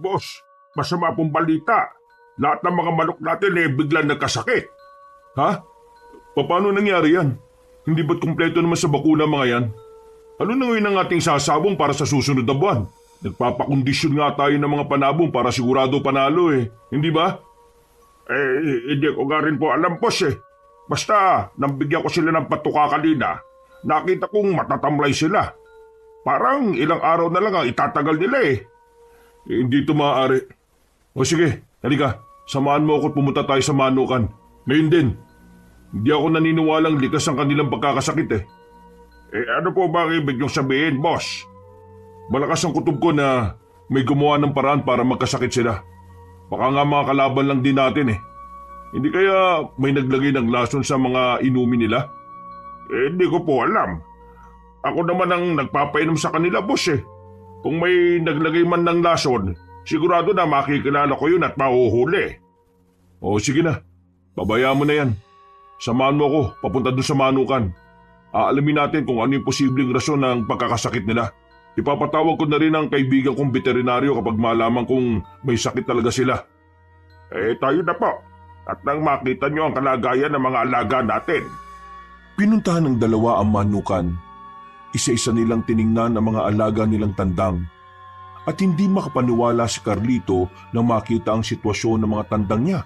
Boss, masama pong balita. Lahat ng mga manok natin biglang nagkasakit. Ha? Paano nangyari yan? Hindi ba't kumpleto naman sa bakuna mga yan? Ano na ngayon ang ating sasabong para sa susunod na buwan? Nagpapakondisyon nga tayo ng mga panabong para sigurado panalo Hindi ba? Hindi ko nga rin po alam, boss Basta, nang bigyan ko sila ng patuka kanina, nakita kong matatamlay sila. Parang ilang araw na lang ang itatagal nila Hindi ito maaari. O sige, halika. Samahan mo ako at pumunta tayo sa manukan. Ngayon din. Hindi ako naniniwalang likas ang kanilang pagkakasakit Ano po ba ang ibig niyong sabihin, boss? Malakas ang kutob ko na may gumawa ng paraan para magkasakit sila. Baka nga mga kalaban lang din natin Hindi kaya may naglagay ng lason sa mga inumin nila? Hindi ko po alam. Ako naman ang nagpapainom sa kanila, boss Kung may naglagay man ng lason, sigurado na makikilala ko yun at mahuhuli. O sige na, pabayaan mo na yan. Samahan mo ako papunta doon sa manukan. Aalamin natin kung ano yung posibleng rason ng pagkakasakit nila. Ipapatawag ko na rin ang kaibigan kong veterinaryo kapag malaman kung may sakit talaga sila. Tayo na po. At nang makita nyo ang kalagayan ng mga alaga natin. Pinuntahan ng dalawa ang manukan. Isa-isa nilang tiningnan ang mga alaga nilang tandang. At hindi makapaniwala si Carlito nang makita ang sitwasyon ng mga tandang niya.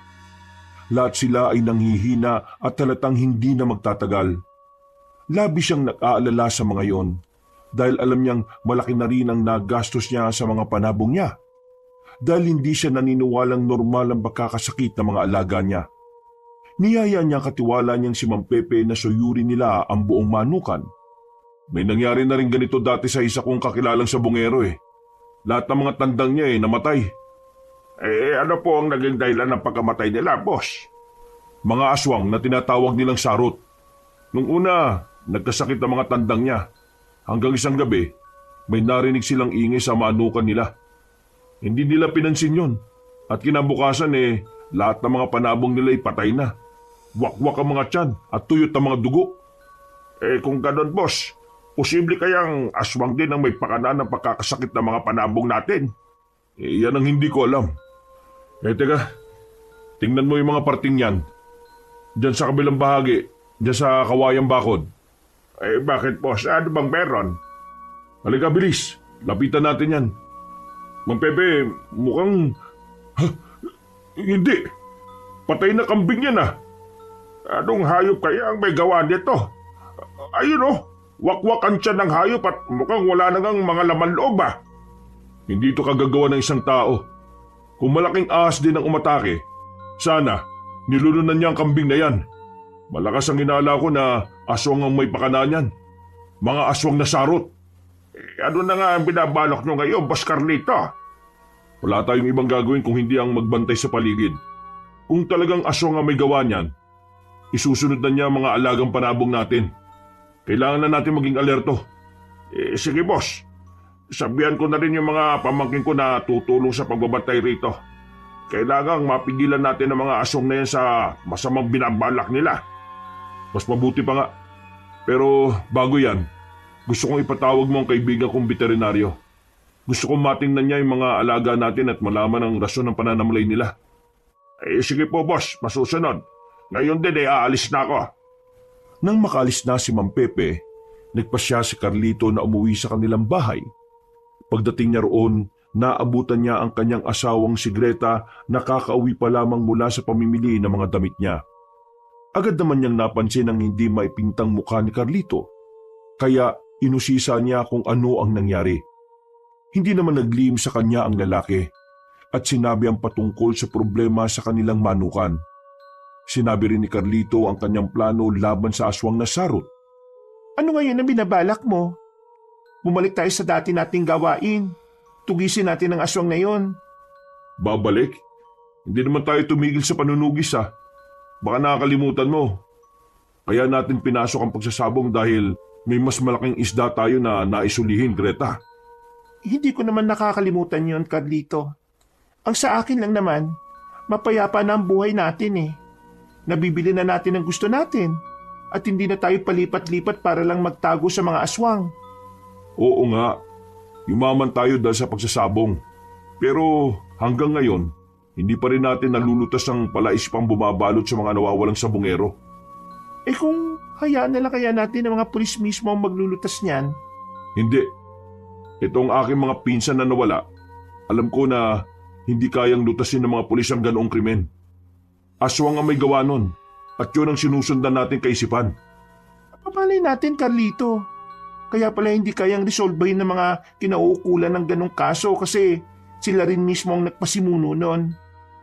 Lahat sila ay nanghihina at talatang hindi na magtatagal. Labis siyang nag-aalala sa mga yon dahil alam niyang malaki na rin ang nagastos niya sa mga panabong niya. Dahil hindi siya naniniwalang normal ang pagkakasakit ng mga alaga niya. Niyaya niya katiwala niyang si Mang Pepe na suyuri nila ang buong manukan. May nangyari na rin ganito dati sa isa kong kakilalang sabongero Lahat ng mga tandang niya namatay. Ano po ang naging dahilan ng pagkamatay nila, boss? Mga aswang na tinatawag nilang sarot. Nung una, nagkasakit ang mga tandang niya. Hanggang isang gabi, may narinig silang ingay sa manukan nila. Hindi nila pinansin yon. At kinabukasan lahat ng mga panabong nila ay patay na. Wakwak ang mga tiyan at tuyot ang mga dugo. Kung ganon, boss, posible kayang aswang din ang may pakana ng pagkakasakit ng mga panabong natin? Yan ang hindi ko alam. Teka, tingnan mo yung mga parting yan. Diyan sa kabilang bahagi, diyan sa kawayang bakod. Bakit, boss? Ano bang meron? Halika, bilis. Lapitan natin yan. Mang Pepe, mukhang... Hindi. Patay na kambing yan Anong hayop kaya ang may gawa nito? Ayun wakwakan siya ng hayop at mukhang wala na ngang mga laman loob Hindi ito kagagawa ng isang tao. Kung malaking ahas din ang umatake, sana nilulunan niya ang kambing na yan. Malakas ang inala ko na aswang ang may pakana niyan. Mga aswang na sarot. Ano na nga ang binabalak nyo ngayon, Boss Carlito? Wala tayong ibang gagawin kung hindi ang magbantay sa paligid. Kung talagang aswang ang may gawa niyan, isusunod na niya ang mga alagang panabong natin. Kailangan na natin maging alerto. Sige, boss. Sabihan ko na rin yung mga pamangkin ko na tutulong sa pagbabantay rito. Kailangang mapigilan natin ang mga aswang na yan sa masamang binabalak nila. Mas mabuti pa nga. Pero bago yan, gusto kong ipatawag mo ang kaibigan kong veterinaryo. Gusto kong matingnan niya yung mga alaga natin at malaman ang rason ng pananamlay nila. Sige po, boss. Masusunod. Ngayon din aalis na ako. Nang makalis na si Mang Pepe, nagpasya si Carlito na umuwi sa kanilang bahay. Pagdating niya roon, naabutan niya ang kanyang asawang si Greta na kakauwi pa lamang mula sa pamimili ng mga damit niya. Agad naman niyang napansin ang hindi maipintang mukha ni Carlito, kaya inusisa niya kung ano ang nangyari. Hindi naman naglihim sa kanya ang lalaki at sinabi ang patungkol sa problema sa kanilang manukan. Sinabi rin ni Carlito ang kanyang plano laban sa aswang na sarot. Ano ngayon ang binabalak mo? Bumalik tayo sa dati nating gawain. Tugisin natin ang aswang na yon. Babalik? Hindi naman tayo tumigil sa panunugis Baka nakakalimutan mo. Kaya natin pinasok ang pagsasabong dahil may mas malaking isda tayo na naisulihin, Greta. Hindi ko naman nakakalimutan yon, Carlito. Ang sa akin lang naman, mapayapa na ang buhay natin Nabibili na natin ang gusto natin at hindi na tayo palipat-lipat para lang magtago sa mga aswang. Oo nga, yumaman tayo dahil sa pagsasabong. Pero hanggang ngayon, hindi pa rin natin nalulutas ang palais pang bumabalot sa mga nawawalang sabungero. Kung hayaan na lang kaya natin ang mga pulis mismo ang maglulutas niyan? Hindi. Itong aking mga pinsan na nawala, alam ko na hindi kayang lutasin ng mga pulis ang ganoong krimen. Aswang ang may gawa nun at yun ang sinusundan natin kaisipan. Papalay natin, Carlito. Kaya pala hindi kayang resolbahin ng mga kinauukulan ng ganong kaso kasi sila rin mismo ang nagpasimuno nun.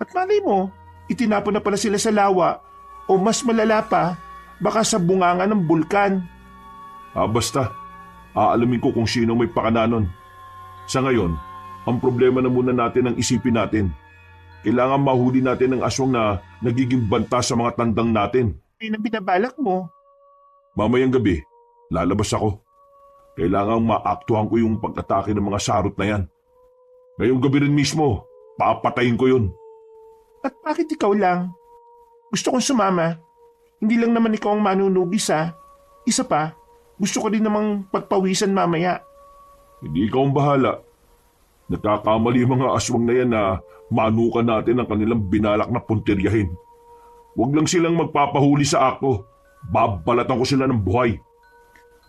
At malay mo, itinapon na pala sila sa lawa o mas malala pa, baka sa bunganga ng bulkan. Basta, aalamin ko kung sino may pakananon. Sa ngayon, ang problema na muna natin ang isipin natin. Kailangan mahuli natin ang aswang na nagiging banta sa mga tandang natin. Yun ang binabalak mo. Mamayang gabi, lalabas ako. Kailangang maaktuhan ko yung pag-atake ng mga sarot na yan. Ngayong gabi rin mismo, papatayin ko yun. At bakit ikaw lang? Gusto kong sumama. Hindi lang naman ikaw ang manunugis Isa pa, gusto ko din namang pagpawisan mamaya. Hindi ikaw ang bahala. Nagkakamali ang mga aswang na yan na manukan natin ang kanilang binalak na punteryahin. Huwag lang silang magpapahuli sa ako. Babalatan ko sila ng buhay.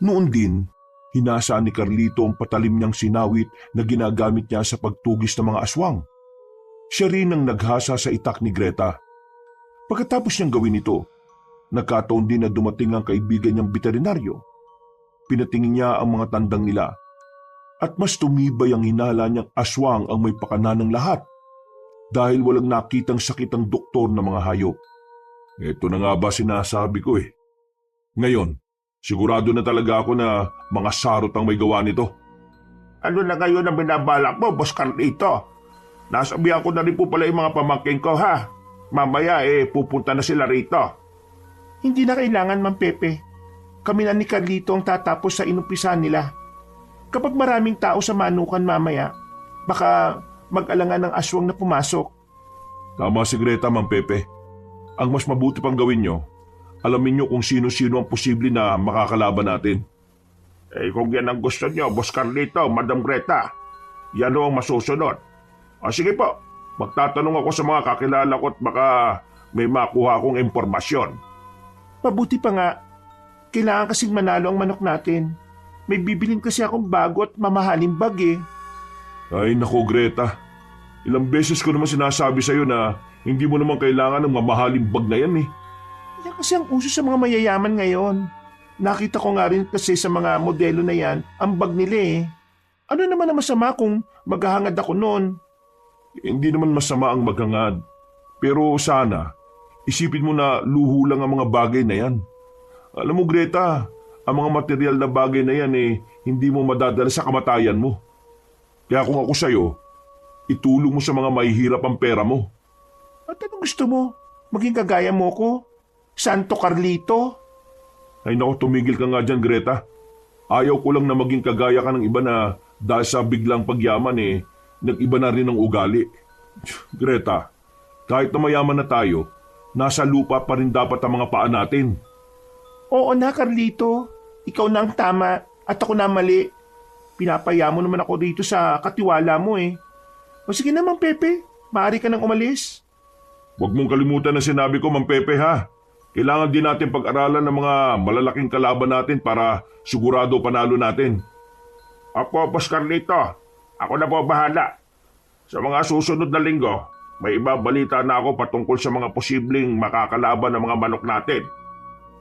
Noon din, hinasaan ni Carlito ang patalim niyang sinawit na ginagamit niya sa pagtugis ng mga aswang. Siya rin ang naghasa sa itak ni Greta. Pagkatapos niyang gawin ito, nagkataon din na dumating ang kaibigan niyang veterinaryo. Pinatingin niya ang mga tandang nila at mas tumibay ang hinala niyang aswang ang may pakana ng lahat dahil walang nakitang sakit ang doktor ng mga hayop. Ito na nga ba sinasabi ko eh. Ngayon, sigurado na talaga ako na mga sarot ang may gawa nito. Ano na ngayon ang binabalak mo, Boss Carlito? Nasabihan ko na rin po pala yung mga pamangking ko, ha? Mamaya pupunta na sila rito. Hindi na kailangan, Ma'am Pepe. Kami na ni Carlito ang tatapos sa inumpisahan nila. Kapag maraming tao sa manukan mamaya, baka mag-alangan ng aswang na pumasok. Tama si Greta, Ma'am Pepe. Ang mas mabuti pang gawin nyo, alamin nyo kung sino-sino ang posible na makakalaban natin. Kung yan ang gusto nyo, Boss Carlito, Madam Greta, yan ang masusunod. Sige po, magtatanong ako sa mga kakilala ko at baka may makuha akong impormasyon. Mabuti pa nga. Kailangan kasing manalo ang manok natin. May bibilin kasi akong bago at mamahaling bag Ay naku Greta, ilang beses ko naman sinasabi sa'yo na hindi mo naman kailangan ng mamahaling bag na yan Yan kasi ang uso sa mga mayayaman ngayon. Nakita ko nga rin kasi sa mga modelo na yan, ang bag nila Ano naman ang masama kung maghahangad ako noon? Hindi naman masama ang maghangad. Pero sana, isipin mo na luho lang ang mga bagay na yan. Alam mo Greta, ang mga material na bagay na yan hindi mo madadala sa kamatayan mo. Kaya kung ako sa'yo, itulong mo sa mga mahihirap ang pera mo. At anong gusto mo? Maging kagaya mo ko? Santo Carlito? Ay naku, tumigil ka nga dyan Greta. Ayaw ko lang na maging kagaya ka ng iba na dahil sa biglang pagyaman nag-iba na rin ang ugali. Greta, kahit na mayaman na tayo, nasa lupa pa rin dapat ang mga paa natin. Oo na, Carlito. Ikaw na ang tama at ako na mali. Pinapaya mo naman ako dito sa katiwala mo O sige na, Mang Pepe. Maaari ka nang umalis. Huwag mong kalimutan na sinabi ko, Mang Pepe ha. Kailangan din natin pag-aralan ng mga malalaking kalaban natin para sigurado panalo natin. Opo, Boss Carlito. Ako na po bahala. Sa mga susunod na linggo, may ibabalita na ako patungkol sa mga posibleng makakalaban ng mga manok natin.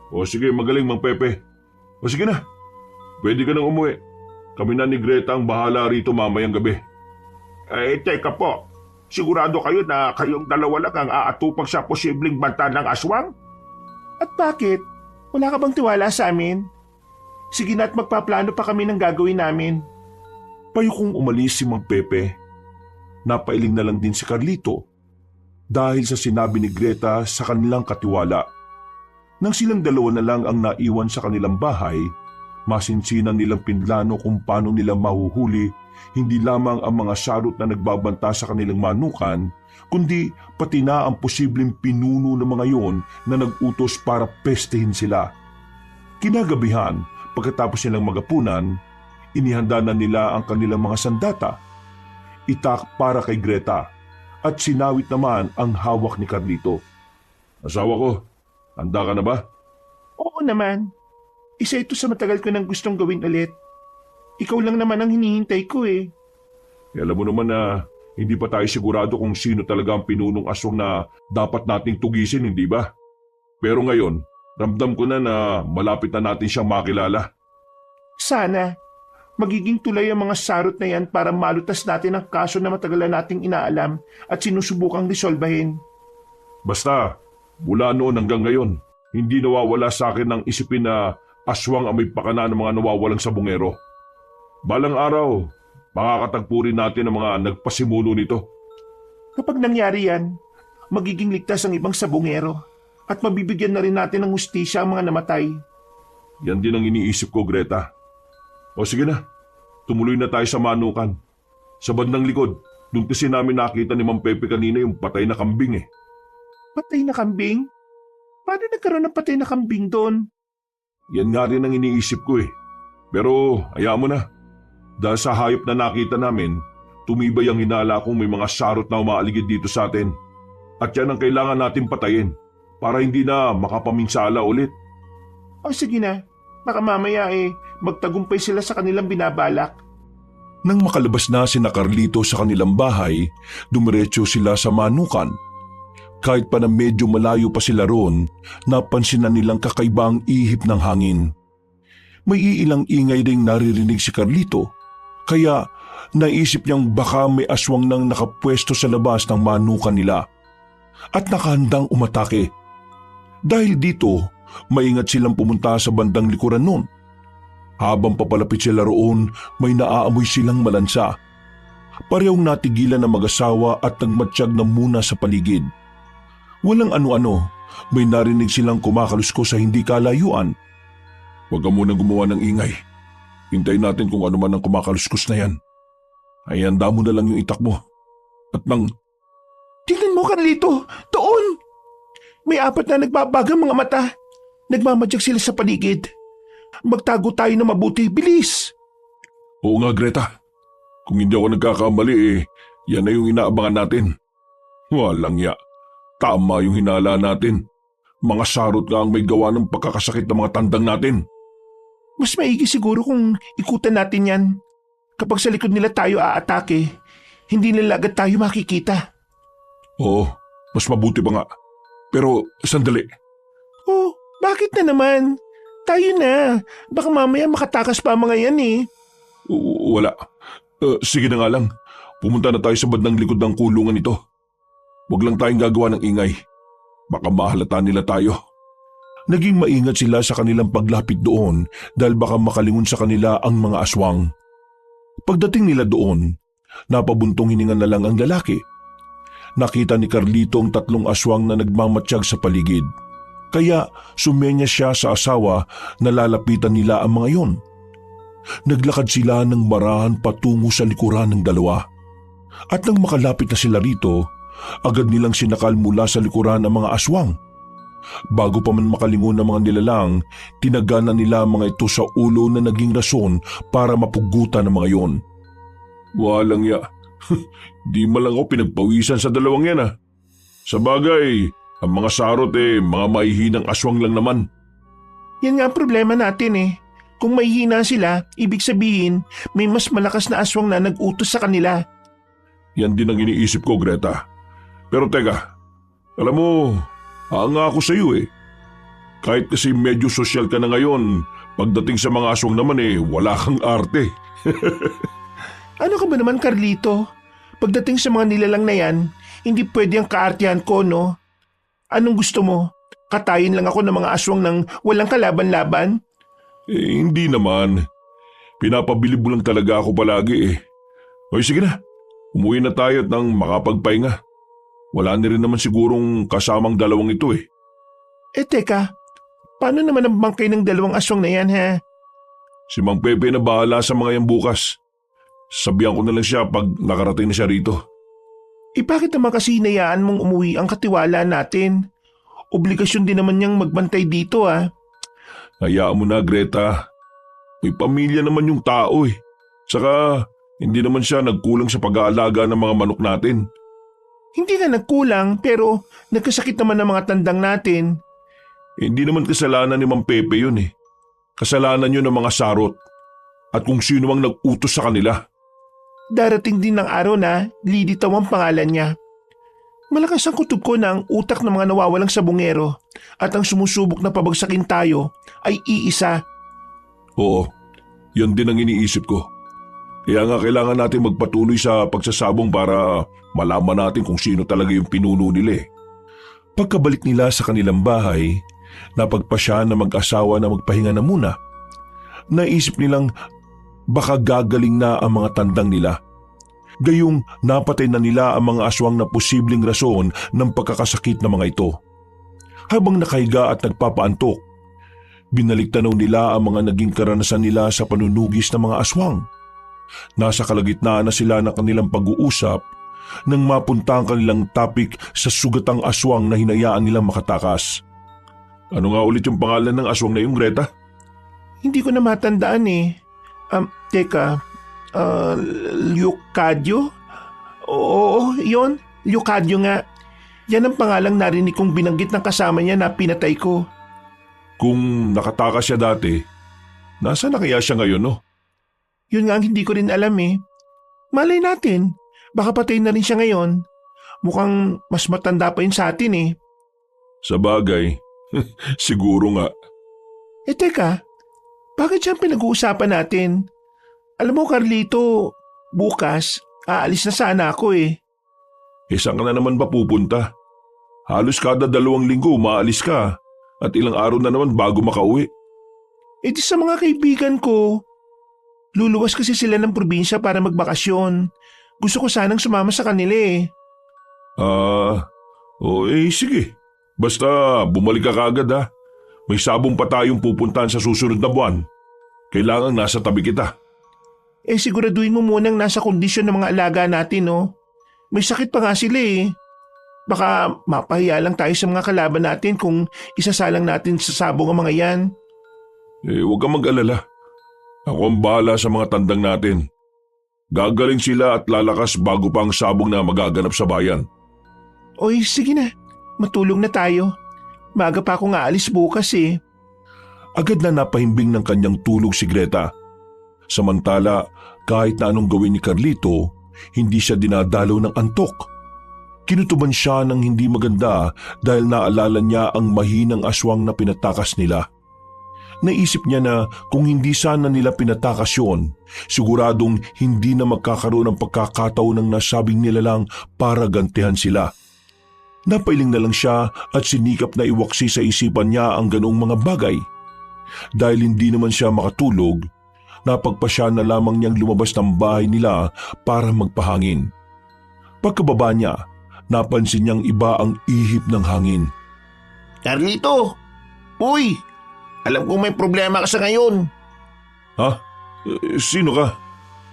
O sige, magaling Mang Pepe. O sige na, pwede ka nang umuwi. Kami na ni Greta ang bahala rito mamayang gabi. Teka po. Sigurado kayo na kayong dalawa lang ang aatupag sa posibleng banta ng aswang? At bakit? Wala ka bang tiwala sa amin? Sige na at magpaplano pa kami ng gagawin namin. Payukong umalis si Mang Pepe. Napailing na lang din si Carlito dahil sa sinabi ni Greta sa kanilang katiwala. Nang silang dalawa na lang ang naiwan sa kanilang bahay, masinsinan nilang pinlano kung paano nila mahuhuli hindi lamang ang mga sarot na nagbabanta sa kanilang manukan, kundi pati na ang posibleng pinuno ng mga yon na nag-utos para pestehin sila. Kinagabihan, pagkatapos nilang magapunan, inihanda na nila ang kanilang mga sandata. itak para kay Greta at sinawit naman ang hawak ni Carlito. Asawa ko, handa ka na ba? Oo naman. Isa ito sa matagal ko nang gustong gawin ulit. Ikaw lang naman ang hinihintay ko eh. Alam mo naman na hindi pa tayo sigurado kung sino talaga ang pinunong aswang na dapat nating tugisin, hindi ba? Pero ngayon, ramdam ko na malapit na natin siyang makilala. Sana, magiging tulay ang mga sarot na yan para malutas natin ang kaso na matagal na nating inaalam at sinusubukang resolbahin. Basta, mula noon hanggang ngayon, hindi nawawala sa akin ang isipin na aswang ang may pakana ng mga nawawalang sabungero. Balang araw, makakatagpo rin natin ang mga nagpasimuno nito. Kapag nangyari yan, magiging ligtas ang ibang sabungero at mabibigyan na rin natin ng hustisya ang mga namatay. Yan din ang iniisip ko, Greta. O sige na, tumuloy na tayo sa manukan. Sa bandang likod, doon kasi namin nakita ni Mang Pepe kanina yung patay na kambing eh. Patay na kambing? Paano nagkaroon ng patay na kambing doon? Yan nga rin ang iniisip ko eh. Pero hayaan mo na. Dahil sa hayop na nakita namin, tumibay ang hinala kong may mga sarot na umaaligid dito sa atin. At yan ang kailangan natin patayin para hindi na makapaminsala ulit. O sige na, baka mamaya magtagumpay sila sa kanilang binabalak. Nang makalabas na sina Carlito sa kanilang bahay, dumiretso sila sa manukan. Kahit pa na medyo malayo pa sila roon, napansin na nilang kakaiba ang ihip ng hangin. May iilang ingay ring naririnig si Carlito, kaya naisip niyang baka may aswang nang nakapwesto sa labas ng manukan nila at nakahandang umatake. Dahil dito, maingat silang pumunta sa bandang likuran noon. Habang papalapit sila roon, may naaamoy silang malansa. Parehong natigilan ng mag-asawa at nagmatsyag na muna sa paligid. Walang ano-ano, may narinig silang kumakalusko sa hindi kalayuan. Huwag ka munang gumawa ng ingay. Hintayin natin kung ano man ang kumakaluskos na yan. Ay handa mo na lang yung itak mo. At nang... Tingnan mo, Carlito! Doon! May 4 na nagbabagang mga mata. Nagmamadyag sila sa paligid. Magtago tayo na mabuti. Bilis! Oo nga, Greta. Kung hindi ako nagkakamali yan na yung inaabangan natin. Walang ya. Tama yung hinala natin. Mga sarot nga ang may gawa ng pagkakasakit ng mga tandang natin. Mas maigi siguro kung ikutan natin yan. Kapag sa likod nila tayo aatake, hindi nila agad tayo makikita. Oo, mas mabuti pa nga. Pero sandali. Oh, bakit na naman? Tayo na. Baka mamaya makatakas pa mga yan eh. Wala. Sige na nga lang. Pumunta na tayo sa bandang likod ng kulungan ito. Huwag lang tayong gagawa ng ingay. Baka mahalata nila tayo. Naging maingat sila sa kanilang paglapit doon dahil baka makalingon sa kanila ang mga aswang. Pagdating nila doon, napabuntong hininga na lang ang lalaki. Nakita ni Carlito ang 3 aswang na nagmamatsyag sa paligid. Kaya sumenya siya sa asawa na lalapitan nila ang mga yon. Naglakad sila ng marahan patungo sa likuran ng dalawa. At nang makalapit na sila rito, agad nilang sinakal mula sa likuran ang mga aswang. Bago pa man makalingon ng mga nilalang, tinagana nila mga ito sa ulo na naging rason para mapugutan ng mga yon. Walang ya. Di malang ako pinagpawisan sa dalawang yan ah. Sa bagay, ang mga sarot mga maihinang aswang lang naman. Yan nga ang problema natin eh. Kung may hina sila, ibig sabihin may mas malakas na aswang na nag-utos sa kanila. Yan din ang iniisip ko, Greta. Pero teka, alam mo, hanga ako sa iyo eh. Kahit kasi medyo sosyal ka na ngayon, pagdating sa mga aswang naman wala kang arte. Ano ka ba naman, Carlito? Pagdating sa mga nilalang na yan, hindi pwede ang kaartihan ko, no? Anong gusto mo? Katayin lang ako ng mga aswang ng walang kalaban-laban? Hindi naman. Pinapabilib mo lang talaga ako palagi eh. O sige na, umuwi na tayo at nang makapagpahinga. Wala na rin naman sigurong kasamang dalawang ito eh. Teka, paano naman ang bangkay ng 2 aswang na yan, ha? Si Mang Pepe na bahala sa mga yan bukas. Sabihan ko na lang siya pag nakarating na siya rito. Bakit naman kasi hinayaan mong umuwi ang katiwala natin? Obligasyon din naman niyang magbantay dito, ah. Hayaan mo na, Greta. May pamilya naman yung tao eh. Saka, Hindi naman siya nagkulang sa pag-aalaga ng mga manok natin. Hindi na nagkulang pero nagkasakit naman ng mga tandang natin. Hindi naman kasalanan ni Mang Pepe yun eh. Kasalanan yun ng mga sarot at kung sino mang nag-utos sa kanila. Darating din ng araw na Liditaw ang pangalan niya. Malakas ang kutob ko na ang utak ng mga nawawalang sabungero at ang sumusubok na pabagsakin tayo ay iisa. Oo, yan din ang iniisip ko. Kaya nga kailangan natin magpatuloy sa pagsasabong para malaman natin kung sino talaga yung pinuno nila eh. Pagkabalik nila sa kanilang bahay, napagpasya na mag-asawa na magpahinga na muna. Naisip nilang baka gagaling na ang mga tandang nila. Gayong napatay na nila ang mga aswang na posibleng rason ng pagkakasakit ng mga ito. Habang nakahiga at nagpapaantok, binaligtanaw nila ang mga naging karanasan nila sa panunugis ng mga aswang. Nasa kalagitnaan na sila ng kanilang pag-uusap nang mapunta ang kanilang topic sa sugatang aswang na hinayaan nilang makatakas. Ano nga ulit yung pangalan ng aswang na yung Greta? Hindi ko na matandaan eh. Teka, Leocadio? Oo, yun. Leocadio nga. Yan ang pangalang narinig kong binanggit ng kasama niya na pinatay ko. Kung nakatakas siya dati, nasa na kaya siya ngayon no? Yun nga ang hindi ko rin alam eh. Malay natin, baka patay na rin siya ngayon. Mukhang mas matanda pa yun sa atin eh. Sa bagay, siguro nga. Teka, bakit siya ang pinag-uusapan natin? Alam mo Carlito, bukas, aalis na sana ako eh. Saan ka na naman ba pupunta? Halos kada 2 linggo maalis ka at ilang araw na naman bago makauwi. Di sa mga kaibigan ko. Luluwas kasi sila ng probinsya para magbakasyon. Gusto ko sanang sumama sa kanila eh. Sige. Basta bumalik ka kagad ha. May sabong pa tayong pupuntahan sa susunod na buwan. Kailangan nasa tabi kita. Siguraduhin mo munang nasa kondisyon ng mga alaga natin no. May sakit pa nga sila eh. Baka mapahiya lang tayo sa mga kalaban natin kung isasalang natin sa sabong ang mga yan. Huwag kang mag-alala. Ako ang bahala sa mga tandang natin. Gagaling sila at lalakas bago pa ang sabong na magaganap sa bayan. Sige na. Matulog na tayo. Maaga pa akong aalis bukas eh. Agad na napahimbing ng kanyang tulog si Greta. Samantala, kahit na anong gawin ni Carlito, hindi siya dinadalaw ng antok. Kinutuban siya ng hindi maganda dahil naalala niya ang mahinang aswang na pinatakas nila. Naisip niya na kung hindi sana nila pinatakas yun, siguradong hindi na magkakaroon ng pagkakataon ng nasabing nilalang para gantihan sila. Napailing na lang siya at sinikap na iwaksi sa isipan niya ang ganoong mga bagay. Dahil hindi naman siya makatulog, napagpasya na lamang niyang lumabas ng bahay nila para magpahangin. Pagkababa niya, napansin niyang iba ang ihip ng hangin. Carlito! Uy! Alam kong may problema ka sa ngayon. Ha? Sino ka?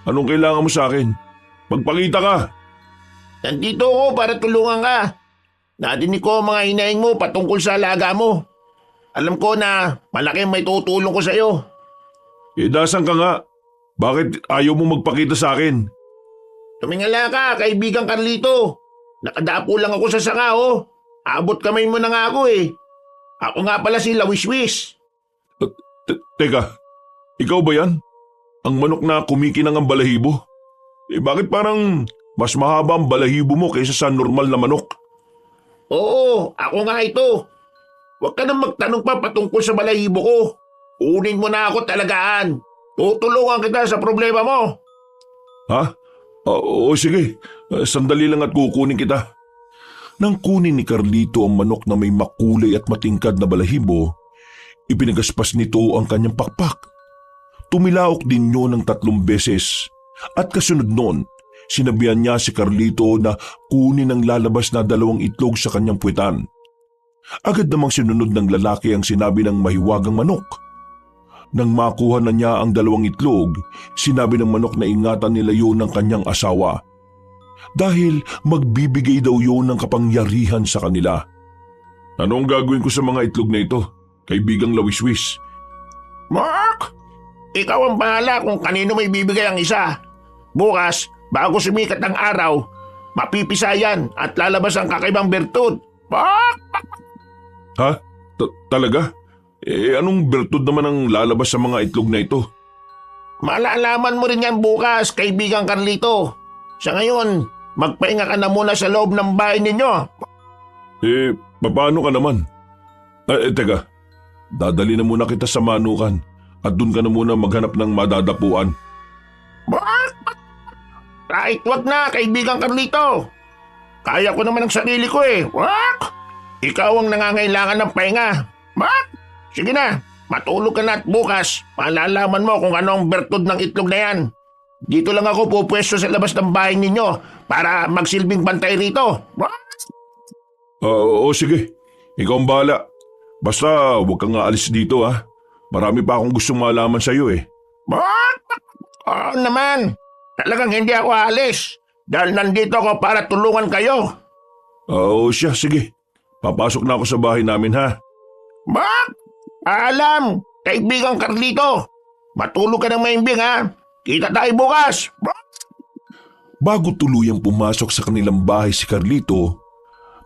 Anong kailangan mo sa akin? Magpakita ka! Nandito ako para tulungan ka. Nadinig ko ang mga hinaing mo patungkol sa alaga mo. Alam ko na malaki may tutulong ko sa iyo. Dasan ka nga. Bakit ayaw mo magpakita sa akin? Tumingala ka, kaibigang Carlito. Nakadapo lang ako sa sanga oh. Abot kamay mo na nga ako eh. Ako nga pala si Lawiswis. Teka, ikaw ba yan? Ang manok na kumikinang ang balahibo? Bakit parang mas mahaba ang balahibo mo kaysa sa normal na manok? Oo, ako nga ito. Huwag ka nang magtanong pa patungkol sa balahibo ko. Unin mo na ako talagaan. Tutulungan kita sa problema mo. Ha? Sige. Sandali lang at kukunin kita. Nang kunin ni Carlito ang manok na may makulay at matingkad na balahibo, ipinagaspas nito ang kanyang pakpak. Tumilaok din yun ng 3 beses at kasunod nun, sinabihan niya si Carlito na kunin ang lalabas na 2 itlog sa kanyang puwetan. Agad namang sinunod ng lalaki ang sinabi ng mahiwagang manok. Nang makuha na niya ang 2 itlog, sinabi ng manok na ingatan nila yun ng kanyang asawa. Dahil magbibigay daw yun ng kapangyarihan sa kanila. Anong gagawin ko sa mga itlog na ito? Kaibigang Lawiswis. Mark! Ikaw ang bahala kung kanino may bibigay ang isa. Bukas, bago sumikat ang araw, mapipisayan at lalabas ang kakaibang bertud. Bak! Ha? Talaga? Anong bertud naman ang lalabas sa mga itlog na ito? Malalaman mo rin yan bukas, kaibigang Carlito. Sa ngayon, magpahinga ka na muna sa loob ng bahay ninyo. Paano ka naman? Teka, dadali na muna kita sa manukan at dun ka na muna maghanap ng madadapuan. Bak! Kahit wag na, kaibigang Carlito. Kaya ko naman ang sarili ko eh. Bak! Ikaw ang nangangailangan ng pahinga. Bak! Sige na, matulog ka na at bukas, malalaman mo kung ano ang bertud ng itlog na yan. Dito lang ako pupwesto sa labas ng bahay ninyo para magsilbing bantay rito. Oo, sige. Ikaw ang bahala. Basta huwag kang aalis dito ha. Marami pa akong gustong malaman sa iyo eh. Oo naman. Talagang hindi ako aalis. Dahil nandito ako para tulungan kayo. Oo siya, sige. Papasok na ako sa bahay namin ha. Alam, kaibigang Carlito. Matulog ka ng maimbing ha. Kita tayo bukas. Bago tuluyang pumasok sa kanilang bahay si Carlito,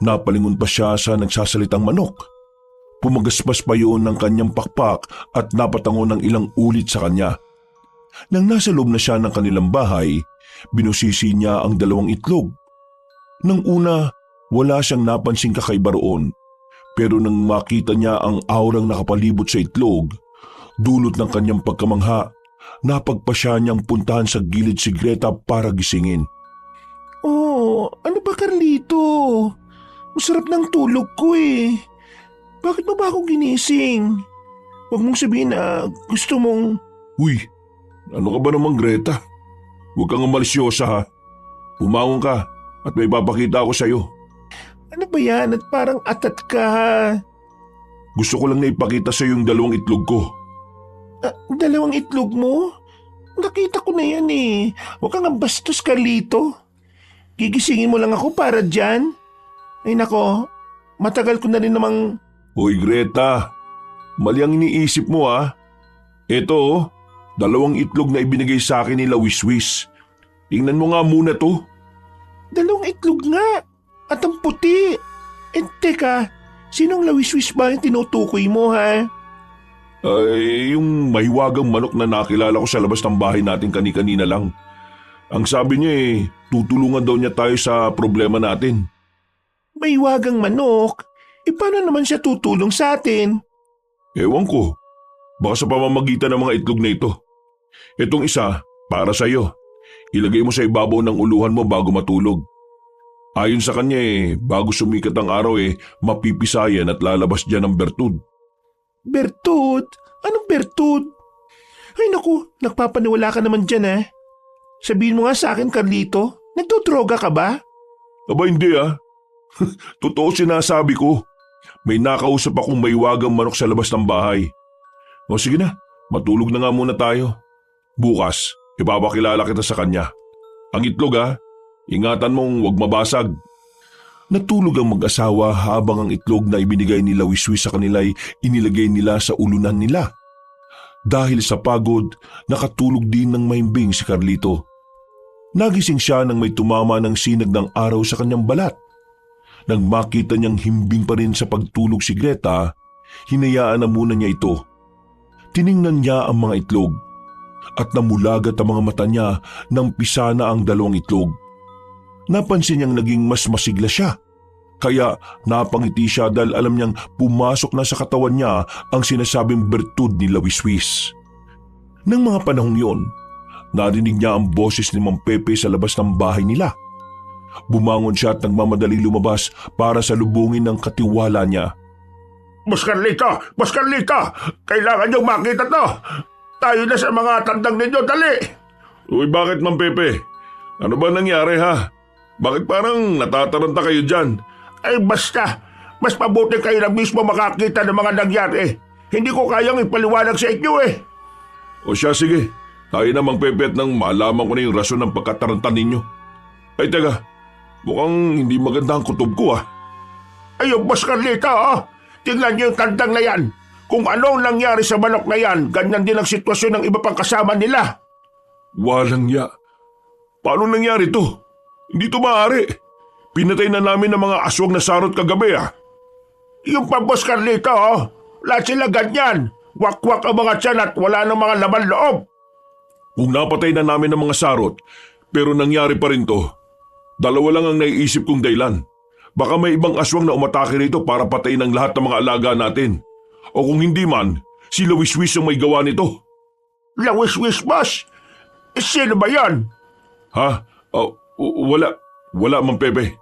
napalingon pa siya sa nagsasalitang manok. Pumagaspas pa yun ng kanyang pakpak at napatango ng ilang ulit sa kanya. Nang nasa loob na siya ng kanilang bahay, binusisi niya ang 2 itlog. Nang una, wala siyang napansing kakaiba roon. Pero nang makita niya ang aurang nakapalibot sa itlog, dulot ng kanyang pagkamangha, napagpasya niyang puntahan sa gilid si Greta para gisingin. Oh, ano ba Carlito? Masarap ng tulog ko eh. Bakit mo ba ako ginising? Huwag mong sabihin na gusto mong... Uy, ano ka ba naman Greta? Huwag kang malisyosa ha. Pumangon ka at may papakita ako sa iyo. Ano ba yan at parang atat ka ha? Gusto ko lang na ipakita sa iyo yung 2 itlog ko. 2 itlog mo? Nakita ko na yan eh. Huwag kang bastos Carlito. Gigisingin mo lang ako para dyan. Ay nako, matagal ko na rin namang... Hoy Greta, mali ang iniisip mo ha. Ito 2 itlog na ibinigay sa akin nila Wiswis. Tingnan mo nga muna to. 2 itlog nga. At ang puti. Teka, sinong lawiswis ba yung tinutukoy mo ha? Yung mahiwagang manok na nakilala ko sa labas ng bahay natin kani-kanina lang. Ang sabi niya tutulungan daw niya tayo sa problema natin. Mahiwagang manok? Paano naman siya tutulong sa atin? Ewan ko. Baka sa pamamagitan ng mga itlog na ito. Itong isa, para sa iyo. Ilagay mo sa ibabaw ng uluhan mo bago matulog. Ayon sa kanya bago sumikat ang araw mapipisayan at lalabas dyan ang bertud. Bertud? Anong bertud? Ay naku, nagpapaniwala ka naman dyan eh. Sabihin mo nga sa akin Carlito, nagdodroga ka ba? Aba hindi Totoo sinasabi ko. May nakausap akong mahiwagang manok sa labas ng bahay. O sige na, matulog na nga muna tayo. Bukas, ipapakilala kita sa kanya. Ang itlog ingatan mong huwag mabasag. Natulog ang mag-asawa habang ang itlog na ibinigay nila Wiswis sa kanila ay inilagay nila sa ulunan nila. Dahil sa pagod, nakatulog din ng mahimbing si Carlito. Nagising siya nang may tumama ng sinag ng araw sa kanyang balat. Nang makita niyang himbing pa rin sa pagtulog si Greta, hinayaan na muna niya ito. Tiningnan niya ang mga itlog at namulagat ang mga mata niya nang pisa na ang 2 itlog. Napansin niyang naging mas masigla siya. Kaya napangiti siya dahil alam niyang pumasok na sa katawan niya ang sinasabing bertud ni Wiswis. Nang mga panahong yon, narinig niya ang boses ni Mang Pepe sa labas ng bahay nila. Bumangon siya at nagmamadali lumabas para salubungin ang katiwala niya. Boss Carlito! Kailangan niyong makita to! Tayo na sa mga tandang ninyo, dali! Uy, bakit Mang Pepe? Ano ba nangyari ha? Bakit parang natataranta kayo dyan? Ay basta, mas mabuti kayo na mismo makakita ng mga nangyari. Hindi ko kayang ipaliwanag sa inyo O siya, sige. Tayo na Mang Pepe at nang malaman ko na yung rason ng pagkataranta ninyo. Ay teka, mukhang hindi maganda ang kutob ko Ayun, Boss Carlito tingnan niyo yung tandang na yan. Kung anong nangyari sa manok na yan, ganyan din ang sitwasyon ng iba pang kasama nila. Walang ya. Paano nangyari to? Hindi to maaari. Pinatay na namin ng mga aswang na sarot kagabi ah. Yung pa, Boss Carlito, lahat sila ganyan. Wakwak ang mga tiyan at wala ng mga laman loob. Kung napatay na namin ng mga sarot, pero nangyari pa rin to, dalawa lang ang naiisip kong dahilan. Baka may ibang aswang na umatake rito para patayin ang lahat ng mga alaga natin. O kung hindi man, si Lawiswis ang may gawa nito. Lawiswis, boss. Sino ba yan? Ha? Wala. Wala, Mang Pepe.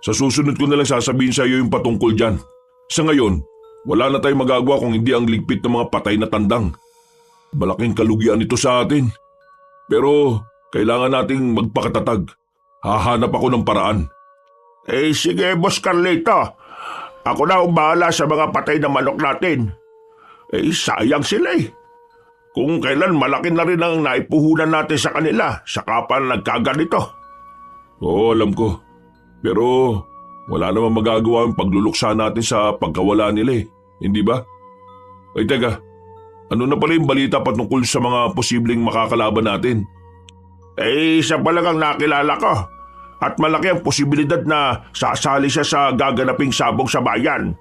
Sa susunod ko na lang sasabihin sa iyo yung patungkol dyan. Sa ngayon, wala na tayong magagawa kung hindi ang ligpit ng mga patay na tandang. Malaking kalugian ito sa atin. Pero kailangan nating magpakatatag. Hahanap ako ng paraan. Sige, Boss Carlito. Ako na ang bahala sa mga patay na manok natin. Sayang sila eh. Kung kailan malaki na rin ang naipuhunan natin sa kanila, saka pa nagkaganito. Oo, alam ko. Pero wala namang magagawa ang pagluluksa natin sa pagkawala nila eh. Hindi ba? Ay teka, ano na pala yung balita patungkol sa mga posibleng makakalaban natin? Isa pa lang ang nakilala ko. At malaki ang posibilidad na sasali siya sa gaganaping sabong sa bayan.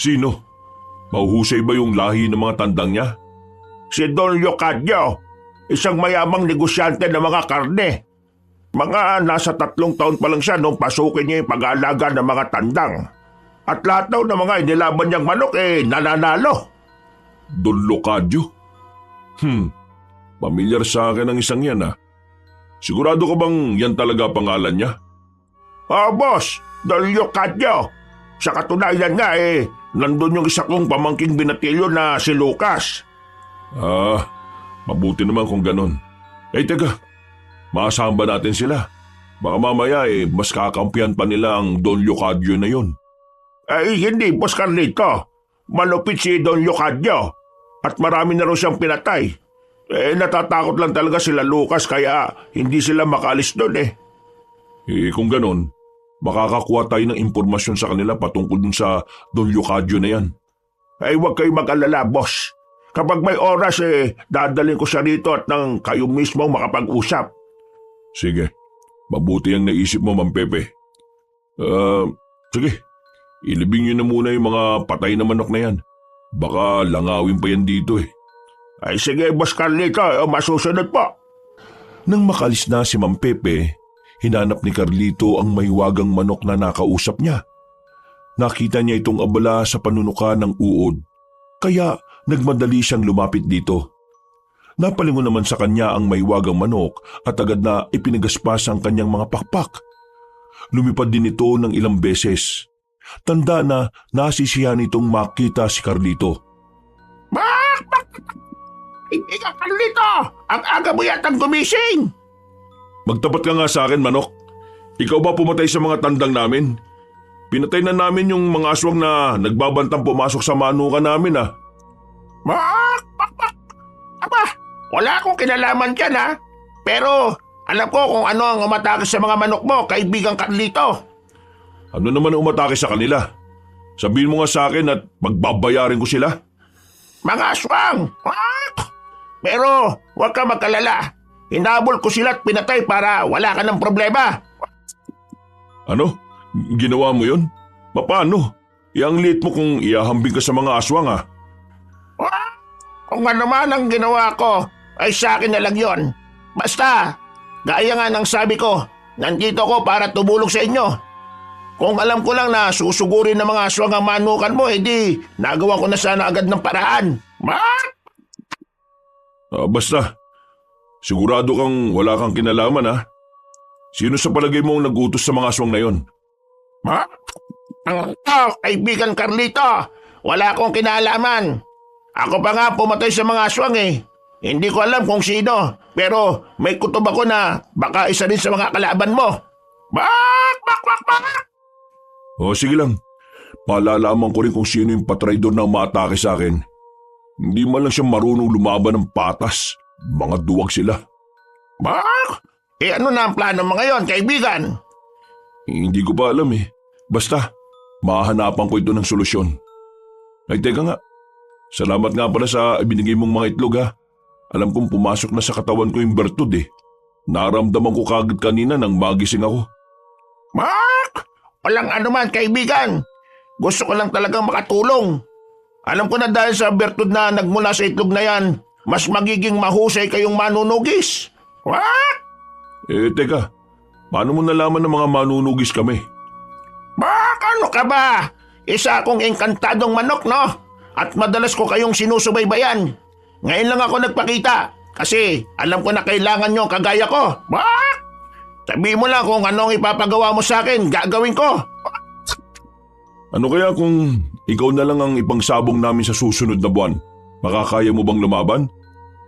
Sino? Mahuhusay ba yung lahi ng mga tandang niya? Si Don Leocadio, isang mayamang negosyante ng mga karne. Mga nasa 3 taon pa lang siya nung pasukin niya yung pag-aalaga ng mga tandang. At lahat daw ng mga inilaban niyang manok nananalo. Don Leocadio? Pamilyar sa akin ang isang yan ah. Sigurado ka bang yan talaga pangalan niya? Boss, Don Leocadio. Sa katunayan nga nandun yung isa kong pamangking binatilyo na si Lucas. Mabuti naman kung ganon. Teka, maasahan ba natin sila? Baka mamaya mas kakampihan pa nila ang Don Leocadio na yun. Hindi, Boss Carlito. Malupit si Don Leocadio. At marami na rin siyang pinatay. Natatakot lang talaga sila Lucas kaya hindi sila makaalis doon kung ganon, makakakuha tayo ng impormasyon sa kanila patungkol dun sa Don Leocadio na yan. Huwag kayo mag-alala, boss. Kapag may oras dadalhin ko siya rito at nang kayo mismo makapag-usap. Sige, mabuti ang naisip mo, Mang Pepe. Sige, ilibing niyo na muna yung mga patay na manok na yan. Baka langawin pa yan dito Sige, Boss Carlito, masusunod po. Nang makalis na si Mang Pepe, hinanap ni Carlito ang maywagang manok na nakausap niya. Nakita niya itong abala sa panunuka ng uod, kaya nagmadali siyang lumapit dito. Napalingon naman sa kanya ang maywagang manok at agad na ipinagaspas ang kanyang mga pakpak. Lumipad din ito ng ilang beses. Tanda na nasisiyahan itong makita si Carlito. Ikaw, Carlito! Ang aga mo yatang gumising! Magtapat ka nga sa akin, manok. Ikaw ba pumatay sa mga tandang namin? Pinatay na namin yung mga aswang na nagbabantang pumasok sa manukan namin Aba, wala akong kinalaman dyan Pero alam ko kung ano ang umatake sa mga manok mo, kaibigang Carlito. Ano naman ang umatake sa kanila? Sabihin mo nga sa akin at magbabayarin ko sila. Mga aswang! Pero huwag ka magkalala. Hinabol ko sila at pinatay para wala ka ng problema. Ano? Ginawa mo yun? Paano? Yang liit mo kung iahambing ka sa mga aswang Kung ano man ang ginawa ko, ay sa akin na lang yon. Basta, gaya nga ng sabi ko, nandito ko para tumulong sa inyo. Kung alam ko lang na susugurin ng mga aswang ang manukan mo, edi nagawa ko na sana agad ng paraan. Basta, sigurado kang wala kang kinalaman Sino sa palagay mo ang nag-utos sa mga aswang na yon? Kaibigan Carlito, wala akong kinalaman. Ako pa nga pumatay sa mga aswang Hindi ko alam kung sino, pero may kutob ako na baka isa rin sa mga kalaban mo. Sige lang. Palalaman ko rin kung sino yung patraidor na umaatake sa akin. Hindi man lang siya marunong lumaban ng patas. Mga duwag sila. Ano na ang plano mo ngayon, kaibigan? Hindi ko pa alam Basta, mahanapan ko ito ng solusyon. Ay teka nga. Salamat nga pala sa ibinigay mong mga itlog Alam kong pumasok na sa katawan ko yung bertud Naramdaman ko kagad kanina nang magising ako. Mark! Walang anuman, kaibigan. Gusto ko lang talagang makatulong. Alam ko na dahil sa bertud na nagmula sa itlog na yan, mas magiging mahusay kayong manunugis. What? Teka, paano mo nalaman ng mga manunugis kami? Bak, ano ka ba? Isa akong engkantadong manok, no? At madalas ko kayong sinusubaybayan. Ngayon lang ako nagpakita kasi alam ko na kailangan nyo kagaya ko. Bak! Sabihin mo lang kung anong ipapagawa mo sa akin, gagawin ko. Ano kaya kung ikaw na lang ang ipangsabong namin sa susunod na buwan? Makakaya mo bang lumaban?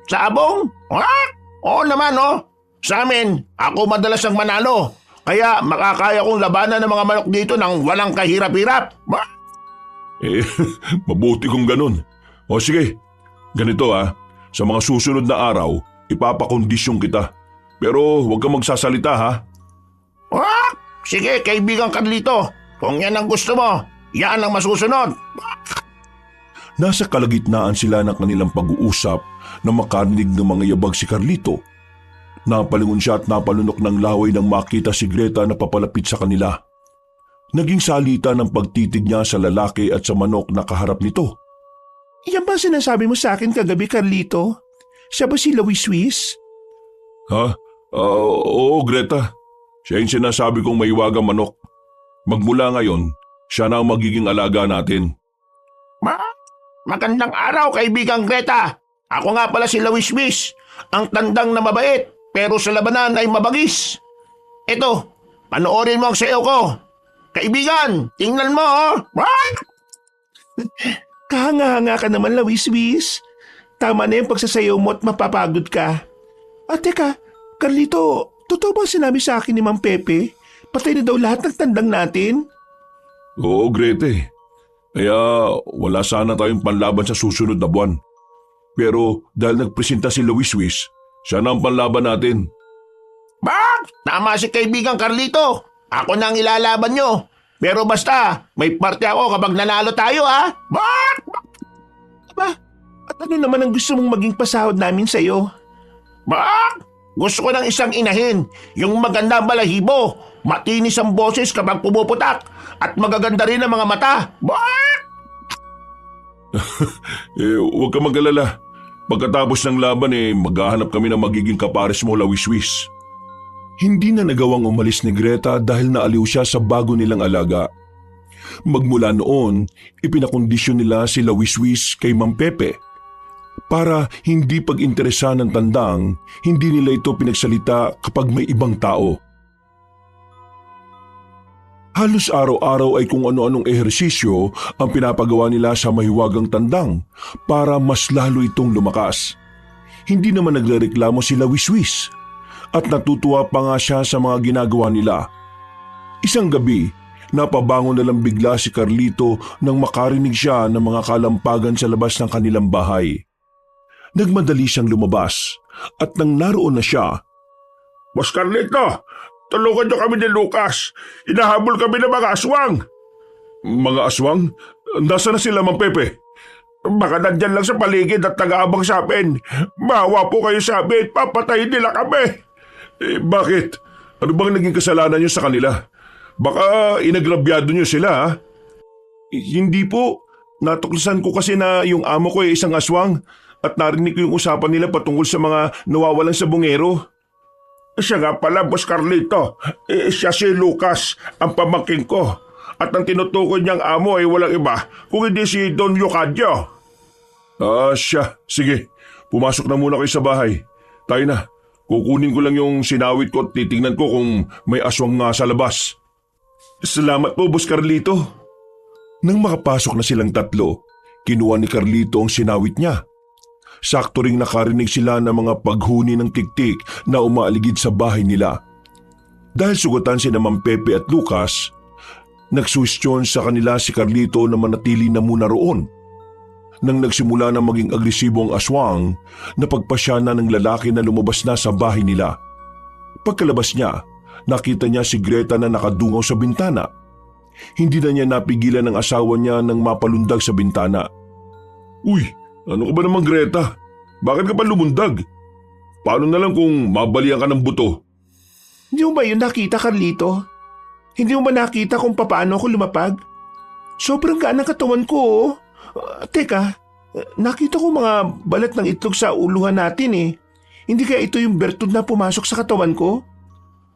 Sabong? What? Oo naman, no? Sa amin, ako madalas ang manalo. Kaya makakaya kong labanan ng mga manok dito nang walang kahirap-hirap. Bak! Mabuti kung ganun. O sige, ganito sa mga susunod na araw, ipapakondisyon kita. Pero huwag kang magsasalita ha. Ah, sige, kaibigan Carlito. Kung yan ang gusto mo, yan ang masusunod. Nasa kalagitnaan sila ng kanilang pag-uusap na makarinig ng mga yabag si Carlito. Napalingon siya at napalunok ng laway nang makita si Greta na papalapit sa kanila. Naging salita ng pagtitig niya sa lalaki at sa manok na kaharap nito. Yan ba sinasabi mo sa akin kagabi, Carlito? Siya ba si Louis Swiss? Ha? Oo, Greta. Siya yung sinasabi kong maiwagang manok. Magmula ngayon, siya na ang magiging alaga natin. Magandang araw, kaibigang Greta. Ako nga pala si Louis Swiss, ang tandang na mabait, pero sa labanan ay mabagis. Eto, panoorin mo ang sayaw ko. Kaibigan, tingnan mo, oh. Kahanga-hanga ka naman, Louis Swiss. Tama na yung pagsasayaw mo at mapapagod ka. At teka, Carlito, totoo ba sinabi sa akin ni Mang Pepe? Patay na daw lahat ng tandang natin? Oo, Greta. Kaya wala sana tayong panlaban sa susunod na buwan. Pero dahil nagpresenta si Louis Swiss, siya na ang panlaban natin. Bak! Tama si kaibigang Carlito. Ako na ang ilalaban nyo. Pero basta, may parte ako kapag nanalo tayo, ha? Bak! Aba, at ano naman ang gusto mong maging pasahod namin sa'yo? Bak! Gusto ko ng isang inahin, yung maganda ang balahibo, matinis ang boses kapag pumuputak, at magaganda rin ang mga mata. Bak! Huwag ka mag-alala. Pagkatapos ng laban maghahanap kami ng magiging kapares mo, Louis Swiss. Hindi na nagawang umalis ni Greta dahil naaliw siya sa bago nilang alaga. Magmula noon, ipinakondisyon nila si Louis Swiss kay Mang Pepe. Para hindi pag-interesa ng tandang, hindi nila ito pinagsalita kapag may ibang tao. Halos araw-araw ay kung ano-anong ehersisyo ang pinapagawa nila sa mahiwagang tandang para mas lalo itong lumakas. Hindi naman nagrereklamo si Louis Swiss at natutuwa pa nga siya sa mga ginagawa nila. Isang gabi, napabangon na lang bigla si Carlito nang makarinig siya ng mga kalampagan sa labas ng kanilang bahay. Nagmadali siyang lumabas at nang naroon na siya, Boss Carlito, tulungan niyo kami ni Lucas. Inahabol kami ng mga aswang. "Mga aswang? Nasaan na sila, Mang Pepe?" Baka nandyan lang sa paligid at nag-aabang sa amin. Maawa po kayo sa amin, papatayin nila kami. Bakit? Ano bang naging kasalanan niyo sa kanila? Baka inagrabyado niyo sila, ha? Hindi po. Natuklasan ko kasi na yung amo ko ay isang aswang at narinig ko yung usapan nila patungkol sa mga nawawalan sa bungero. Siya nga pala, Boss Carlito. Siya si Lucas, ang pamangkin ko. At ang tinutukoy niyang amo ay walang iba kung hindi si Don Leocadio. Siya. Sige, pumasok na muna kayo sa bahay. Tayo na. Kukunin ko lang yung sinawit ko at titingnan ko kung may aswang nga sa labas. Salamat po, Boss Carlito. Nang makapasok na silang tatlo, kinuha ni Carlito ang sinawit niya. Sakto ring nakarinig sila ng mga paghuni ng tiktik na umaaligid sa bahay nila. Dahil sugatan si Mang Pepe at Lucas, nagsuwestyon sa kanila si Carlito na manatili na muna roon. Nang nagsimula na maging agresibo ang aswang, napagpasya na ng lalaki na lumabas na sa bahay nila. Pagkalabas niya, nakita niya si Greta na nakadungaw sa bintana. Hindi na niya napigilan ng asawa niya nang mapalundag sa bintana. "Uy, ano ka ba naman, Greta? Bakit ka pa lumundag?" paano na lang kung mabalian ka ng buto? Hindi mo ba yun nakita, Carlito? Hindi mo ba nakita kung paano ako lumapag? Sobrang gaan ng katawan ko, oh. Teka, nakita ko mga balat ng itlog sa uluhan natin eh. Hindi kaya ito yung bertud na pumasok sa katawan ko?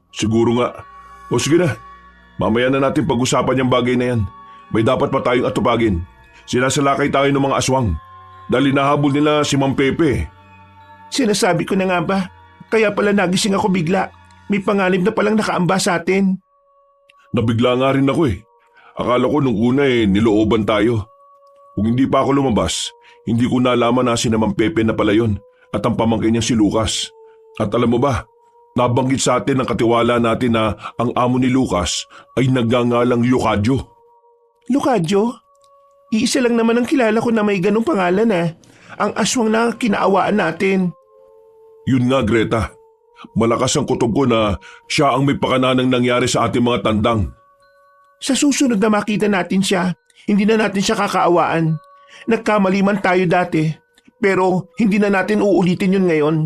Siguro nga. O sige na, mamaya na natin pag-usapan yung bagay na yan. May dapat pa tayong atupagin. Sinasalakay tayo ng mga aswang dahil hinahabol nila si Mang Pepe. Sinasabi ko na nga ba? Kaya pala nagising ako bigla. May panganib na palang nakaamba sa atin. Nabigla nga rin ako eh. Akala ko nung una nilooban tayo. Kung hindi pa ako lumabas, hindi ko nalaman na si Mang Pepe na pala yun at ang pamangkin niya si Lucas. At alam mo ba, nabanggit sa atin ng katiwala natin na ang amo ni Lucas ay nagngangalang Leocadio. Leocadio? Iisa lang naman ang kilala ko na may ganong pangalan eh. Ang aswang na kinaawaan natin. Yun nga, Greta. Malakas ang kutob ko na siya ang may pakananang nangyari sa ating mga tandang. Sa susunod na makita natin siya, hindi na natin siya kakaawaan. Nagkamali man tayo dati, pero hindi na natin uulitin yun ngayon.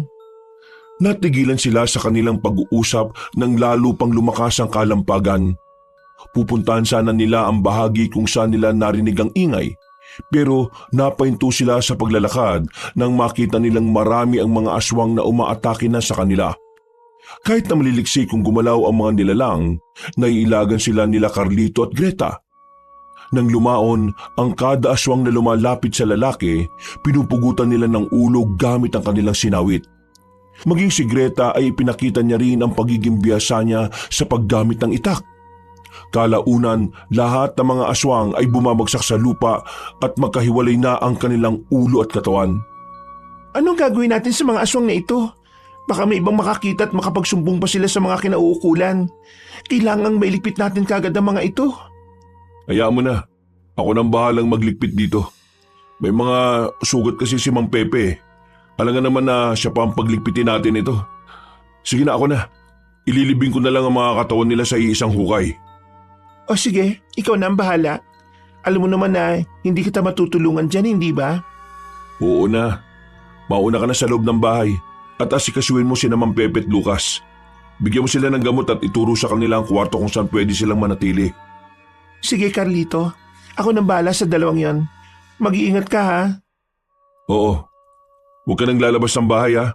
Natigilan sila sa kanilang pag-uusap nang lalo pang lumakas ang kalampagan. Pupuntahan sana nila ang bahagi kung saan nila narinig ang ingay, pero napahinto sila sa paglalakad nang makita nilang marami ang mga aswang na umaatake na sa kanila. Kahit na maliliksi kung gumalaw ang mga nilalang, naiilagan sila nila Carlito at Greta. Nang lumaon, ang kada aswang na lumalapit sa lalaki, pinupugutan nila ng ulo gamit ang kanilang sinawit. Maging si Greta ay ipinakita niya rin ang pagiging biyasa niya sa paggamit ng itak. Kalaunan, lahat ng mga aswang ay bumabagsak sa lupa at magkahiwalay na ang kanilang ulo at katawan. Anong gagawin natin sa mga aswang na ito? Baka may ibang makakita at makapagsumbong pa sila sa mga kinauukulan. Kailangang mailigpit natin kagad ang mga ito. Hayaan mo na. Ako nang bahalang magligpit dito. May mga sugat kasi si Mang Pepe. Alam nga naman na siya pa ang pagligpitin natin ito. Sige na, ako na. Ililibing ko na lang ang mga katawan nila sa iisang hukay. O sige, ikaw na ang bahala. Alam mo naman na hindi kita matutulungan dyan, hindi ba? Oo na. Mauna ka na sa loob ng bahay at asikasuhin mo si Mang Pepe at Lucas. Bigyan mo sila ng gamot at ituro sa kanila ang kwarto kung saan pwede silang manatili. Sige, Carlito. Ako nang bahala sa dalawang yon. Mag-iingat ka, ha? Oo. Huwag ka nang lalabas ng bahay, ha?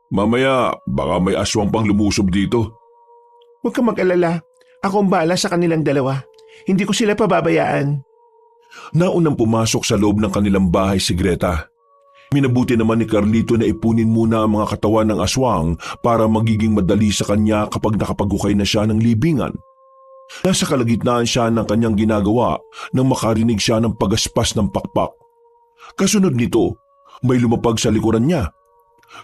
Mamaya, baka may aswang pang lumusob dito. Huwag ka mag-alala. Ako ang bahala sa kanilang dalawa. Hindi ko sila pababayaan. Naunang pumasok sa loob ng kanilang bahay si Greta. Minabuti naman ni Carlito na ipunin muna ang mga katawan ng aswang para magiging madali sa kanya kapag nakapaghukay na siya ng libingan. Nasa kalagitnaan siya ng kanyang ginagawa nang makarinig siya ng pagaspas ng pakpak. Kasunod nito, may lumapag sa likuran niya.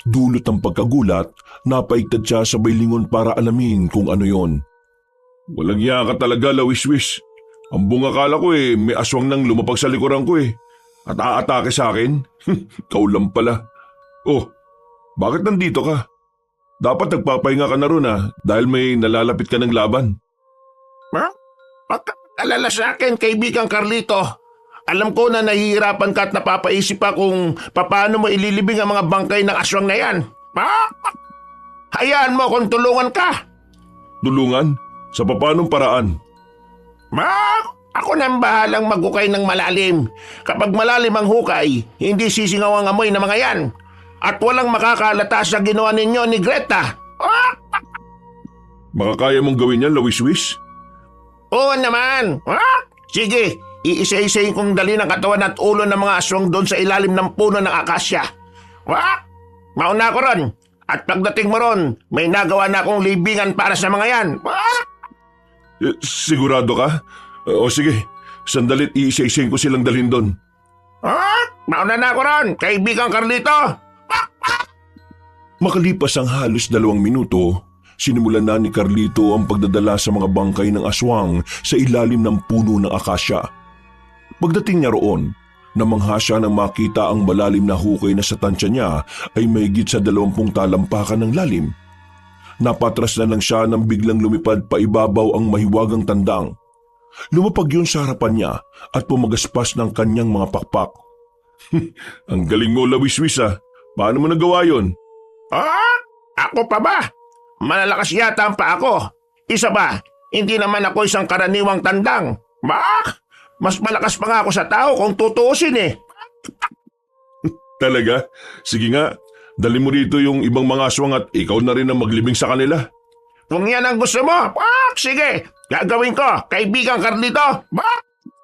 Dulot ng pagkagulat, napaigtad siya sa lingon para alamin kung ano yon. Walang iya ka talaga, Lawiswis. Ang bungakala ko may aswang nang lumapag sa likuran ko at aatake sa akin. Kau lang pala. Oh, bakit nandito ka? Dapat nagpapahinga ka na ron dahil may nalalapit ka ng laban. Ha? Pagka-alala sa akin, kaibigang Carlito. Alam ko na nahihirapan ka at napapaisip pa kung paano mo ililibing ang mga bangkay ng aswang na yan. Hayaan mo kung tulungan ka. Tulungan? Sa papanong paraan? Ako nang bahalang maghukay ng malalim. Kapag malalim ang hukay, hindi sisingaw ang amoy ng mga yan. At walang makakalata sa ginawa ninyo ni Greta. Makakaya mong gawin yan, Lawiswis? Oo naman. Sige, iisa-isayin kong dali ng katawan at ulo ng mga aswang doon sa ilalim ng puno ng akasya. Mauna ko ron. At pagdating mo ron, may nagawa na akong libingan para sa mga yan. Sigurado ka? O sige, sandalit iisa-isayin ko silang dalhin doon. Mauna na ako ron, kaibigang Carlito. Makalipas ang halos 2 minuto, sinimulan na ni Carlito ang pagdadala sa mga bangkay ng aswang sa ilalim ng puno ng akasya. Pagdating niya roon, namangha siya nang makita ang malalim na hukay na sa tansya niya ay mahigit sa 20 talampakan ng lalim. Napatras na lang siya nang biglang lumipad pa ibabaw ang mahiwagang tandang. Lumapag yun sa harapan niya at pumagaspas ng kanyang mga pakpak. Ang galing mo, Lawiswis. Paano mo nagawa yun? Ako pa ba? Malalakas yata ang paa ko. Isa ba, hindi naman ako isang karaniwang tandang. Mas malakas pa nga ako sa tao kung tutuusin eh. Talaga? Sige nga, dali mo rito yung ibang mga aswang at ikaw na rin ang maglibing sa kanila. Kung yan ang gusto mo, sige, gagawin ko, kaibigan Carlito.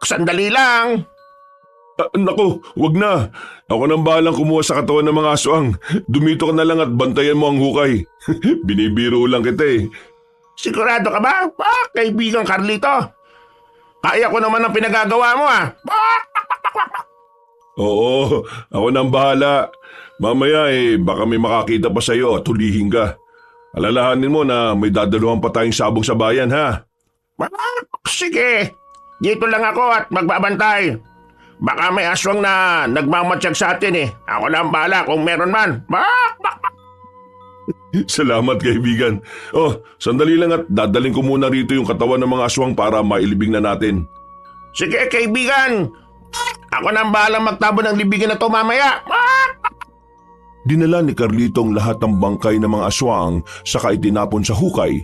Sandali lang. Naku, wag na. Ako nang bahalang kumuha sa katawan ng mga aswang. Dumito ka na lang at bantayan mo ang hukay. Binibiro lang kita eh. Sigurado ka ba? Kaibigan Carlito. Kaya ko naman ang pinagagawa mo ah. Oo, ako nang bahala. Mamaya baka may makakita pa sa'yo at hulihin ka. Alalahanin mo na may dadaluhan pa tayong sabong sa bayan ha. Sige, dito lang ako at magbabantay. Baka may aswang na nagmamatsyag sa atin eh. Ako na ang bahala kung meron man. Salamat kaibigan. Sandali lang at dadaling ko muna rito yung katawan ng mga aswang para mailibing na natin. Sige kaibigan. Ako na ang bahala magtabo ng libingin na to mamaya. Dinala ni Carlito ang lahat ng bangkay ng mga aswang saka itinapon sa hukay.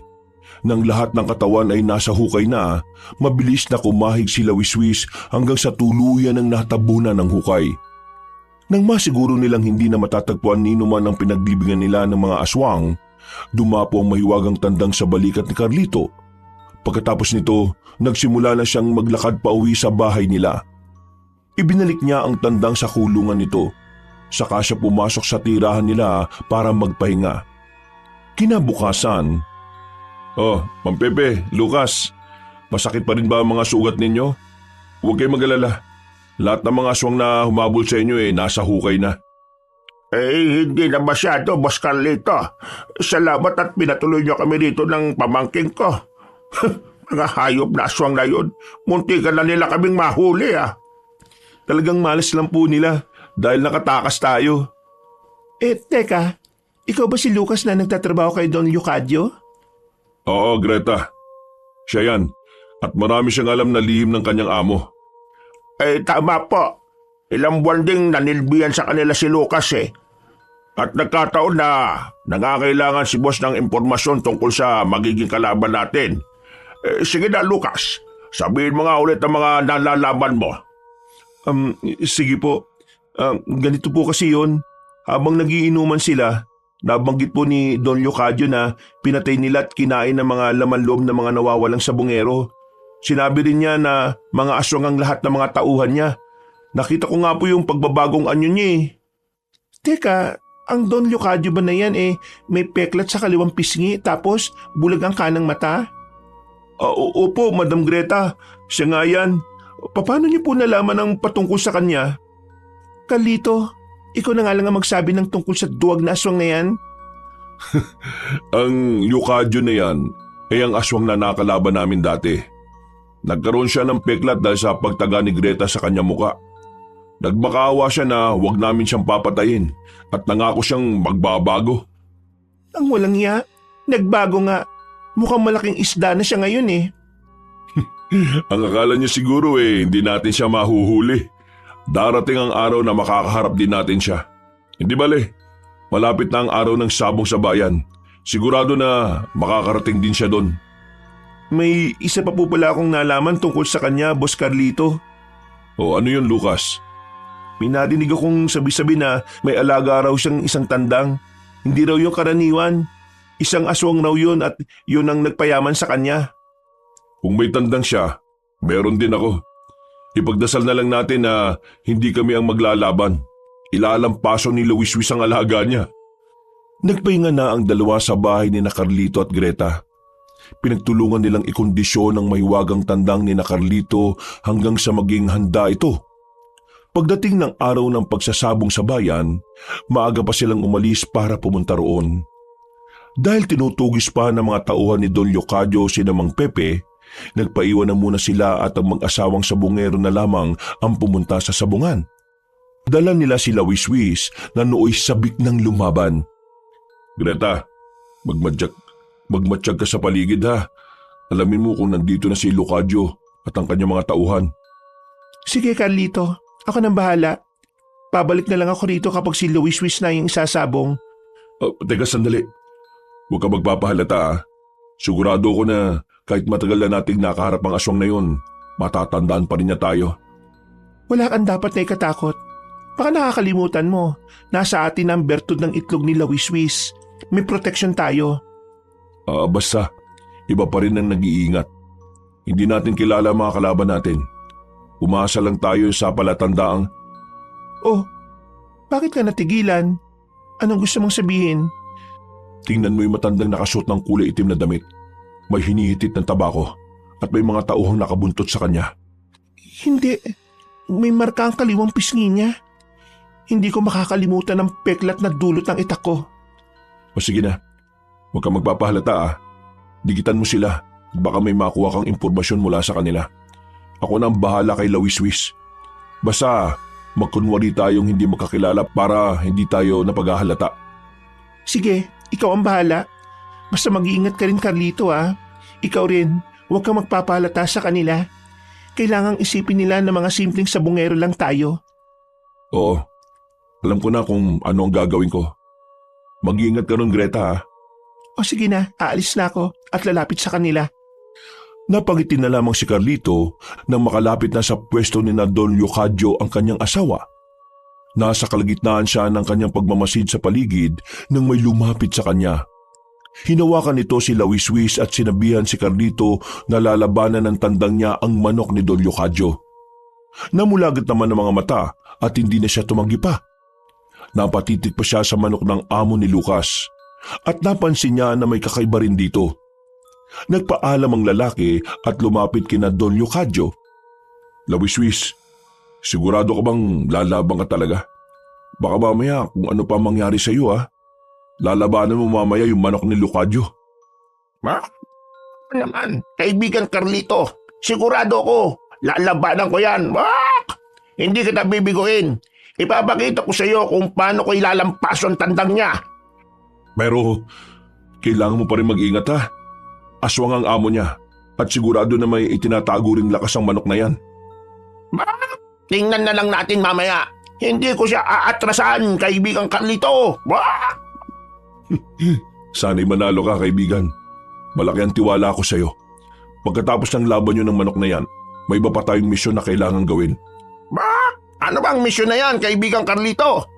Nang lahat ng katawan ay nasa hukay na, mabilis na kumahig sila wiswis hanggang sa tuluyan ng natabunan ng hukay. Nang masiguro nilang hindi na matatagpuan nino man ang pinaglibingan nila ng mga aswang, dumapo ang mahiwagang tandang sa balikat ni Carlito. Pagkatapos nito, nagsimula na siyang maglakad pa uwi sa bahay nila. Ibinalik niya ang tandang sa kulungan nito. Saka siya pumasok sa tirahan nila para magpahinga. Kinabukasan, Ma'am Pepe, Lucas, masakit pa rin ba ang mga sugat ninyo? Huwag kayong mag-alala. Lahat ng mga aswang na humabol sa inyo nasa hukay na. Hindi na masyado, Boss Carlito. Salamat at pinatuloy niyo kami dito ng pamangking ko. Mga hayop na aswang na yun, muntikan na nila kaming mahuli ah. Talagang malas lang po nila dahil nakatakas tayo. Teka, ikaw ba si Lucas na nagtatrabaho kay Don Leocadio? Oo, Greta. Siya yan. At marami siyang alam na lihim ng kanyang amo. Tama po. Ilang buwan ding nanilbihan sa kanila si Lucas eh. At nagkataon na nangangailangan si boss ng impormasyon tungkol sa magiging kalaban natin. Sige na Lucas, sabihin mo nga ulit ang mga nalalaban mo. Sige po. Ganito po kasi yon. Habang nagiinuman sila, nabanggit po ni Don Leocadio na pinatay nila at kinain ng mga laman-loob ng mga nawawalang sabongero. Sinabi rin niya na mga aswang ang lahat ng mga tauhan niya. Nakita ko nga po yung pagbabagong anyo niya eh. Teka, ang Don Leocadio ba na yan may peklat sa kaliwang pisngi tapos bulag ang kanang mata? Opo, Madam Greta. Siya nga yan. Paano niyo po nalaman ang patungkol sa kanya? Carlito, ikaw na nga lang ang magsabi ng tungkol sa duwag na aswang na yan. Ang Leocadio na yan ay ang aswang na nakalaban namin dati. Nagkaroon siya ng peklat dahil sa pagtaga ni Greta sa kanya muka. Nagmakaawa siya na huwag namin siyang papatayin at nangako siyang magbabago. Ang walang iya, nagbago nga. Mukhang malaking isda na siya ngayon eh. Ang akala niya siguro hindi natin siya mahuhuli. Darating ang araw na makakaharap din natin siya. Hindi bale, malapit na ang araw ng sabong sa bayan. Sigurado na makakarating din siya doon. May isa pa po pala akong nalaman tungkol sa kanya, Boss Carlito. Ano yun, Lucas? May narinig akong sabi-sabi na may alaga raw siyang isang tandang. Hindi raw yung karaniwan. Isang aswang raw yun at yun ang nagpayaman sa kanya. Kung may tandang siya, meron din ako. Ipagdasal na lang natin na hindi kami ang maglalaban. Ilalampaso ni Luwiswis ang alaga niya. Nagpahinga na ang dalawa sa bahay ni na Carlito at Greta. Pinagtulungan nilang ikondisyon ang mahiwagang tandang ni na Carlito hanggang sa maging handa ito. Pagdating ng araw ng pagsasabong sa bayan, maaga pa silang umalis para pumunta roon. Dahil tinutugis pa ng mga tauhan ni Don Leocadio si Mang Pepe, nagpaiwan na muna sila at ang mag-asawang sabongero na lamang ang pumunta sa sabungan. Dala nila sila Wiswis na nooy sabik ng lumaban. Greta, magmatsyag ka sa paligid ha. Alamin mo kung nandito na si Leocadio at ang kanyang mga tauhan. Sige Carlito, ako nang bahala. Pabalik na lang ako rito kapag si Wiswis na yung isasabong. Teka sandali, Huwag ka magpapahalata ah. Sigurado ko na kahit matagal na nating nakaharap ang aswang na yun, matatandaan pa rin niya tayo. Wala kang dapat na ikatakot. Baka nakakalimutan mo, nasa atin ang bertud ng itlog ni Lawiswis. May protection tayo. Basta, iba pa rin ang nag-iingat. Hindi natin kilala ang mga kalaban natin. Umasa lang tayo sa palatandaang, Oh, bakit ka natigilan? Anong gusto mong sabihin? tingnan mo yung matandang nakasuot ng kulay itim na damit. May hinihitit ng tabako at may mga tauhang nakabuntot sa kanya. Hindi. May marka ang kaliwang pisngi niya. Hindi ko makakalimutan ang peklat na dulot ng itak ko. O sige na, huwag kang magpapahalata ah. Digitan mo sila at baka may makuha kang impormasyon mula sa kanila. Ako na ang bahala kay Lawiswis. Basta magkunwari tayong hindi magkakilala para hindi tayo napaghahalata. Sige, ikaw ang bahala. Basta mag-iingat ka rin, Carlito ah. Ikaw rin, huwag kang magpapalata sa kanila. Kailangang isipin nila na mga simpleng sabungero lang tayo. Oo, alam ko na kung ano ang gagawin ko. Mag-iingat ka nun, Greta ha. O sige na, aalis na ako at lalapit sa kanila. Napangiti na lamang si Carlito nang makalapit na sa pwesto ni Don Leocadio ang kanyang asawa. Nasa kalagitnaan siya ng kanyang pagmamasid sa paligid nang may lumapit sa kanya. Hinawakan nito si Lawiswis at sinabihan si Carlito na lalabanan ng tandang niya ang manok ni Don Leocadio. Namulagat naman ang mga mata at hindi na siya tumanggi pa. Napatitig pa siya sa manok ng amo ni Lucas at napansin niya na may kakaiba rin dito. Nagpaalam ang lalaki at lumapit kina Don Leocadio. Lawiswis, sigurado ka bang lalaban ka talaga? Baka mamaya kung ano pa mangyari sa iyo ha. Lalabanan mo mamaya yung manok ni Leocadio. Ma? Naman, kaibigan Carlito, sigurado ko, lalabanan ko yan. Hindi kita bibiguin. Ipapakita ko sa iyo kung paano ko ilalampas ang tandang niya. Pero kailangan mo pa rin mag-ingat ha. Aswang ang amo niya at sigurado na may itinatago ring lakas ang manok na yan. Tingnan na lang natin mamaya. Hindi ko siya aatrasan, kaibigan Carlito. Sana'y manalo ka, kaibigan. Malaki ang tiwala ko sa iyo. Pagkatapos ng laban niyo ng manok na yan, may iba pa tayong misyon na kailangan gawin. Ano bang misyon na yan, kaibigan Carlito?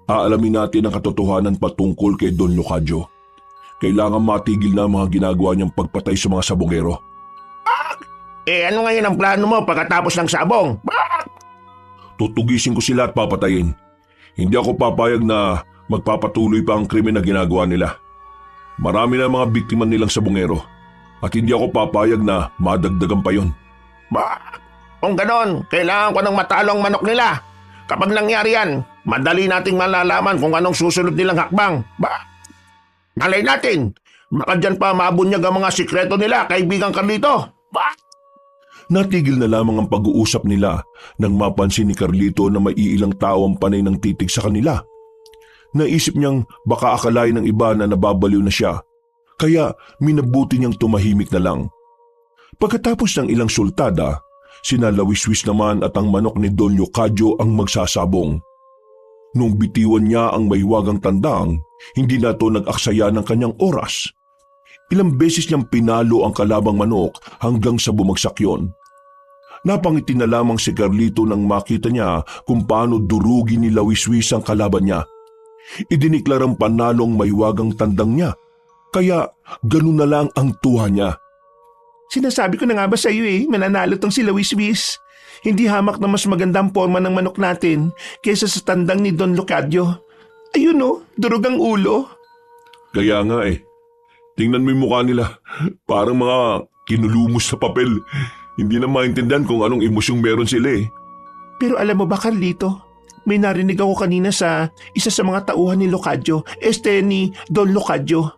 Aalamin natin ang katotohanan patungkol kay Don Leocadio. Kailangan matigil na ang mga ginagawa niyang pagpatay sa mga sabongero. Ano ngayon ang plano mo pagkatapos ng sabong? Tutugisin ko sila at papatayin. Hindi ako papayag na magpapatuloy pa ang krimen na ginagawa nila. Marami na mga biktima nilang sabongero at hindi ako papayag na madagdagan pa yon. Kung ganon, kailangan ko ng matalo ang manok nila. Kapag nangyari yan, madali nating malalaman kung anong susunod nilang hakbang. Malay natin, baka dyan pa mabunyag ang mga sikreto nila, kaibigan Carlito. Natigil na lamang ang pag-uusap nila nang mapansin ni Carlito na may iilang tao ang panay ng titig sa kanila. Naisip niyang baka akalain ng iba na nababaliw na siya, kaya minabuti niyang tumahimik na lang. Pagkatapos ng ilang sultada, sina Lawiswis naman at ang manok ni Don Leocadio ang magsasabong. Nung bitiwan niya ang mahiwagang tandang, hindi na ito nag-aksaya ng kanyang oras. Ilang beses niyang pinalo ang kalabang manok hanggang sa bumagsak yon. Napangiti na lamang si Carlito nang makita niya kung paano durugin ni Lawiswis ang kalaban niya. Idiniklarang panalong mahiwagang tandang niya, kaya ganun na lang ang tuwa niya. Sinasabi ko na nga ba sa iyo mananalo tong si Lawiswis. Hindi hamak na mas magandang forma ng manok natin kaysa sa tandang ni Don Leocadio. Ayun durog ang ulo. Kaya nga tingnan mo yung mukha nila, parang mga kinulumos sa papel. Hindi na maintindihan kung anong emosyong meron sila Pero alam mo ba, Carlito, may narinig ako kanina sa isa sa mga tauhan ni Leocadio, ni Don Leocadio.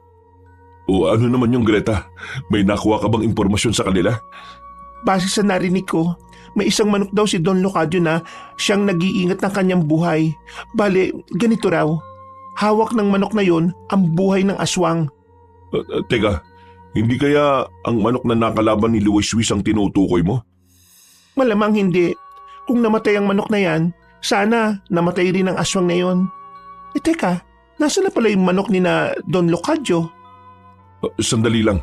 O ano naman yung Greta? May nakuha ka bang impormasyon sa kanila? Base sa narinig ko, may isang manok daw si Don Leocadio na siyang nag-iingat ng kanyang buhay. Bale, ganito raw. Hawak ng manok na yon ang buhay ng aswang. Teka, hindi kaya ang manok na nakalaban ni Lawiswis ang tinutukoy mo? Malamang hindi. Kung namatay ang manok na yan, sana namatay rin ang aswang na yon. Teka, nasa na pala yung manok ni na Don Leocadio? Sandali lang.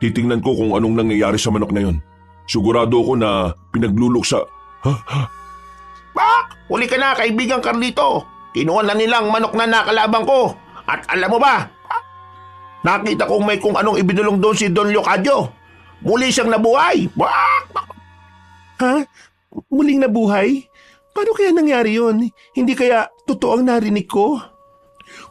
Titingnan ko kung anong nangyayari sa manok na yon. Sigurado ako na pinagluluksa. Huli ka na, kaibigang Carlito. Kinuha na nilang manok na nakalabang ko. At alam mo ba, nakita kong may kung anong ibinulong doon si Don Leocadio. Muli siyang nabuhay. Ha? Muling nabuhay? Paano kaya nangyari yon? Hindi kaya totoo ang narinig ko?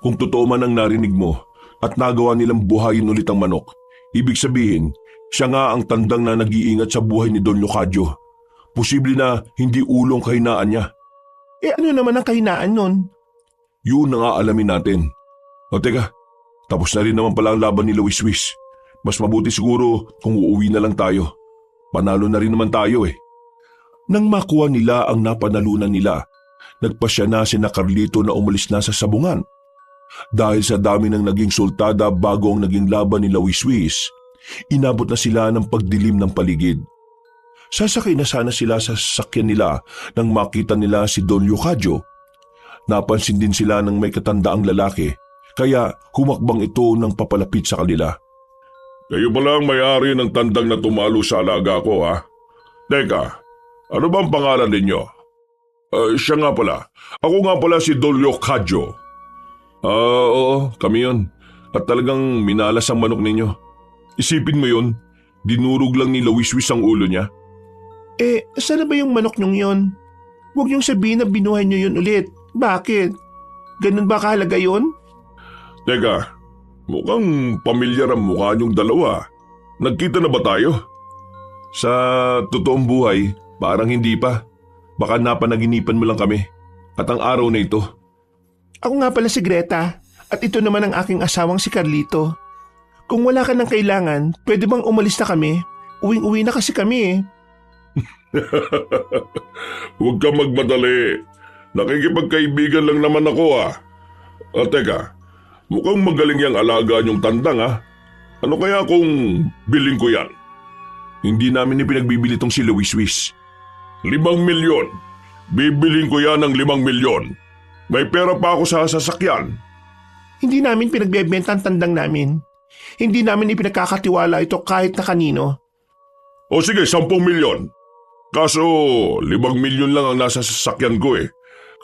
Kung totoo man ang narinig mo at nagawa nilang buhayin ulit ang manok, ibig sabihin, siya nga ang tandang na nag-iingat sa buhay ni Don Leocadio. Posible na hindi ulong kahinaan niya. Ano naman ang kahinaan nun? Yun ang aalamin natin. O teka, tapos na rin naman pala ang laban ni Wiswis. Mas mabuti siguro kung uuwi na lang tayo. Panalo na rin naman tayo eh. Nang makuha nila ang napanalunan nila, nagpasya na sina Carlito na umalis na sa sabungan. Dahil sa dami ng naging sultada bago ang naging laban ni Wiswis, inabot na sila ng pagdilim ng paligid. Sasakay na sana sila sa sasakyan nila nang makita nila si Don Leocadio. Napansin din sila ng may katandaang lalaki, kaya humakbang ito ng papalapit sa kanila. Kayo pala ang may-ari ng tandang na tumalo sa alaga ko, ha? Teka, ano bang pangalan ninyo? Siya nga pala. Ako nga pala si Don Leocadio. Oo, kami yun. At talagang minalas ang manok ninyo. Isipin mo yun, dinurog lang ni Wiswis ang ulo niya. Saan na ba yung manok nyong yon? Huwag niyong sabihin na binuhay niyo yun ulit. Bakit? Ganun ba kahalaga yun? Teka, mukhang pamilyar ang mukha niyong dalawa. Nagkita na ba tayo? Sa totoong buhay, parang hindi pa. Baka napanaginipan mo lang kami. At ang araw na ito. Ako nga pala si Greta at ito naman ang aking asawang si Carlito. Kung wala ka ng kailangan, pwede bang umalis na kami? Uwing-uwi na kasi kami eh. Huwag ka magmadali. Nakikipagkaibigan lang naman ako, ha? Teka, mukhang magaling yung alaga niyong tandang, ha? Ano kaya kung biling ko yan? Hindi namin ipinagbibili tong si Wiswis. 5 milyon. Bibiling ko yan ng 5 milyon. May pera pa ako sa sasakyan. Hindi namin pinagbebenta ang tandang namin. Hindi namin ipinagkakatiwala ito kahit na kanino. O sige, 10 milyon. Kaso 5 milyon lang ang nasa sasakyan ko eh.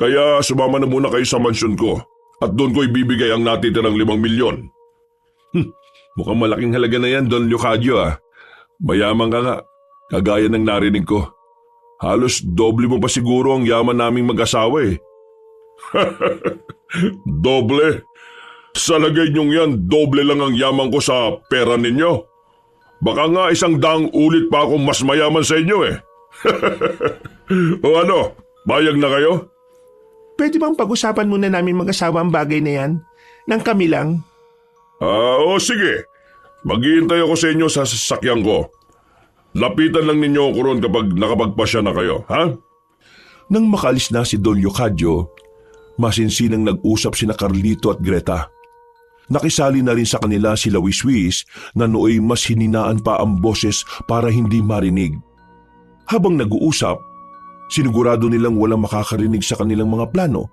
Kaya sumama na muna kayo sa mansyon ko at doon ko ibibigay ang natitirang 5 milyon. Mukhang malaking halaga na yan, Don Leocadio ah. Mayaman ka nga, kagaya ng narinig ko. Halos doble mo pa siguro ang yaman naming mag-asawa eh. Doble? Sa lagay niyong yan, doble lang ang yaman ko sa pera ninyo. Baka nga 100 ulit pa akong mas mayaman sa inyo eh. O ano, bayag na kayo? Pwede bang pag-usapan muna namin mag-asawa ang bagay na yan? Nang kami lang? O sige. Maghihintay ako sa inyo sa sasakyan ko. Lapitan lang ninyo ako ron kapag nakapagpasya na kayo, ha? Nang makalis na si Don Leocadio, masinsinang nag-usap sina Carlito at Greta. Nakisali na rin sa kanila si Wiswis na nooy mas hininaan pa ang boses para hindi marinig. Habang nag-uusap, sinigurado nilang walang makakarinig sa kanilang mga plano.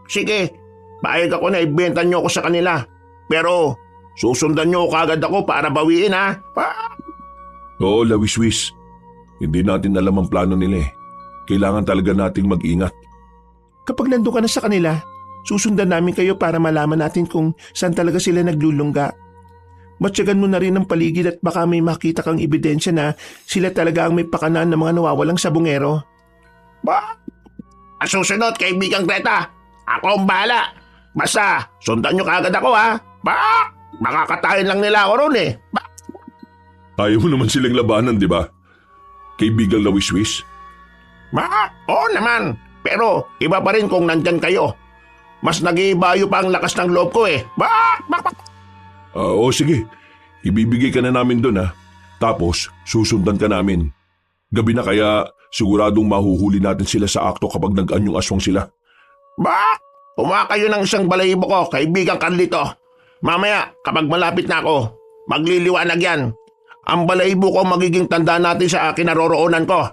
Sige, paayag ako na ibenta niyo ako sa kanila. Pero susundan niyo kagad ako para bawiin ha. Oo, Wiswis. Hindi natin alam ang plano nila eh. Kailangan talaga nating mag-ingat. Kapag nandun ka na sa kanila, susundan namin kayo para malaman natin kung saan talaga sila naglulungga. Matyagan mo na rin ang paligid at baka may makita kang ebidensya na sila talaga ang may pakanan ng mga nawawalang sabungero. Susunod, kaibigang Greta. Ako ang bahala. Basta, sundan nyo kagad ako ha. Makakatayin lang nila ako ron eh. Ayaw mo naman silang labanan, di ba? Kaibigang Wiswis. Oo naman. Pero iba pa rin kung nandyan kayo. Mas nag-iibayo pa ang lakas ng loob ko eh. Oo, sige. Ibibigay ka na namin doon ha. Tapos, susundan ka namin. Gabi na kaya siguradong mahuhuli natin sila sa akto kapag nag-anyong aswang sila. Kumuha kayo ng isang balahibo ko, kaibigang Carlito. Mamaya, kapag malapit na ako, magliliwanag yan. Ang balahibo ko magiging tanda natin sa akin naroroonan ko.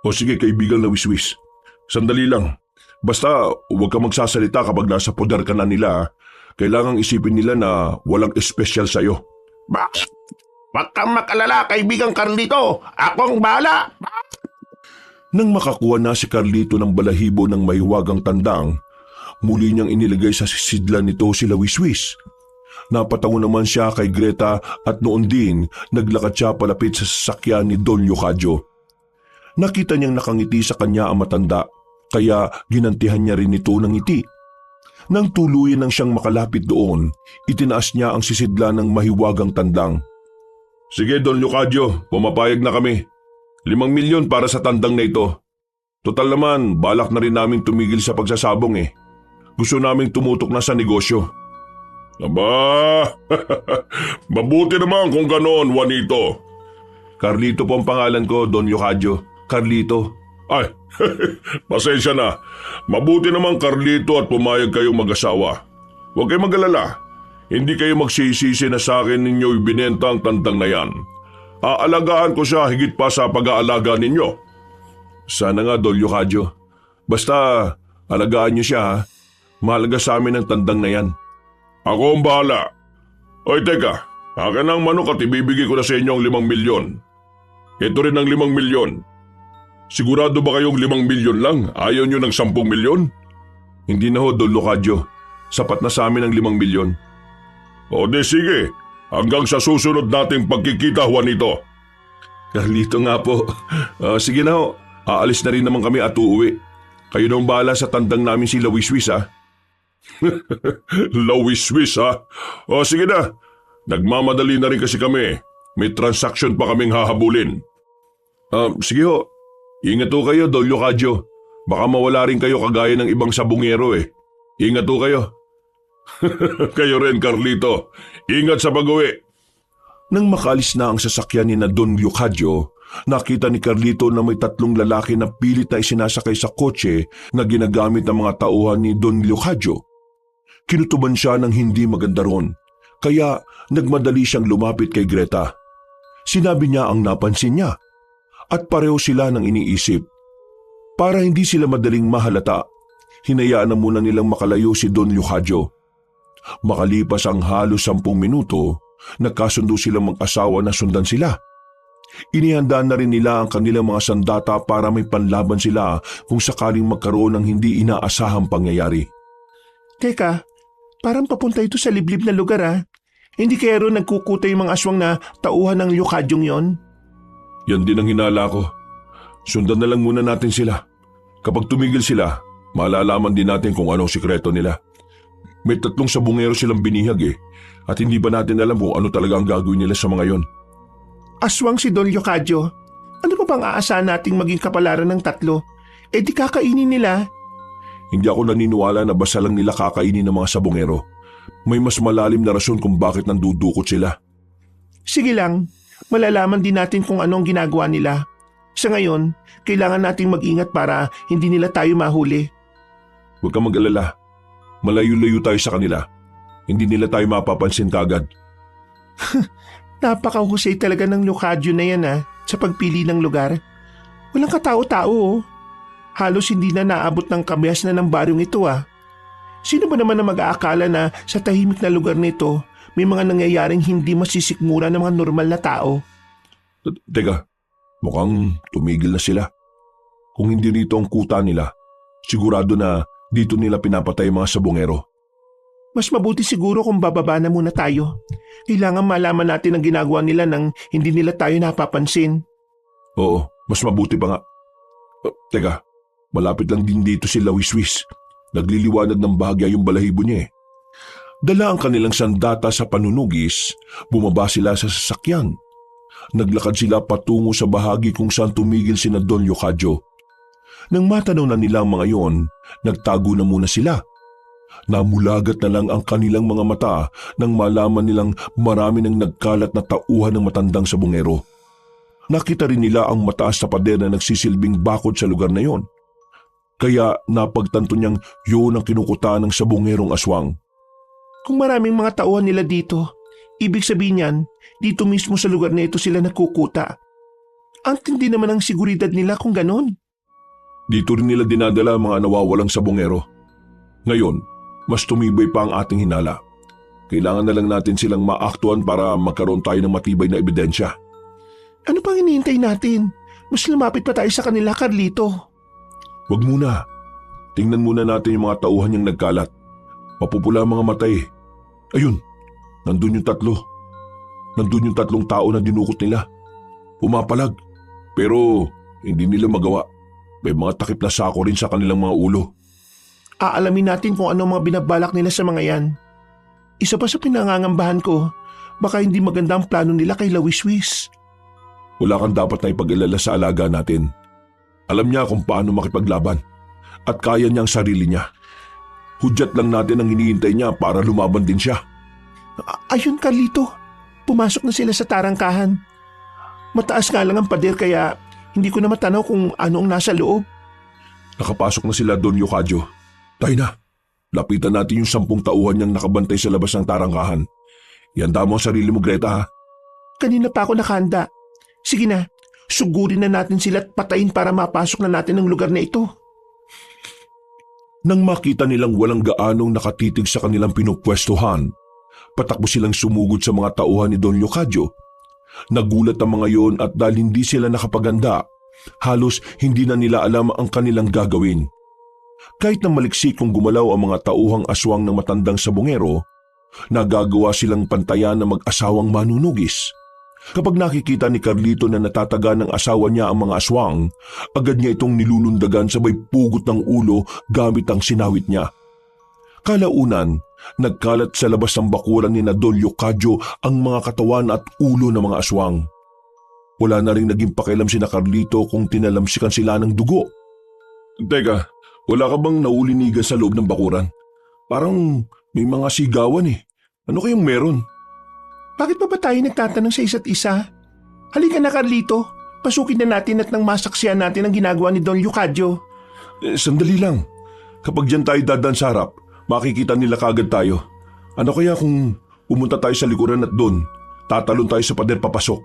O sige, kaibigang Wiswis. Sandali lang. Basta huwag ka magsasalita kapag nasa poder ka na nila. kailangang isipin nila na walang espesyal sa'yo. Bakit? Huwag kang makalala, kaibigang Carlito. Akong bahala. Nang makakuha na si Carlito ng balahibo ng mahiwagang tandang, muli niyang inilagay sa sisidlan nito sila Wiswis. Napatango naman siya kay Greta at noon din naglakad siya palapit sa sasakyan ni Don Leocadio. Nakita niyang nakangiti sa kanya ang matanda, kaya ginantihan niya rin ito ng ngiti. Nang tuluyan nang siyang makalapit doon, itinaas niya ang sisidlan ng mahiwagang tandang. Sige Don Leocadio, pumapayag na kami. 5 milyon para sa tandang na ito. Total naman, balak na rin namin tumigil sa pagsasabong eh. Gusto naming tumutok na sa negosyo. Aba, mabuti naman kung ganoon, Juanito. Carlito po ang pangalan ko, Don Leocadio. Carlito. Ay, pasensya na. Mabuti naman Carlito at pumayag kayong mag-asawa. Huwag kayong mag-alala. Hindi kayo magsisisi na sa akin ninyo ibinenta ang tandang na yan. Aalagaan ko siya higit pa sa pag-aalaga ninyo. Sana nga, Don Leocadio. Basta, alagaan niyo siya ha. Mahalaga sa amin ang tandang na yan. Ako ang bahala. Oy, teka. Akin ang manok at ibibigay ko na sa inyo ang 5 milyon. Ito rin ang 5 milyon. Sigurado ba kayong 5 milyon lang? Ayaw nyo ng 10 milyon? Hindi na ho, Don Leocadio. Sapat na sa amin ang 5 milyon. O di sige, hanggang sa susunod nating pagkikita, Juanito. Carlito nga po. Sige na ho, aalis na rin naman kami at uuwi. Kayo nang bahala sa tandang namin si Lawiswis ha. Lawiswis ha? O sige na, nagmamadali na rin kasi kami. May transaksyon pa kaming hahabulin. Sige ho, ingat ho kayo, Don Leocadio. Baka mawala rin kayo kagaya ng ibang sabungero eh. Ingat ho kayo. Kayo rin, Carlito. Ingat sa pag-uwi. Nang makalis na ang sasakyan ni na Don Leocadio, nakita ni Carlito na may 3 lalaki na pilit na isinasakay sa kotse na ginagamit ng mga tauhan ni Don Leocadio. Kinutuban siya ng hindi maganda ron, kaya nagmadali siyang lumapit kay Greta. Sinabi niya ang napansin niya, at pareho sila ng iniisip. Para hindi sila madaling mahalata, hinayaan na muna nilang makalayo si Don Leocadio. Makalipas ang halos 10 minuto, nagkasundo silang mag-asawa na sundan sila. Inihanda na rin nila ang kanilang mga sandata para may panlaban sila kung sakaling magkaroon ng hindi inaasahang pangyayari. Teka, parang papunta ito sa liblib na lugar ah. Hindi kaya ron nagkukuta yung mga aswang na tauhan ng Leocadyong yon? Yan din ang hinala ko. Sundan na lang muna natin sila. Kapag tumigil sila, malalaman din natin kung anong sikreto nila. May 3 sabungero silang binihag eh, at hindi ba natin alam kung ano talaga ang gagawin nila sa mga yon. Aswang si Don Leocadio. Ano pa bang aasahan nating maging kapalaran ng 3? Eh di kakainin nila. Hindi ako naniniwala na basta lang nila kakainin ng mga sabungero. May mas malalim na rason kung bakit nandudukot sila. Sige lang, malalaman din natin kung anong ginagawa nila. Sa ngayon, kailangan nating mag-ingat para hindi nila tayo mahuli. Huwag kang mag-alala. Malayo-layo tayo sa kanila. Hindi nila tayo mapapansin kagad. Napakahusay talaga ng Leocadio na yan sa pagpili ng lugar. Walang katao-tao oh. Halos hindi na naabot ng kamyas na ng baryong ito Sino ba naman na mag-aakala na sa tahimik na lugar nito may mga nangyayaring hindi masisikmura ng mga normal na tao? Teka, mukhang tumigil na sila. Kung hindi rito ang kuta nila, sigurado na dito nila pinapatay mga sabungero. Mas mabuti siguro kung bababa na muna tayo. Kailangan malaman natin ang ginagawa nila nang hindi nila tayo napapansin. Oo, mas mabuti pa nga. Teka, malapit lang din dito si Lawiswis. Nagliliwanag ng bahagya yung balahibo niya eh. Dala ang kanilang sandata sa panunugis, bumaba sila sa sasakyan. Naglakad sila patungo sa bahagi kung saan tumigil sina Don Leocadio. Nang matanaw na nila ang mga yon, nagtago na muna sila. Namulagat na lang ang kanilang mga mata nang malaman nilang marami nang nagkalat na tauhan ng matandang sabungero. Nakita rin nila ang mataas na pader na nagsisilbing bakod sa lugar na yon. Kaya napagtanto niyang yun ang kinukuta ng sabungerong aswang. Kung maraming mga tauhan nila dito, ibig sabihin yan, dito mismo sa lugar na ito sila nagkukuta. Ang tindi naman ang seguridad nila kung ganon. Dito rin nila dinadala ang mga nawawalang sabungero. Ngayon, mas tumibay pa ang ating hinala. Kailangan na lang natin silang maaktuhan para magkaroon tayo ng matibay na ebidensya. Ano pang hinihintay natin? Mas lumapit pa tayo sa kanila, Carlito. Huwag muna. Tingnan muna natin yung mga tauhan niyang nagkalat. Mapupula ang mga mata eh. Ayun, nandun yung tatlo. Nandun yung tatlong tao na dinukot nila. Pumapalag. Pero hindi nila magawa. May mga takip na sako rin sa kanilang mga ulo. Aalamin natin kung ano mga binabalak nila sa mga yan. Isa pa sa pinangangambahan ko, baka hindi maganda ang plano nila kay Lawiswis. Wala kang dapat na ipag-alala sa alaga natin. Alam niya kung paano makipaglaban. At kaya niya ang sarili niya. Hudyat lang natin ang hinihintay niya para lumaban din siya. Ayun, Carlito. Pumasok na sila sa tarangkahan. Mataas nga lang ang pader kaya hindi ko na matanaw kung ano ang nasa loob. Nakapasok na sila Don Yocadio. Tayo na. Lapitan natin yung 10 tauhan niyang nakabantay sa labas ng tarangkahan. Ihanda mo ang sarili mo, Greta, ha? Kanina pa ako nakahanda. Sige na, sugurin na natin sila at patayin para mapasok na natin ang lugar na ito. Nang makita nilang walang gaanong nakatitig sa kanilang pinupwestuhan, patakbo silang sumugod sa mga tauhan ni Don Yocadio. Nagulat ang mga yon at dahil hindi sila nakapaganda, halos hindi na nila alam ang kanilang gagawin. Kahit na maliksik kung gumalaw ang mga tauhang aswang ng matandang sabungero, nagagawa silang pantayan ng mag-asawang manunugis. Kapag nakikita ni Carlito na natataga ng asawa niya ang mga aswang, agad niya itong nilulundagan sabay pugot ng ulo gamit ang sinawit niya. Kalaunan, nagkalat sa labas ng bakuran ni Don Yocadio ang mga katawan at ulo ng mga aswang. Wala na rin naging pakialam si Carlito kung tinalamsikan sila ng dugo. Teka, wala ka bang naulinigan sa loob ng bakuran? Parang may mga sigawan eh. Ano kayang meron? Bakit pa ba tayo nagtatanong sa isa't isa? Halika na, Carlito. Pasukin na natin at nang masaksiyan natin ang ginagawa ni Don Yocadio. Sandali lang. Kapag dyan tayo dadaan sa harap, makikita nila kagad tayo. Ano kaya kung pumunta tayo sa likuran at doon, tatalon tayo sa pader papasok?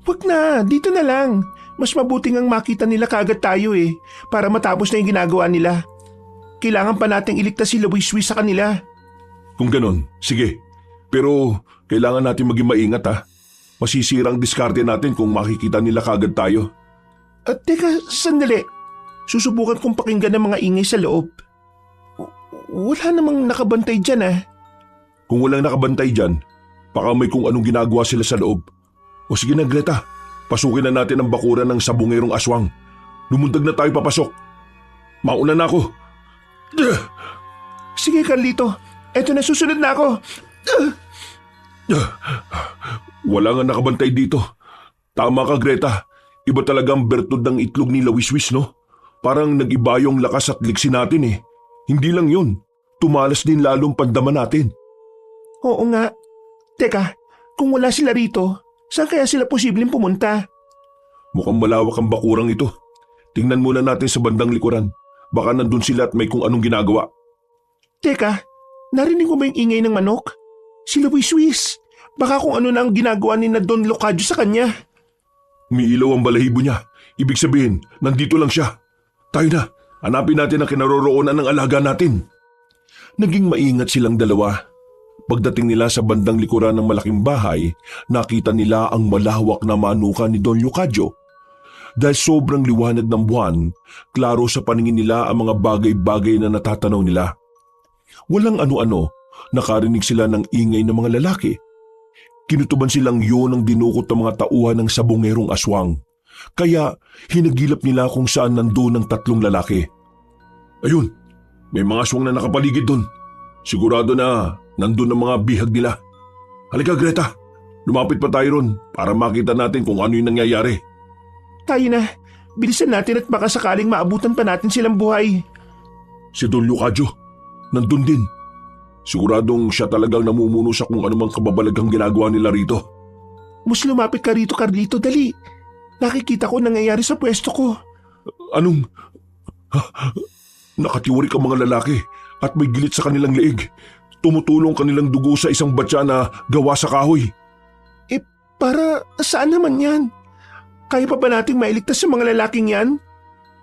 Wag na, dito na lang. Mas mabuting ang makita nila kagad tayo eh, para matapos na yung ginagawa nila. Kailangan pa nating iligtas si Lawiswis sa kanila. Kung ganon, sige. Pero kailangan natin maging maingat ha. Masisira ang diskarte natin kung makikita nila kagad tayo. At teka, sandali. Susubukan kong pakinggan ang mga ingay sa loob. Wala namang nakabantay dyan ah. Kung walang nakabantay dyan, baka may kung anong ginagawa sila sa loob. O sige na, Greta, pasukin na natin ang bakuran ng sabungerong aswang. Lumundag na tayo papasok. Mauna na ako. Sige, Carlito. Eto na, susunod na ako. Wala nga nakabantay dito. Tama ka, Greta. Iba talaga ang bertod ng itlog ni Lawiswis, no? Parang nag-iba yung lakas at liksi natin eh. Hindi lang yun. Tumalas din lalong pandaman natin. Oo nga. Teka, kung wala sila rito, saan kaya sila posibleng pumunta? Mukhang malawak ang bakurang ito. Tingnan muna natin sa bandang likuran. Baka nandun sila at may kung anong ginagawa. Teka, narinig mo ba yung ingay ng manok? Si Lawiswis. Baka kung ano na ang ginagawa ni Don Yocadio sa kanya. Umiilaw ang balahibo niya. Ibig sabihin, nandito lang siya. Tayo na, hanapin natin ang kinaroroonan ng alaga natin. Naging maingat silang dalawa. Pagdating nila sa bandang likuran ng malaking bahay, nakita nila ang malawak na manukan ni Don Yocadio. Dahil sobrang liwanag ng buwan, klaro sa paningin nila ang mga bagay-bagay na natatanaw nila. Walang ano-ano, nakarinig sila ng ingay ng mga lalaki. Kinutuban silang yun ang dinukot ng mga tauhan ng sabungerong aswang. Kaya hinagilap nila kung saan nandoon ang 3 lalaki. Ayun, may mga aswang na nakapaligid doon. Sigurado na nandun ang mga bihag nila. Halika, Greta, lumapit pa tayo ron para makita natin kung ano yung nangyayari. Tayo na, bilisan natin at baka sakaling maabutan pa natin silang buhay. Si Don Yocadio, nandun din. Siguradong siya talagang namumuno sa kung anumang kababalaghang ginagawa nila rito. Mas lumapit ka rito, Carlito, dali. Nakikita ko nangyayari sa pwesto ko. Anong? Nakatiwari ka mga lalaki at may gilit sa kanilang leeg. Tumutulong kanilang dugo sa isang batya na gawa sa kahoy. Para saan naman yan? Kaya pa ba nating mailigtas sa mga lalaking yan?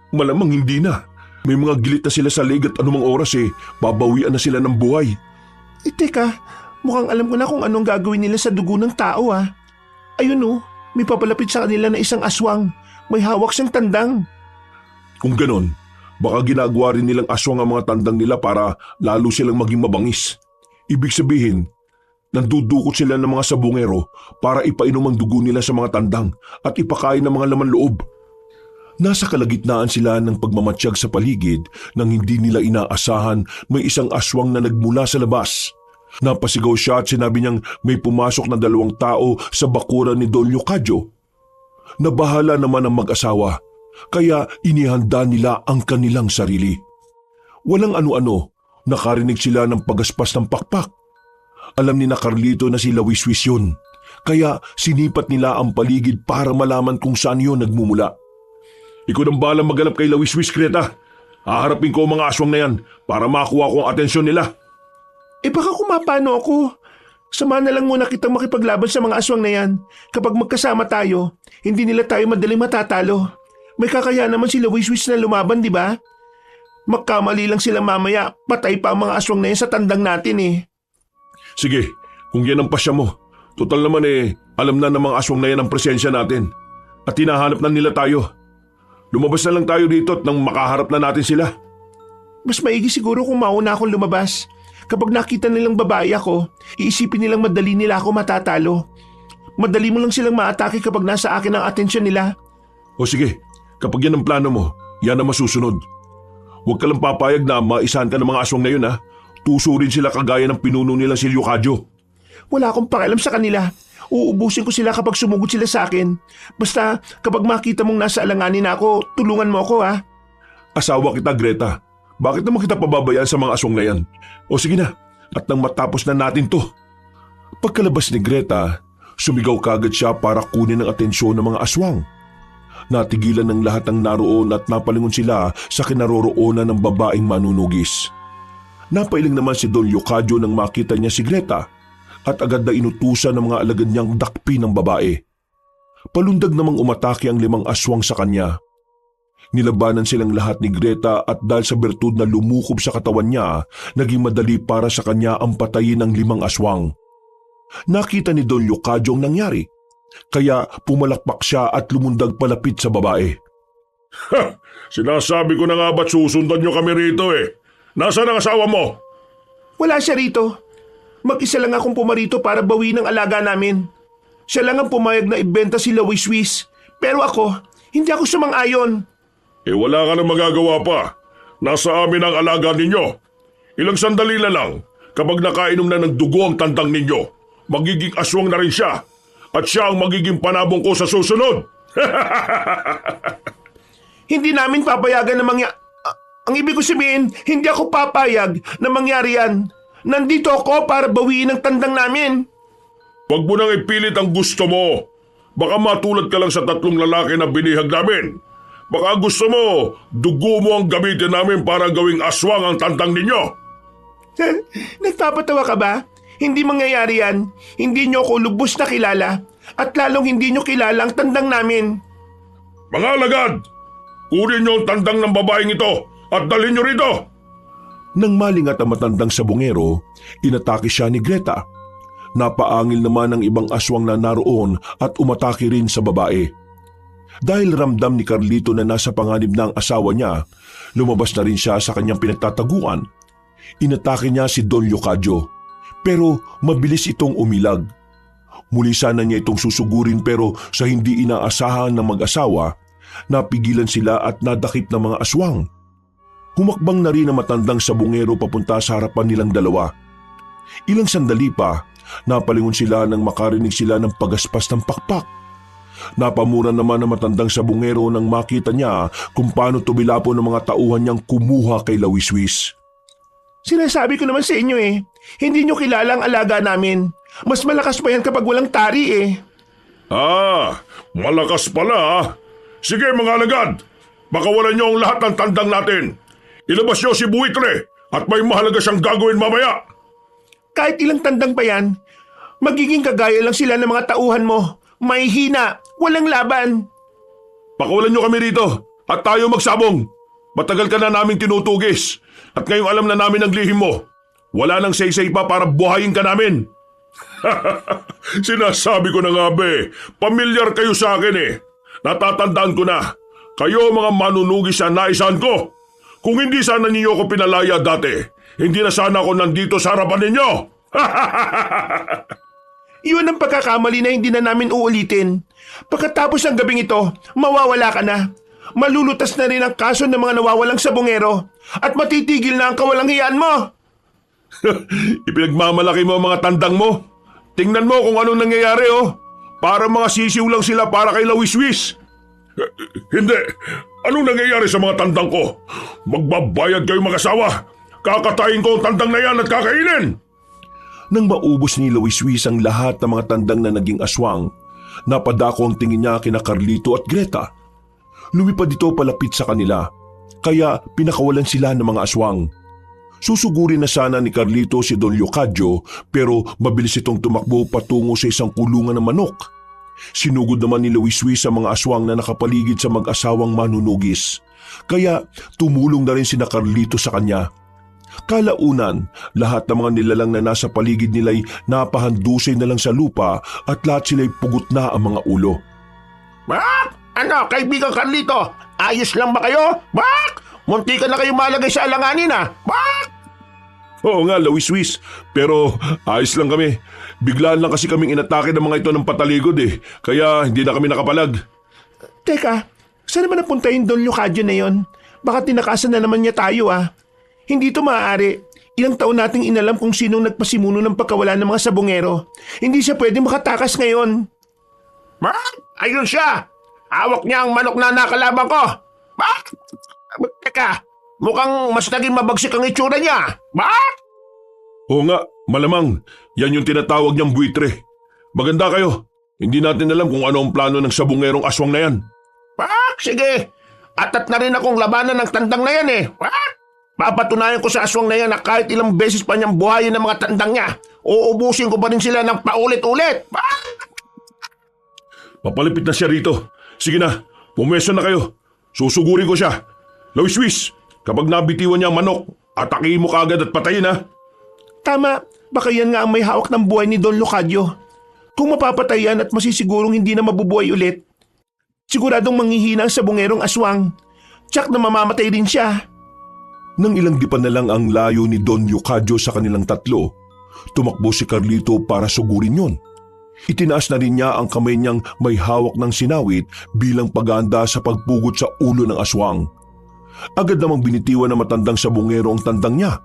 Malamang hindi na. May mga gilit na sila sa leeg at anumang oras babawian na sila ng buhay. Teka, Mukhang alam ko na kung anong gagawin nila sa dugo ng tao ah. Ayun oh, may papalapit sa kanila na isang aswang. May hawak siyang tandang. Kung ganon, baka ginagawa rin nilang aswang ang mga tandang nila para lalo silang maging mabangis. Ibig sabihin, nandudukot sila ng mga sabungero para ipainom ang dugo nila sa mga tandang at ipakain ng mga laman loob. Nasa kalagitnaan sila ng pagmamatsyag sa paligid nang hindi nila inaasahan may isang aswang na nagmula sa labas. Napasigaw siya at sinabi niyang may pumasok na 2 tao sa bakuran ni Don Leocadio. Nabahala naman ang mag-asawa, kaya inihanda nila ang kanilang sarili. Walang ano-ano, nakarinig sila ng pagaspas ng pakpak. Alam ni na Carlito na si Lawiswis yun, kaya sinipat nila ang paligid para malaman kung saan yun nagmumula. Ikaw nang balang maghanap kay Lawiswis, Greta. Haharapin ko ang mga aswang na yan para makuha ko ang atensyon nila. Baka kumapano ako. Sama na lang muna kitang makipaglaban sa mga aswang na yan. Kapag magkasama tayo, hindi nila tayo madaling matatalo. May kakaya naman si Lawiswis na lumaban, di ba? Magkamali lang sila mamaya, patay pa ang mga aswang na yan sa tandang natin eh. Sige, kung yan ang pasya mo. Total naman alam na ng mga aswang na yan ang presensya natin. At hinahanap na nila tayo. Lumabas na lang tayo dito at nang makaharap na natin sila. Mas maigi siguro kung mauna akong lumabas. Kapag nakita nilang babae ako, iisipin nilang madali nila ako matatalo. Madali mo lang silang maatake kapag nasa akin ang atensyon nila. O sige, kapag yan ang plano mo, yan ang masusunod. Huwag ka lang papayag na maisahan ka ng mga aswang na yun ha. Tusurin sila kagaya ng pinuno nila si Leocadio. Wala akong pakialam sa kanila. Uubusin ko sila kapag sumugod sila sa akin. Basta kapag makita mong nasa alanganin ako, tulungan mo ako ha. Asawa kita, Greta. Bakit naman kita pababayaan sa mga aswang na yan? O sige na, at nang matapos na natin to. Pagkalabas ni Greta, sumigaw kagad siya para kunin ang atensyon ng mga aswang. Natigilan ng lahat ng naroon at napalingon sila sa kinaroroonan ng babaeng manunugis. Napailing naman si Don Leocadio nang makita niya si Greta at agad na inutusan ng mga alagad niyang dakpin ng babae. Palundag namang umatake ang 5 aswang sa kanya. Nilabanan silang lahat ni Greta at dahil sa bertud na lumukob sa katawan niya, naging madali para sa kanya ang patayin ng 5 aswang. Nakita ni Don Leocadio ang nangyari, kaya pumalakpak siya at lumundag palapit sa babae. Ha! Sinasabi ko na nga ba't susundan nyo kami rito eh? Nasaan ang asawa mo? Wala siya rito. Mag-isa lang akong pumarito para bawiin ang alaga namin. Siya lang ang pumayag na ibenta si Lawiswis. Pero ako, hindi ako sumang-ayon. Wala ka na magagawa pa. Nasa amin ang alaga ninyo. Ilang sandali na lang, kapag nakainom na ng dugo ang tandang ninyo, magiging aswang na rin siya. At siya ang magiging panabong ko sa susunod. Hindi namin papayagan na ang ibig ko sabihin, hindi ako papayag na mangyari yan. Nandito ako para bawiin ang tandang namin. Huwag mo nang ipilit ang gusto mo. Baka matulad ka lang sa 3 lalaki na binihag namin. Baka gusto mo, dugo mo ang gamitin namin para gawing aswang ang tandang ninyo. Nagpapatawa ka ba? Hindi mangyayari yan. Hindi nyo ako lubos na kilala. At lalong hindi nyo kilala ang tandang namin. Mga alagad, kunin nyo ang tandang ng babaeng ito at dalhin nyo rito. Nang malingat ang matandang sabungero, inatake siya ni Greta. Napaangil naman ang ibang aswang na naroon at umatake rin sa babae. Dahil ramdam ni Carlito na nasa panganib na ang asawa niya, lumabas na rin siya sa kanyang pinagtataguan. Inatake niya si Don Leocadio, pero mabilis itong umilag. Muli sana niya itong susugurin pero sa hindi inaasahan ng mag-asawa, napigilan sila at nadakip ng mga aswang. Humakbang na rin ang matandang sabungero papunta sa harapan nilang dalawa. Ilang sandali pa, napalingon sila nang makarinig sila ng pagaspas ng pakpak. Napamura naman ang matandang sabungero nang makita niya kung paano tumilapo ng mga tauhan niyang kumuha kay Lawiswis. Sinasabi ko naman sa inyo hindi nyo kilala ang alaga namin. Mas malakas pa yan kapag walang tari Malakas pala ha. Sige mga alagad, bakawalan nyo ang lahat ng tandang natin. Ilabas nyo si Buitre at may mahalaga siyang gagawin mamaya. Kahit ilang tandang pa yan, magiging kagaya lang sila ng mga tauhan mo. May hina, walang laban. Pakawalan nyo kami rito at tayo magsabong. Matagal ka na naming tinutugis at ngayong alam na namin ang lihim mo. Wala nang say-say pa para buhayin ka namin. Sinasabi ko na nga be, pamilyar kayo sa akin eh. Natatandaan ko na. Kayo mga manunugis sa naisan ko. Kung hindi sana ninyo ako pinalaya dati, hindi na sana ako nandito sa harapan ninyo. Iyon ang pagkakamali na hindi na namin uulitin. Pagkatapos ng gabing ito, mawawala ka na. Malulutas na rin ang kaso ng mga nawawalang sabongero at matitigil na ang kawalanghiyaan mo. Ipinagmamalaki mo ang mga tandang mo. Tingnan mo kung anong nangyayari oh. Para mga sisiw lang sila para kay Lawiswis. Hindi. Anong nangyayari sa mga tandang ko? Magbabayad kayo mag-asawa. Kakatayin ko ang tandang na yan at kakainin. Nang maubos ni Lawiswis ang lahat ng mga tandang na naging aswang, napadako ang tingin niya kina Carlito at Greta. Lumipad ito palapit sa kanila, kaya pinakawalan sila ng mga aswang. Susugurin na sana ni Carlito si Don Leocadio pero mabilis itong tumakbo patungo sa isang kulungan ng manok. Sinugod naman ni Lawiswis ang mga aswang na nakapaligid sa mag-asawang manunugis, kaya tumulong na rin sina Carlito sa kanya. Kalaunan, lahat ng mga nilalang na nasa paligid nila'y napahandusay na lang sa lupa at lahat sila'y pugot na ang mga ulo. Bak! Ano, kaibigan Carlito? Ayos lang ba kayo? Bak! Munti ka na kayo malagay sa alanganin Bak! Oo nga, Lawiswis, pero ayos lang kami. Biglaan lang kasi kaming inatake ng mga ito ng pataligod kaya hindi na kami nakapalag. Teka, saan naman napunta yung Don Leocadio na yon? Baka tinakasan na naman niya tayo Hindi ito maaari. Ilang taon nating inalam kung sinong nagpasimuno ng pagkawala ng mga sabongero. Hindi siya pwede makatakas ngayon. Bak! Ayun siya! Hawak niya ang manok na nakalaban ko! Bak! Teka, mukhang mas naging mabagsik ang itsura niya. Bak! Oo nga, malamang. Yan yung tinatawag niyang buitre. Maganda kayo. Hindi natin alam kung ano ang plano ng sabongerong aswang na yan. Bak! Sige! Atat na rin akong labanan ng tandang na yan Bak! Papatunayan ko sa aswang na yan na kahit ilang beses pa niyang buhayin ng mga tandang niya, uubusin ko pa rin sila ng paulit-ulit. Bak! Papalipit na siya rito. Sige na, pumeso na kayo. Susugurin ko siya. Lawiswis, kapag nabitiwan niya ang manok, atakihin mo kaagad at patayin Tama, baka yan nga ang may hawak ng buhay ni Don Leocadio. Kung mapapatayan at masisigurong hindi na mabubuhay ulit, siguradong manghihina ang sabongerong aswang. Tsak na mamamatay din siya. Nang ilang dipan na lang ang layo ni Don Leocadio sa kanilang tatlo, tumakbo si Carlito para sugurin yon. Itinaas na rin niya ang kamay niyang may hawak ng sinawit bilang paghahanda sa pagpugot sa ulo ng aswang. Agad namang binitiwan ng matandang sabongero ang tandang niya.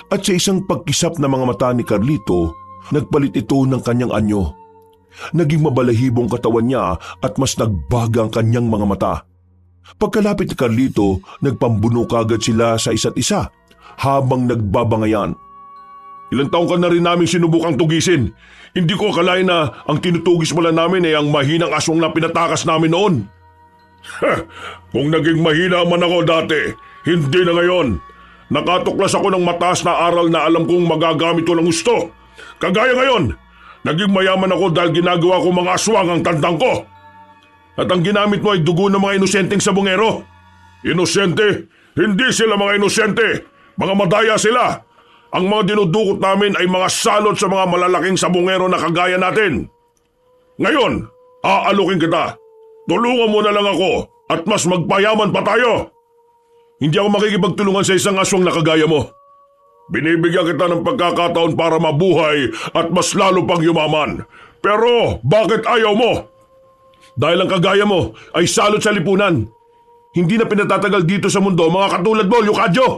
At sa isang pagkisap ng mga mata ni Carlito, nagpalit ito ng kanyang anyo. Naging mabalahibong katawan niya at mas nagbaga ang kanyang mga mata. Pagkalapit ni Carlito, nagpambuno kagad sila sa isa't isa habang nagbabangayan. Ilang taong ka na rin namin sinubukang tugisin. Hindi ko akalain na ang tinutugis mo lang namin ay ang mahinang aswang na pinatakas namin noon. Kung naging mahina man ako dati, hindi na ngayon. Nakatuklas ako ng mataas na aral na alam kong magagamit ko ng gusto. Kagaya ngayon, naging mayaman ako dahil ginagawa ko mga aswang ang tandang ko. At ang ginamit mo ay dugo ng mga inosenteng sabongero. Inosente? Hindi sila mga inosente. Mga madaya sila. Ang mga dinudukot namin ay mga salot sa mga malalaking sabongero na kagaya natin. Ngayon, aalukin kita. Tulungan mo na lang ako at mas magpayaman pa tayo. Hindi ako makikipagtulungan sa isang aswang na kagaya mo. Binibigyan kita ng pagkakataon para mabuhay at mas lalo pang yumaman. Pero bakit ayaw mo? Dahil ang kagaya mo ay salot sa lipunan. Hindi na pinatatagal dito sa mundo mga katulad mo, Leocadio.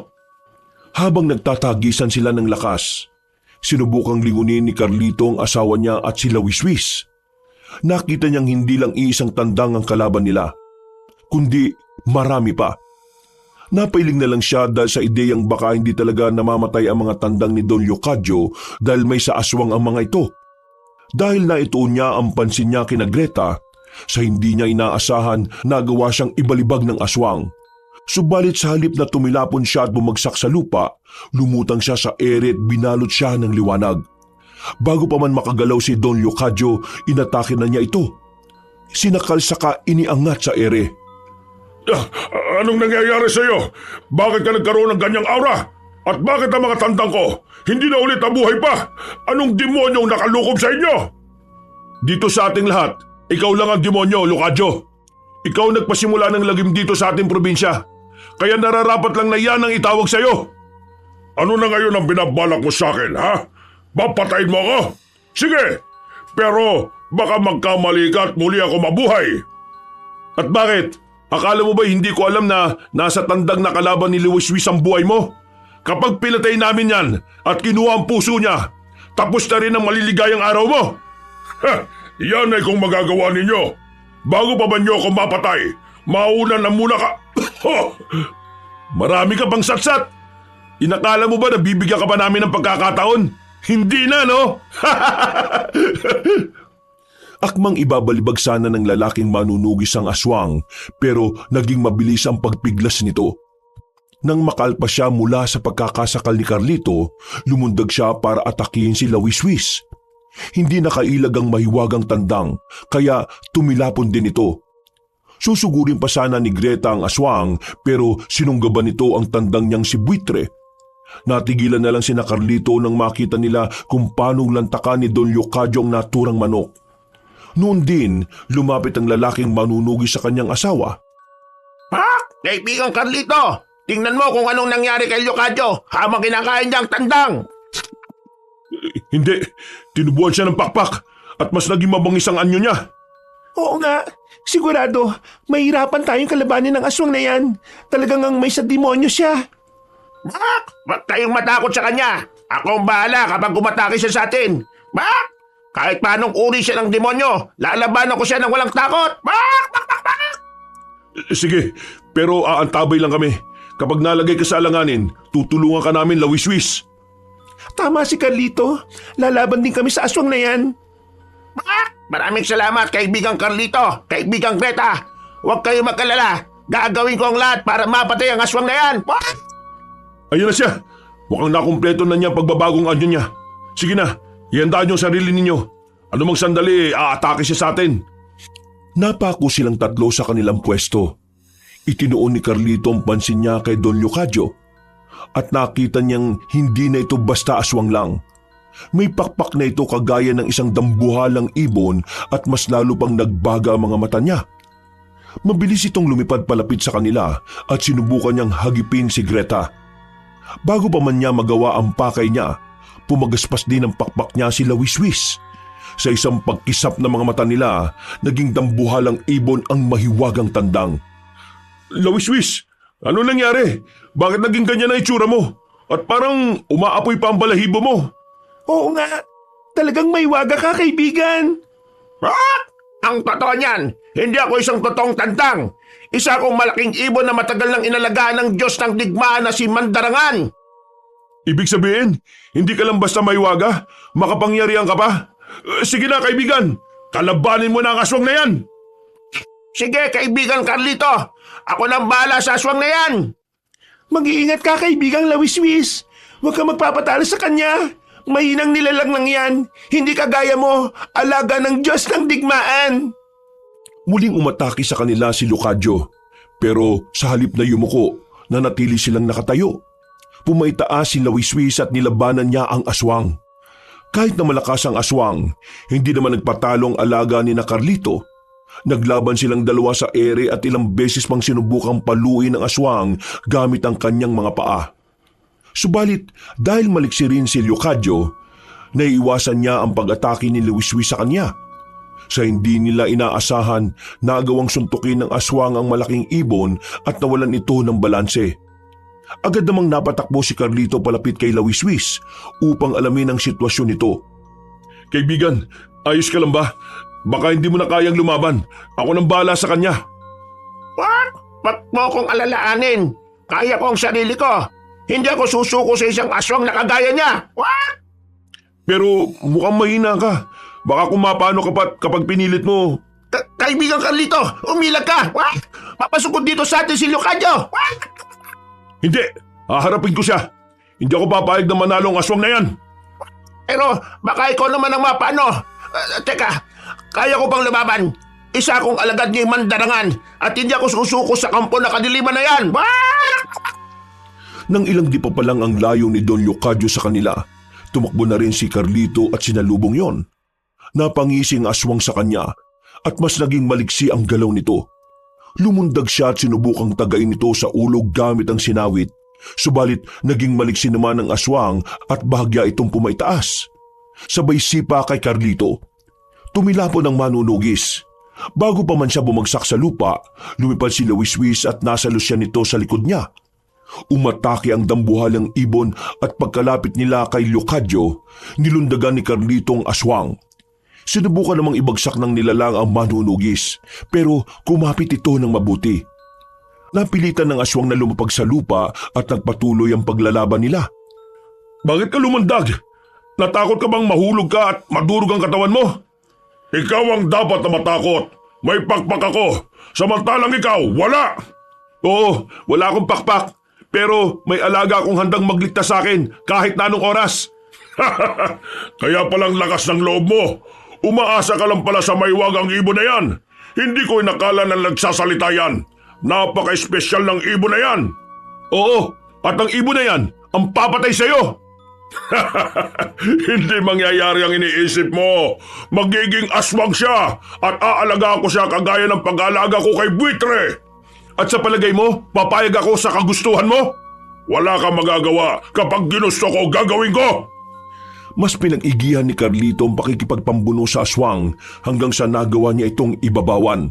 Habang nagtatagisan sila ng lakas, sinubukang lingunin ni Carlito ang asawa niya at si Lawiswis. Nakita niyang hindi lang iisang tandang ang kalaban nila, kundi marami pa. Napailing na lang siya dahil sa ideyang baka hindi talaga namamatay ang mga tandang ni Don Leocadio dahil may sa aswang ang mga ito. Dahil naituon niya ang pansin niya kina Greta, sa hindi niya inaasahan nagawa siyang ibalibag ng aswang. Subalit sa halip na tumilapon siya at bumagsak sa lupa, lumutang siya sa ere at binalot siya ng liwanag. Bago pa man makagalaw si Don Leocadio, inatake na niya ito. Sinakal saka iniangat sa ere. Anong nangyayari sa iyo? Bakit ka nagkaroon ng ganyang aura? At bakit ang mga tandang ko hindi na ulit nabuhay pa? Anong demonyong nakalukob sa inyo? Dito sa ating lahat, ikaw lang ang demonyo, Lucadyo. Ikaw nagpasimula ng lagim dito sa ating probinsya. Kaya nararapat lang na yan ang itawag sa'yo. Ano na ngayon ang binabalak mo sa akin, ha? Papatayin mo ako? Sige, pero baka magkamali ka at muli ako mabuhay. At bakit? Akala mo ba hindi ko alam na nasa tandang na kalaban ni Luwiswis ang buhay mo? Kapag pinatay namin yan at kinuha ang puso niya, tapos na rin ang maliligayang araw mo. Yan ay kung magagawa ninyo. Bago pa ba niyo ako mapatay, mauna na muna ka. Marami ka pang satsat. Inakala mo ba na bibigyan ka pa namin ng pagkakataon? Hindi na, no? Akmang ibabalibag sana ng lalaking manunugis ang aswang pero naging mabilis ang pagpiglas nito. Nang makalpa siya mula sa pagkakasakal ni Carlito, lumundag siya para atakihin si Lawiswis. Hindi nakailag ang mahiwagang tandang kaya tumilapon din ito. Susugurin pa sana ni Greta ang aswang pero sinunggaban nito ang tandang niyang si Buitre. Natigilan na lang sina Carlito nang makita nila kung paano lantakan ni Don Leocadio ang naturang manok. Noon din, lumapit ang lalaking manunugi sa kanyang asawa. Pak! Kaibigang Carlito! Tingnan mo kung anong nangyari kay Leocadio habang kinakain niya ang tandang! Hindi, tinubuan siya ng pakpak at mas naging mabangis ang anyo niya. Oo nga, sigurado, mahirapan tayong kalabanin ng aswang na yan. Talagang ang may sa demonyo siya. Bak! Ba't kayong matakot sa kanya? Ako ang bahala kapag umatake siya sa atin. Bak! Kahit paanong uri siya ng demonyo, lalabanan ko siya ng walang takot. Bak! Bak! Bak! Bak! Sige, pero aantabay lang kami. Kapag nalagay ka sa alanganin, tutulungan ka namin, Lawiswis. Tama si Carlito. Lalaban din kami sa aswang na yan. Bak! Maraming salamat, kaibigang Carlito, kaibigang Greta. Huwag kayo magkalala. Gagawin ko ang lahat para mapatay ang aswang na yan. Bak! Ayun na siya. Mukhang nakumpleto na niya ang pagbabagong anyo niya. Sige na, ihandaan niyo ang sarili ninyo. Ano mang sandali, aatake siya sa atin. Napako silang tatlo sa kanilang pwesto. Itinuon ni Carlito ang pansin niya kay Don Leocadio at nakita niyang hindi na ito basta aswang lang. May pakpak na ito kagaya ng isang dambuhalang ibon at mas lalo pang nagbaga ang mga mata niya. Mabilis itong lumipad palapit sa kanila at sinubukan niyang hagipin si Greta. Bago pa man niya magawa ang pakay niya, pumagaspas din ang pakpak niya si Lawiswis. Sa isang pagkisap ng mga mata nila, naging dambuhalang ibon ang mahiwagang tandang. Lawiswis, ano nangyari? Bakit naging ganyan ang itsura mo? At parang umaapoy pa ang balahibo mo. Oo nga, talagang may waga ka, kaibigan. Bak! Ang totoo niyan, hindi ako isang totoong tandang. Isa akong malaking ibon na matagal nang inalagaan ng Diyos ng digmaan na si Mandarangan. Ibig sabihin, hindi ka lang basta maywaga, makapangyarihan ka pa. Sige na, kaibigan, kalabanin mo na ang aswang na yan. Sige, kaibigan Carlito, ako nang bahala sa aswang na yan. Mag-iingat ka, kaibigang Lawiswis. Huwag ka magpapatalo sa kanya. Mahinang nilalang lang yan. Hindi kagaya mo, alaga ng Diyos ng digmaan. Muling umatake sa kanila si Leocadio, pero sa halip na yumuko, nanatili silang nakatayo. Pumaitaas si Lawiswis at nilabanan niya ang aswang. Kahit na malakas ang aswang, hindi naman nagpatalong alaga ni na Carlito. Naglaban silang dalawa sa ere at ilang beses pang sinubukang paluin ang aswang gamit ang kanyang mga paa. Subalit dahil maliksi rin si Leocadio, naiiwasan niya ang pag-atake ni Lawiswis sa kanya. Sa hindi nila inaasahan, nagawang suntukin ng aswang ang malaking ibon at nawalan ito ng balanse. Agad namang napatakbo si Carlito palapit kay Lawiswis upang alamin ang sitwasyon nito. Kaibigan, ayos ka lang ba? Baka hindi mo na kayang lumaban. Ako nang bahala sa kanya. What? Ba't mo kong alalaanin? Kaya ko ang sarili ko. Hindi ako susuko sa isang aswang na kagaya niya. What? Pero mukhang mahina ka. Baka kung mapano ka pa kapag pinilit mo. Kaibigan Carlito, umilag ka. What? Papasukod dito sa atin si Leocadio. What? Hindi, haharapin ko siya. Hindi ako papayag na manalo ang aswang na yan. Pero baka ikaw naman ang mapano. Teka, kaya ko pang lumaban. Isa akong alagad ni Mandarangan at hindi ako susuko sa kampo na kadiliman na yan. Nang ilang di pa palang ang layo ni Don Leocadio sa kanila, tumakbo na rin si Carlito at sinalubong yon. Napangisi ang aswang sa kanya at mas naging maliksi ang galaw nito. Lumundag siya at sinubukang tagain ito sa ulo gamit ang sinawit, subalit naging maliksi naman ang aswang at bahagya itong pumaitaas. Sabay sipa kay Carlito. Tumilapon ang manunugis. Bago pa man siya bumagsak sa lupa, lumipad si Lawiswis at nasalos siya nito sa likod niya. Umatake ang dambuhalang ibon at pagkalapit nila kay Leocadio, nilundagan ni Carlito ang aswang. Sinubukan namang ibagsak ng nilalang ang manunugis, pero kumapit ito ng mabuti. Napilitan ng aswang na lumapag sa lupa at nagpatuloy ang paglalaban nila. Bakit ka lumundag? Natakot ka bang mahulog ka at madurog ang katawan mo? Ikaw ang dapat na matakot. May pakpak ako. Samantalang ikaw, wala! Oo, wala akong pakpak. Pero may alaga akong handang magligtas sa akin kahit na anong oras. Kaya palang lakas ng loob mo. Umaasa ka lang pala sa maywag ang ibon na yan. Hindi ko inakala na nagsasalita yan. Napaka-espesyal ng ibon na yan. Oo, at ang ibon na yan ang papatay sa'yo. Hindi mangyayari ang iniisip mo. Magiging aswang siya at aalaga ko siya kagaya ng pag-aalaga ko kay buitre. At sa palagay mo, papayag ako sa kagustuhan mo? Wala kang magagawa. Kapag ginusto ko, gagawin ko. Mas pinag-igihan ni Carlito ang pakikipagpambuno sa aswang hanggang sa nagawa niya itong ibabawan.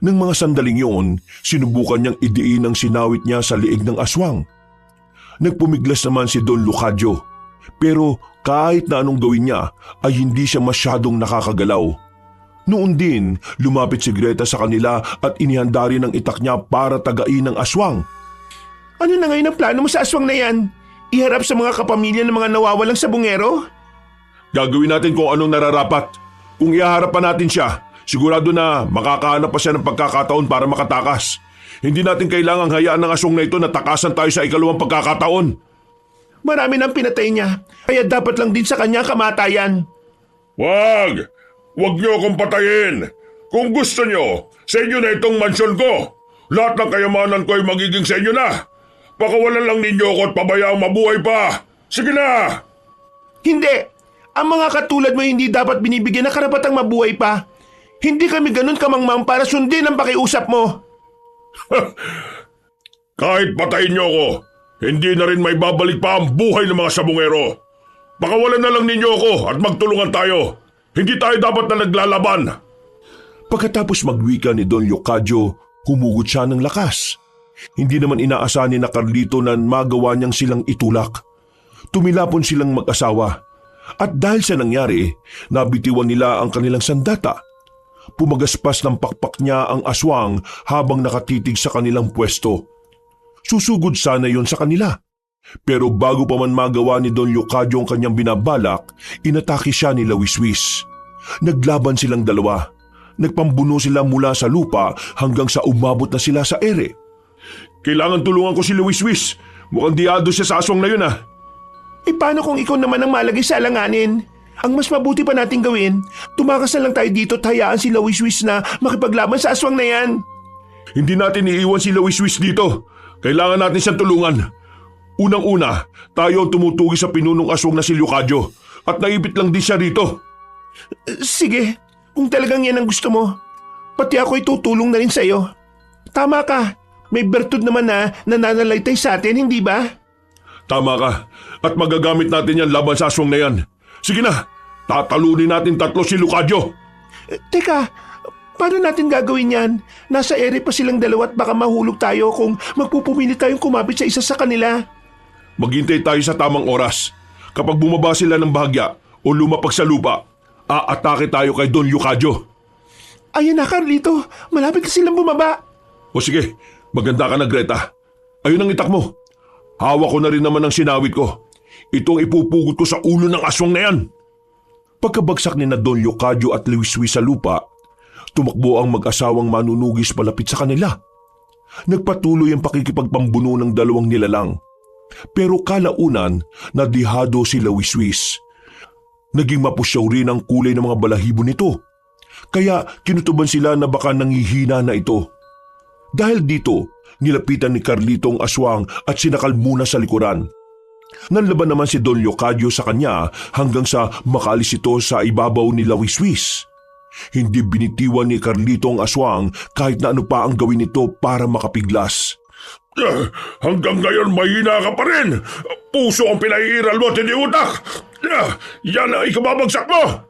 Nang mga sandaling yun, sinubukan niyang idiin ang sinawit niya sa liig ng aswang. Nagpumiglas naman si Don Leocadio, pero kahit na anong gawin niya ay hindi siya masyadong nakakagalaw. Noon din, lumapit si Greta sa kanila at inihanda rin ang itak niya para tagain ang aswang. Ano na ngayon ang plano mo sa aswang na yan? Iharap sa mga kapamilya ng mga nawawalang sabungero? Gagawin natin kung anong nararapat. Kung iharap pa natin siya, sigurado na makakahanap pa siya ng pagkakataon para makatakas. Hindi natin kailangang hayaan ng aswang na ito na takasan tayo sa ikalawang pagkakataon. Marami nang pinatay niya, kaya dapat lang din sa kanya kamatayan. Wag! Wag niyo akong patayin! Kung gusto niyo, sa inyo na itong mansyon ko. Lahat ng kayamanan ko ay magiging sa inyo na. Pakawalan lang ninyo ako at pabayaang mabuhay pa. Sige na! Hindi! Ang mga katulad mo hindi dapat binibigyan ng karapatang mabuhay pa. Hindi kami ganun kamangmang para sundin ang pakiusap mo. Kahit patayin niyo ako, hindi na rin may babalik pa ang buhay ng mga sabungero. Pakawalan na lang ninyo ako at magtulungan tayo. Hindi tayo dapat na naglalaban. Pagkatapos magwika ni Don Leocadio, humugot siya ng lakas. Hindi naman inaasahan ni Carlito na magawa niyang silang itulak. Tumilapon silang mag-asawa. At dahil sa nangyari, nabitiwan nila ang kanilang sandata. Pumagaspas ng pakpak niya ang aswang habang nakatitig sa kanilang pwesto. Susugod sana yon sa kanila. Pero bago pa man magawa ni Don Leocadio ang kanyang binabalak, inatake siya ni Lawiswis. Naglaban silang dalawa. Nagpambuno sila mula sa lupa hanggang sa umabot na sila sa ere. Kailangan tulungan ko si Lawiswis. Mukhang diado siya sa aswang na yun ah. E paano kung ikaw naman ang malagay sa alanganin? Ang mas mabuti pa nating gawin, tumakas na lang tayo dito at hayaan si Lawiswis na makipaglaban sa aswang na yan. Hindi natin iiwan si Lawiswis dito. Kailangan natin siyang tulungan. Unang-una, tayo ang tumutugi sa pinunong aswang na si Leocadio at naipit lang din siya rito. Sige, kung talagang yan ang gusto mo, pati ako itutulong na rin sa'yo. Tama ka, may bertud naman na nananalaytay sa atin, hindi ba? Tama ka, at magagamit natin yan laban sa aswang na yan. Sige na, tatalunin natin tatlo si Leocadio. Teka, paano natin gagawin yan? Nasa ere pa silang dalawa at baka mahulog tayo kung magpupumili tayong kumapit sa isa sa kanila. Maghintay tayo sa tamang oras. Kapag bumaba sila ng bahagya o lumapag sa lupa, aatake tayo kay Don Leocadio. Ayan na, Carlito. Malapit na silang bumaba. O sige, maganda ka na, Greta. Ayun ang itak mo. Hawak ko na rin naman ang sinawit ko. Ito ang ipupugot ko sa ulo ng aswang na yan. Pagkabagsak ni na Don Leocadio at Lawiswis sa lupa, tumakbo ang mag-asawang manunugis palapit sa kanila. Nagpatuloy ang pakikipagpambuno ng dalawang nilalang. Pero kalaunan, nadihado si Lawiswis. Naging mapusyaw rin ang kulay ng mga balahibo nito. Kaya kinutuban sila na baka nanghihina na ito. Dahil dito, nilapitan ni Carlito ang aswang at sinakal muna sa likuran. Nanlaban naman si Don Leocadio sa kanya hanggang sa makalis ito sa ibabaw ni Lawiswis. Hindi binitiwan ni Carlito ang aswang kahit na ano pa ang gawin nito para makapiglas. Hanggang ngayon mahina ka pa rin. Puso ang pinaiiral mo, hindi utak. Yan ang ikababagsak mo.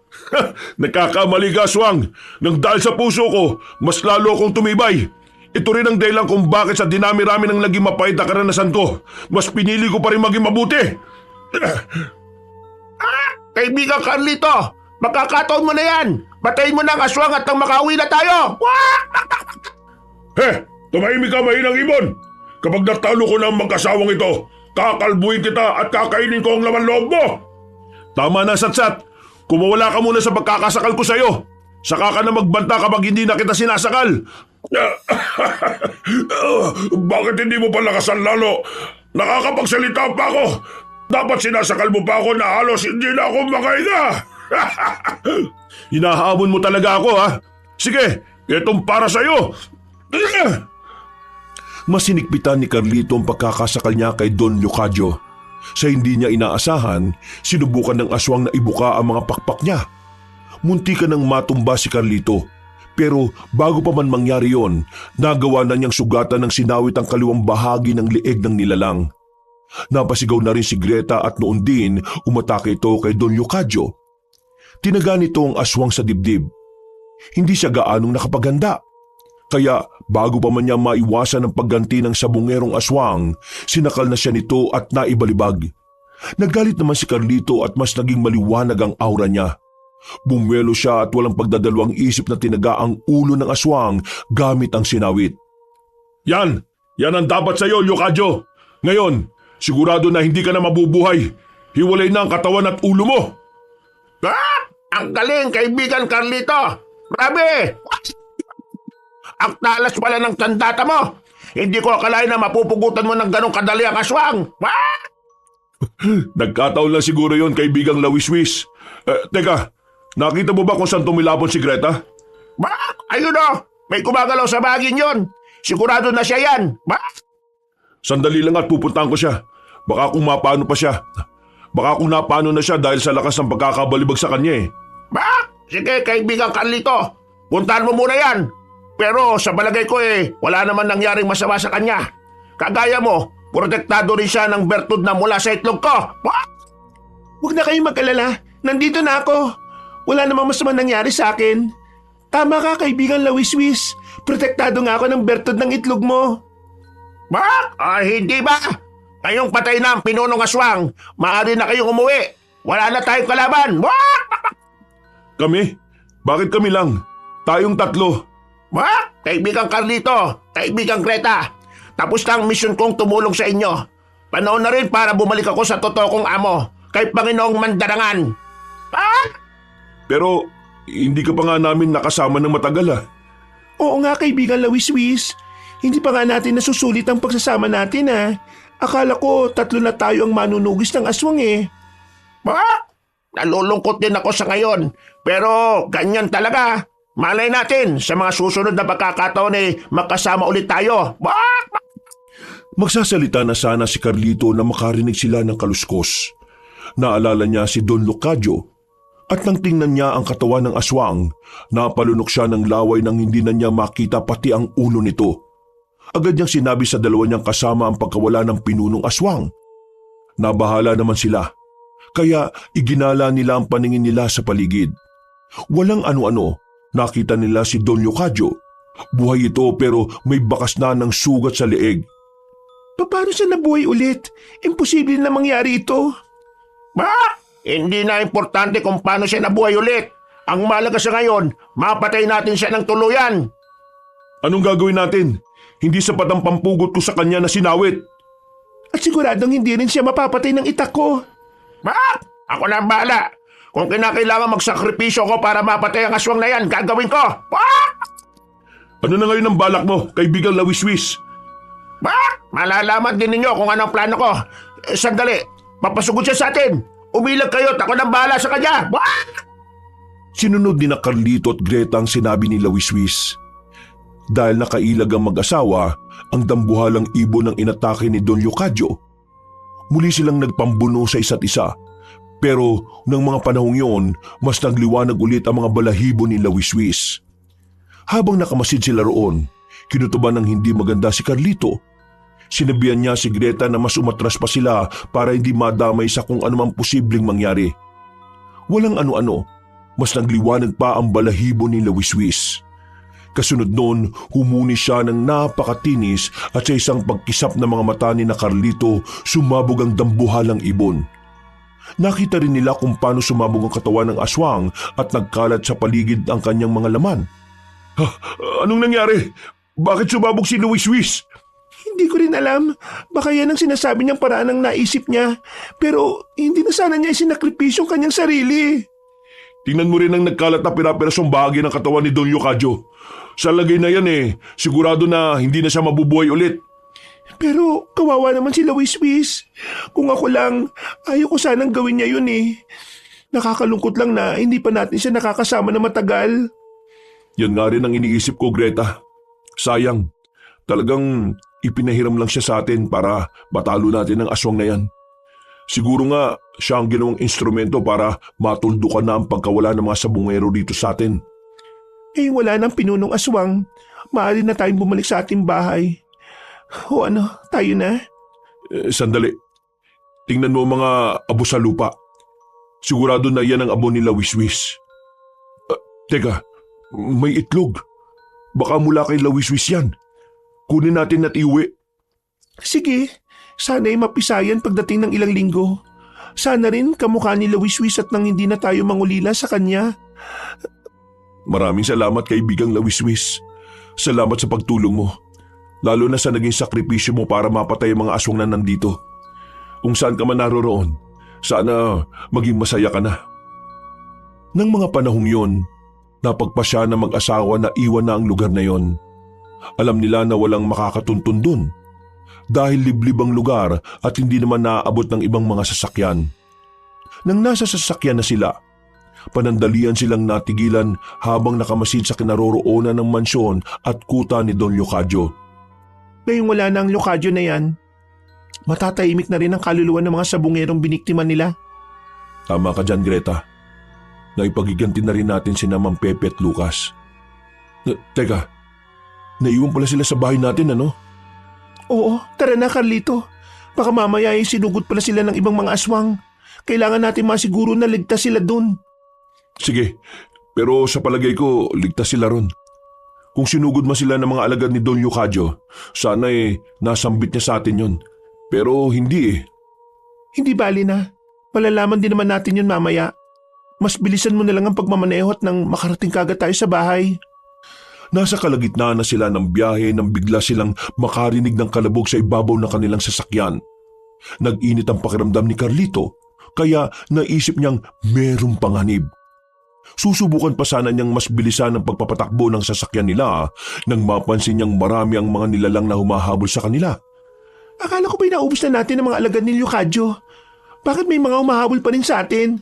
Nagkakamali ka, aswang. Nang dahil sa puso ko, mas lalo akong tumibay. Ito rin ang dahilan kung bakit sa dinami-rami ng naging mapait na karanasan ko, mas pinili ko pa rin maging mabuti. Kaibigan Carlito, makakataon mo na yan. Patayin mo na ang aswang at nang makauwi na tayo. Tumahimik ka, mahinang ibon. Kapag natalo ko ng mag-asawang ito, kakalbuhin kita at kakainin ko ang laman loob mo. Tama na, Satsat. Kumawala ka muna sa pagkakasakal ko sa'yo. Saka ka na magbanta kapag hindi na kita sinasakal. Bakit hindi mo pa lakasan lalo? Nakakapagsalita pa ako. Dapat sinasakal mo pa ako na halos hindi na ako makahinga. Hinahamon mo talaga ako, ha? Sige, itong para sa'yo. Masinikpitan ni Carlito ang pagkakasakal niya kay Don Leocadio. Sa hindi niya inaasahan, sinubukan ng aswang na ibuka ang mga pakpak niya. Munti ka nang matumba si Carlito. Pero bago pa man mangyari yon, nagawa na niyang sugatan ng sinawit ang kaliwang bahagi ng lieg ng nilalang. Napasigaw na rin si Greta at noon din umatake ito kay Don Leocadio. Tinaga nito ang aswang sa dibdib. Hindi siya gaanong nakapaganda. Kaya bago pa man niya maiwasan ang pagganti ng sabungerong aswang, sinakal na siya nito at naibalibag. Nagalit naman si Carlito at mas naging maliwanag ang aura niya. Bumwelo siya at walang pagdadalawang isip na tinaga ang ulo ng aswang gamit ang sinawit. Yan ang dapat sa'yo, Leocadio. Ngayon, sigurado na hindi ka na mabubuhay. Hiwalay na ang katawan at ulo mo. Ang galing, kaibigan Carlito. Grabe! Ang talas pala ng sandata mo. Hindi ko akalain na mapupugutan mo ng ganong kadali ang aswang. Nagkataon lang siguro yon, kaibigang Lawiswis. Teka, nakita mo ba kung saan tumilapon si Greta? Ayun o, may kumagalaw sa bagin yon. Sigurado na siya yan. Sandali lang at pupuntahan ko siya. Baka kung mapano pa siya. Baka kung napano na siya dahil sa lakas ng pagkakabalibag sa kanya eh. Sige, kaibigang Carlito. Puntahan mo muna yan. Pero sa balagay ko wala naman nangyaring masama sa kanya. Kagaya mo, protektado rin siya ng bertud na mula sa itlog ko. Huwag na kayong mag-alala. Nandito na ako. Wala namang masama nangyari sa akin. Tama ka, kaibigan Lawiswis. Protektado nga ako ng bertud ng itlog mo. Hindi ba? Ngayong patay na ang pinunong aswang. Maaari na kayong umuwi. Wala na tayong kalaban. Kami? Bakit kami lang? Tayong tatlo. Kaibigang Carlito, kaibigang Greta, tapos na ang misyon kong tumulong sa inyo. Panahon na rin para bumalik ako sa totoo kong amo, kay Panginoong Mandarangan. Pero hindi ka pa nga namin nakasama ng matagal ah. Oo nga, kaibigan Lawiswis. Hindi pa nga natin nasusulit ang pagsasama natin ah. Akala ko 3 na tayo ang manunugis ng aswang eh. Nalulungkot din ako sa ngayon, pero ganyan talaga. Malay natin, sa mga susunod na pagkakataon magkasama ulit tayo. Magsasalita na sana si Carlito na makarinig sila ng kaluskos. Naalala niya si Don Leocadio at nang tingnan niya ang katawan ng aswang, napalunok siya ng laway nang hindi na niya makita pati ang ulo nito. Agad niyang sinabi sa dalawa niyang kasama ang pagkawala ng pinunong aswang. Nabahala naman sila, kaya iginala nila ang paningin nila sa paligid. Walang ano-ano. Nakita nila si Don Leocadio. Buhay ito pero may bakas na ng sugat sa leeg. Paano siya nabuhay ulit? Imposible na mangyari ito. Hindi na importante kung paano siya nabuhay ulit. Ang mahalaga sa ngayon, mapatay natin siya ng tuluyan. Anong gagawin natin? Hindi sapat ang pampugot ko sa kanya na sinawit. At siguradong hindi rin siya mapapatay ng itak ko. Ako na ang bahala. Kung kinakailangan magsakripisyo ko para mapatay ang aswang na yan, gagawin ko! Ano na ngayon ang balak mo, kaibigang Lawiswis? Malalaman din ninyo kung anong plano ko. Sandali, papasugod siya sa atin. Umilag kayo at ako nang bahala sa kanya. Sinunod ni na Carlito at Greta ang sinabi ni Lawiswis. Dahil nakailag ang mag-asawa, ang dambuhalang ibon ng inatake ni Don Leocadio. Muli silang nagpambuno sa isa't isa. Pero ng mga panahong yon, mas nagliwanag ulit ang mga balahibo ni Lawiswis. Habang nakamasid sila roon, kinutuban ng hindi maganda si Carlito. Sinabihan niya si Greta na mas umatras pa sila para hindi madamay sa kung anumang posibleng mangyari. Walang ano-ano, mas nagliwanag pa ang balahibo ni Lawiswis. Kasunod noon, humuni siya ng napakatinis at sa isang pagkisap ng mga mata ni na Carlito, sumabog ang dambuhalang ibon. Nakita rin nila kung paano sumabog ang katawan ng aswang at nagkalat sa paligid ang kanyang mga laman. Anong nangyari? Bakit sumabog si Lawiswis? Hindi ko rin alam. Baka yan ang sinasabi niyang paraan ng naisip niya. Pero hindi na sana niya isinakripisyo ang kanyang sarili. Tingnan mo rin ang nagkalat na pira-pirasong bahagi ng katawan ni Don Leocadio. Sa lagay na yan sigurado na hindi na siya mabubuhay ulit. Pero kawawa naman si Lawiswis. Kung ako lang, ayaw ko sanang gawin niya yun Nakakalungkot lang na hindi pa natin siya nakakasama na matagal. Yan nga rin ang iniisip ko, Greta. Sayang, talagang ipinahiram lang siya sa atin para matalo natin ang aswang na yan. Siguro nga siya ang ginawang instrumento para matuldukan na ang pagkawala ng mga sabungero dito sa atin. Wala nang pinunong aswang. Maaari na tayong bumalik sa ating bahay. O tayo na? Sandali. Tingnan mo mga abo sa lupa. Sigurado na yan ang abo ni Lawiswis. Teka, may itlog. Baka mula kay Lawiswis yan. Kunin natin at iuwi. Sige, sana'y mapisayan pagdating ng ilang linggo. Sana rin kamukha ni Lawiswis at nang hindi na tayo mangulila sa kanya. Maraming salamat kaibigang Lawiswis. Salamat sa pagtulong mo. Lalo na sa naging sakripisyo mo para mapatay ang mga aswang na nandito. Kung saan ka man naroroon, sana maging masaya ka na. Nang mga panahong yon, napagpasya na mag-asawa na iwan na ang lugar na yon. Alam nila na walang makakatuntun dun. Dahil liblib ang lugar at hindi naman naaabot ng ibang mga sasakyan. Nang nasa sasakyan na sila, panandalian silang natigilan habang nakamasid sa kinaroroonan ng mansyon at kuta ni Don Leocadio. Ngayong wala na ang Leocadio na yan, matatahimik na rin ang kaluluwa ng mga sabungerong biniktima nila. Tama ka dyan, Greta. Naipagiganti na rin natin si Ma'am Pepe at Lucas. Teka, naiwan pala sila sa bahay natin, ano? Oo, tara na Carlito. Baka mamaya ay sinugot pala sila ng ibang mga aswang. Kailangan natin masiguro na ligtas sila dun. Sige, pero sa palagay ko, ligtas sila ron. Kung sinugod man sila ng mga alagad ni Don Leocadio, sana nasambit niya sa atin yon. Pero hindi Hindi bali na. Malalaman din naman natin yun mamaya. Mas bilisan mo na lang ang pagmamaneho at nang makarating kagad tayo sa bahay. Nasa kalagitnaan na sila ng biyahe nang bigla silang makarinig ng kalabog sa ibabaw ng kanilang sasakyan. Nag-init ang pakiramdam ni Carlito, kaya naisip niyang merong panganib. Susubukan pa sana niyang mas bilisan ang pagpapatakbo ng sasakyan nila nang mapansin niyang marami ang mga nilalang na humahabol sa kanila. Akala ko ba'y naubos na natin ang mga alagad ni Leocadio? Bakit may mga humahabol pa rin sa atin?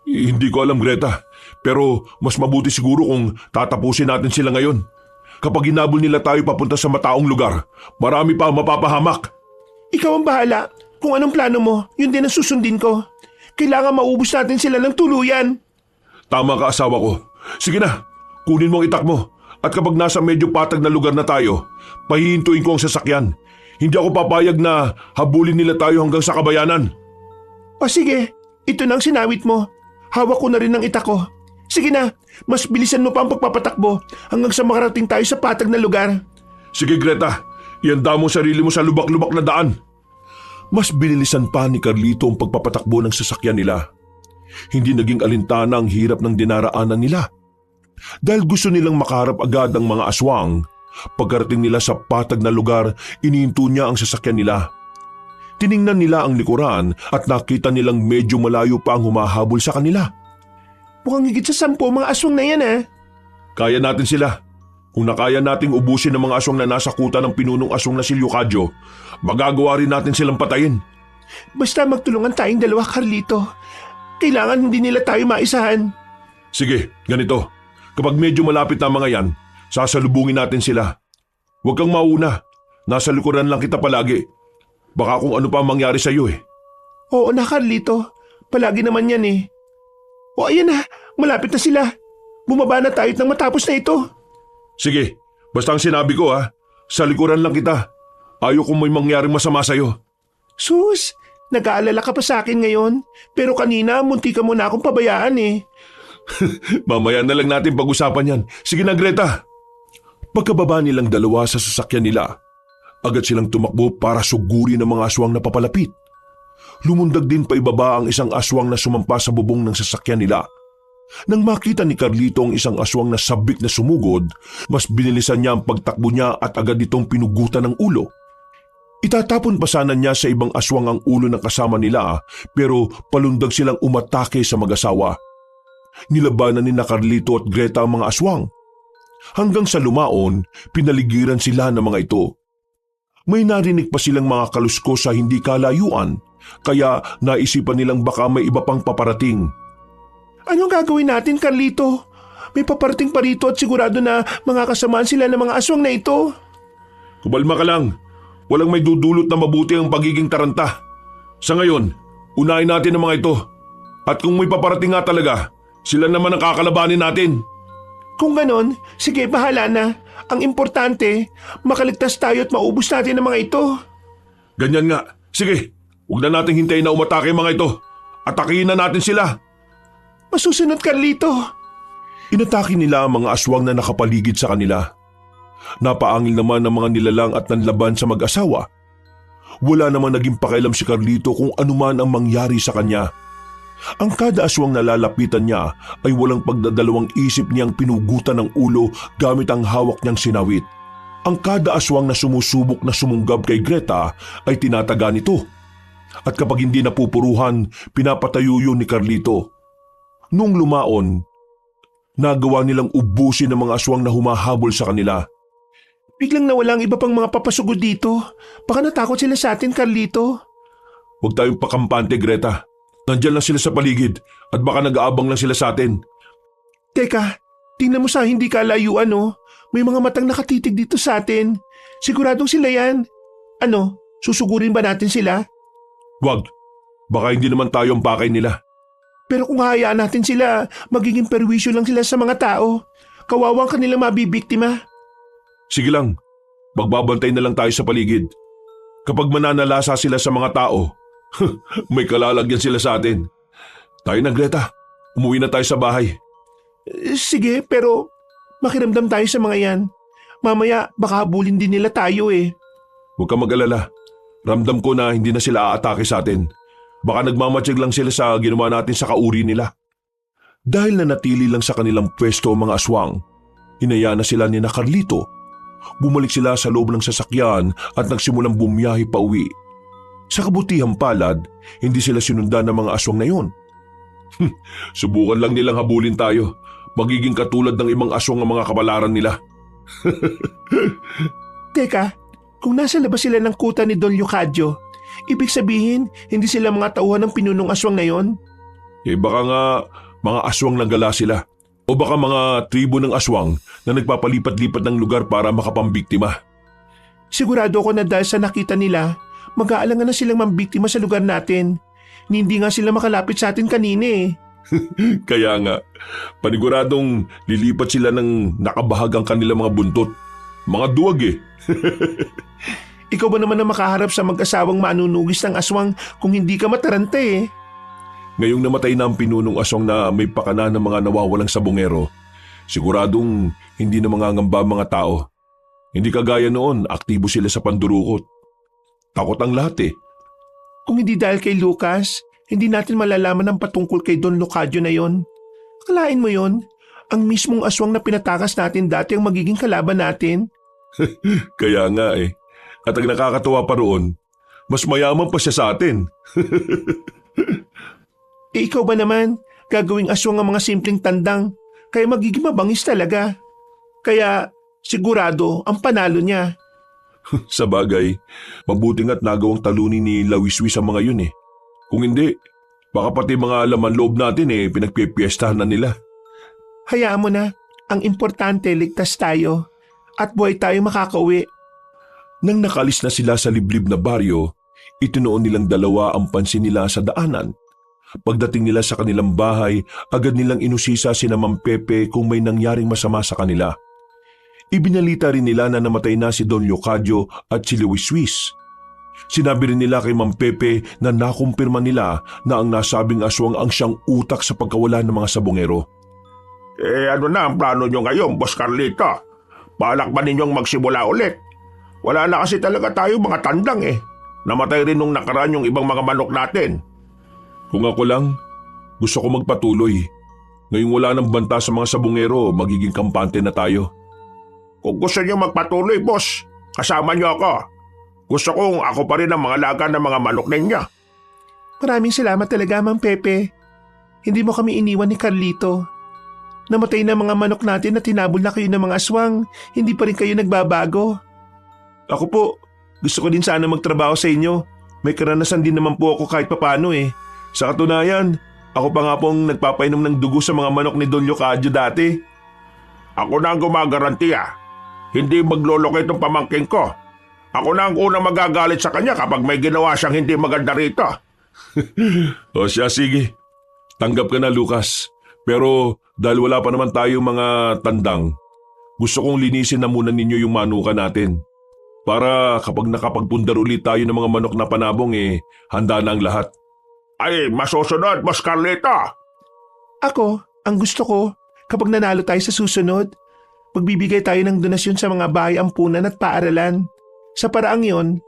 Hindi ko alam, Greta. Pero mas mabuti siguro kung tatapusin natin sila ngayon. Kapag hinabol nila tayo papunta sa mataong lugar, marami pa ang mapapahamak. Ikaw ang bahala. Kung anong plano mo, yun din ang susundin ko. Kailangan maubos natin sila ng tuluyan. Tama ka, asawa ko. Sige na, kunin mo ang itak mo. At kapag nasa medyo patag na lugar na tayo, pahihintuin ko ang sasakyan. Hindi ako papayag na habulin nila tayo hanggang sa kabayanan. O sige, ito na ang sinawit mo. Hawak ko na rin ang itak ko. Sige na, mas bilisan mo pa ang pagpapatakbo hanggang sa makarating tayo sa patag na lugar. Sige, Greta, ihanda mo sarili mo sa lubak-lubak na daan. Mas binilisan pa ni Carlito ang pagpapatakbo ng sasakyan nila. Hindi naging alintana ang hirap ng dinaraanan nila. Dahil gusto nilang makaharap agad ang mga aswang, pagkarating nila sa patag na lugar, inihinto niya ang sasakyan nila. Tiningnan nila ang likuran at nakita nilang medyo malayo pa ang humahabol sa kanila. Mukhang higit sa 10 mga aswang na yan Kaya natin sila. Kung nakaya nating ubusin ang mga aswang na nasa kuta ng pinunong aswang na si Leocadio, magagawa rin natin silang patayin. Basta magtulungan tayong dalawa, Carlito. Kailangan hindi nila tayo maisahan. Sige, ganito. Kapag medyo malapit na mga yan, sasalubungin natin sila Huwag kang mauna. Nasa likuran lang kita palagi. Baka kung ano pa ang mangyari sa'yo eh. Oo na, Carlito. Palagi naman yan eh. O ayan na, malapit na sila. Bumaba na tayo nang matapos na ito. Sige, basta ang sinabi ko ha. Sa likuran lang kita. Ayaw kung may mangyaring masama sa'yo. Sus, nag-aalala ka pa sa akin ngayon. Pero kanina, munti ka muna akong pabayaan eh. Mamaya na lang natin pag-usapan yan. Sige na, Greta. Pagkababa nilang dalawa sa sasakyan nila, agad silang tumakbo para suguri ng mga aswang na papalapit. Lumundag din pa ibaba ang isang aswang na sumampa sa bubong ng sasakyan nila. Nang makita ni Carlito ang isang aswang na sabik na sumugod, mas binilisan niya ang pagtakbo niya at agad itong pinugutan ng ulo. Itatapon pa sana niya sa ibang aswang ang ulo ng kasama nila pero palundag silang umatake sa mag-asawa. Nilabanan ni na Carlito at Greta ang mga aswang. Hanggang sa lumaon, pinaligiran sila ng mga ito. May narinig pa silang mga kalusko sa hindi kalayuan, kaya naisipan nilang baka may iba pang paparating. Anong gagawin natin, Carlito? May paparating pa rito at sigurado na mga kasamaan sila ng mga aswang na ito. Kumalma ka lang. Walang may dudulot na mabuti ang pagiging taranta. Sa ngayon, unahin natin ang mga ito. At kung may paparating nga talaga, sila naman ang kakalabanin natin. Kung ganon, sige, bahala na. Ang importante, makaligtas tayo at maubos natin ang mga ito. Ganyan nga. Sige, huwag na natin hintayin na umatake ang mga ito. Atakihin na natin sila. Masusunod, Carlito. Inatake nila ang mga aswang na nakapaligid sa kanila. Napaangil naman ang mga nilalang at nanlaban sa mag-asawa. Wala namang naging pakialam si Carlito kung anuman ang mangyari sa kanya. Ang kada aswang na lalapitan niya ay walang pagdadalawang isip niyang pinugutan ng ulo gamit ang hawak niyang sinawit. Ang kada aswang na sumusubok na sumunggab kay Greta ay tinataga nito. At kapag hindi napupuruhan, pinapatayo yun ni Carlito. Nung lumaon, nagawa nilang ubusin ng mga aswang na humahabol sa kanila. Biglang nawala ang iba pang mga papasugod dito. Baka natakot sila sa atin, Carlito. Huwag tayong pakampante, Greta. Nandyan lang sila sa paligid at baka nag-aabang lang sila sa atin. Teka, tingnan mo sa hindi kalayuan oh. May mga matang nakatitig dito sa atin. Siguradong sila yan. Ano, susugurin ba natin sila? Wag, baka hindi naman tayo ang pakay nila. Pero kung hayaan natin sila, magiging perwisyo lang sila sa mga tao. Kawawang kanilang mabibiktima. Sige lang, magbabantay na lang tayo sa paligid. Kapag mananalasa sila sa mga tao, may kalalagyan sila sa atin. Tayo na, Greta. Umuwi na tayo sa bahay. Sige, pero makiramdam tayo sa mga yan. Mamaya baka habulin din nila tayo eh. Huwag kang mag-alala. Ramdam ko na hindi na sila aatake sa atin. Baka nagmamatsyag lang sila sa ginawa natin sa kauri nila. Dahil na natili lang sa kanilang pwesto ang mga aswang, hinayaan na sila ni na Carlito. Bumalik sila sa loob ng sasakyan at nagsimulang bumiyahe pa uwi. Sa kabutihang palad, hindi sila sinundan ng mga aswang na yon. Subukan lang nilang habulin tayo. Magiging katulad ng ibang aswang ang mga kapalaran nila. Teka, kung nasa labas sila ng kuta ni Don Leocadio, ibig sabihin hindi sila mga tauhan ng pinunong aswang na yon? Baka nga mga aswang lang gala sila. O baka mga tribo ng aswang na nagpapalipat-lipat ng lugar para makapambiktima. Sigurado ako na dahil sa nakita nila, mag-aalangan na silang mambiktima sa lugar natin. Hindi nga sila makalapit sa atin kanina eh. Kaya nga, paniguradong lilipat sila ng nakabahagang kanilang mga buntot. Mga duwag eh. Ikaw ba naman na makaharap sa mag-asawang manunugis ng aswang kung hindi ka mataranta eh? Ngayong namatay na ang pinunong aswang na may pakana ng mga nawawalang sabongero, siguradong hindi na mangangamba mga tao. Hindi kagaya noon, aktibo sila sa pandurukot. Takot ang lahat eh. Kung hindi dahil kay Lucas, hindi natin malalaman ang patungkol kay Don Leocadio na yon. Akalain mo yon? Ang mismong aswang na pinatakas natin dati ang magiging kalaban natin. Kaya nga eh. At ang nakakatawa pa roon, mas mayaman pa siya sa atin. Ikaw ba naman, gagawing aswang ang mga simpleng tandang, kaya magiging mabangis talaga. Kaya sigurado ang panalo niya. Sa bagay, mabuti nga't nagawang talunin ni Lawiswis ang mga yun eh. Kung hindi, baka pati mga laman loob natin eh pinagpipiestahan na nila. Hayaan mo na, ang importante ligtas tayo at buhay tayo makakauwi. Nang nakalis na sila sa liblib na baryo, itinuon nilang dalawa ang pansin nila sa daanan. Pagdating nila sa kanilang bahay, agad nilang inusisa sina Mang Pepe kung may nangyaring masama sa kanila. Ibinalita rin nila na namatay na si Don Leocadio at si Luiswis. Sinabi rin nila kay Mang Pepe na nakumpirma nila na ang nasabing aswang ang siyang utak sa pagkawala ng mga sabongero. Ano na ang plano nyo ngayon, Boss Carlito? Balak ba ninyong magsimula ulit? Wala na kasi talaga tayo mga tandang eh. Namatay rin nung nakaraan yung ibang mga manok natin. Kung ako lang, gusto ko magpatuloy. Ngayong wala ng banta sa mga sabongero, magiging kampante na tayo. Kung gusto nyo magpatuloy, boss, kasama nyo ako. Gusto kong ako pa rin ang mga alaga ng mga manok ninyo. Maraming salamat talaga, Mang Pepe. Hindi mo kami iniwan ni Carlito. Namatay na mga manok natin at tinabol na kayo ng mga aswang. Hindi pa rin kayo nagbabago. Ako po, gusto ko din sana magtrabaho sa inyo. May karanasan din naman po ako kahit papano eh. Sa katunayan, ako pa nga pong nagpapainom ng dugo sa mga manok ni Don Leocadio dati. Ako na ang gumagarantiya. Hindi magloloko itong pamangking ko. Ako na ang unang magagalit sa kanya kapag may ginawa siyang hindi maganda rito. O siya, sige. Tanggap ka na, Lucas. Pero dahil wala pa naman tayo mga tandang, gusto kong linisin na muna ninyo yung manuka natin. Para kapag nakapagpundar ulit tayo ng mga manok na panabong handa na ang lahat. Ay, masusunod, Boss Carlito. Ako, ang gusto ko, kapag nanalo tayo sa susunod, magbibigay tayo ng donasyon sa mga bahay ampunan at paaralan. Sa paraang yon,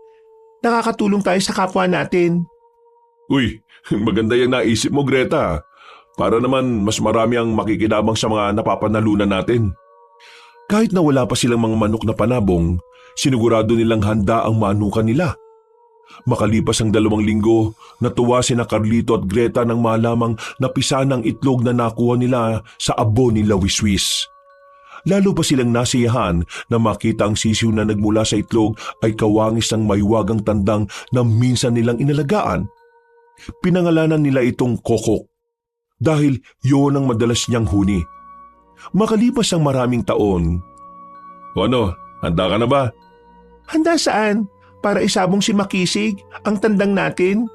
nakakatulong tayo sa kapwa natin. Uy, maganda yung naisip mo, Greta. Para naman mas marami ang makikinabang sa mga napapanalunan natin. Kahit na wala pa silang mga manok na panabong, sinigurado nilang handa ang manukan nila. Makalipas ang 2 linggo, natuwa sina Carlito at Greta nang malamang napisa ng itlog na nakuha nila sa abo ni Luiswis. Lalo pa silang nasiyahan na makita ang sisiw na nagmula sa itlog ay kawangis ng maywagang tandang na minsan nilang inalagaan. Pinangalanan nila itong Kokok dahil yun ang madalas niyang huni. Makalipas ang maraming taon, "Ano, handa ka na ba?" Handa saan? Para isabong si Makisig, ang tandang natin?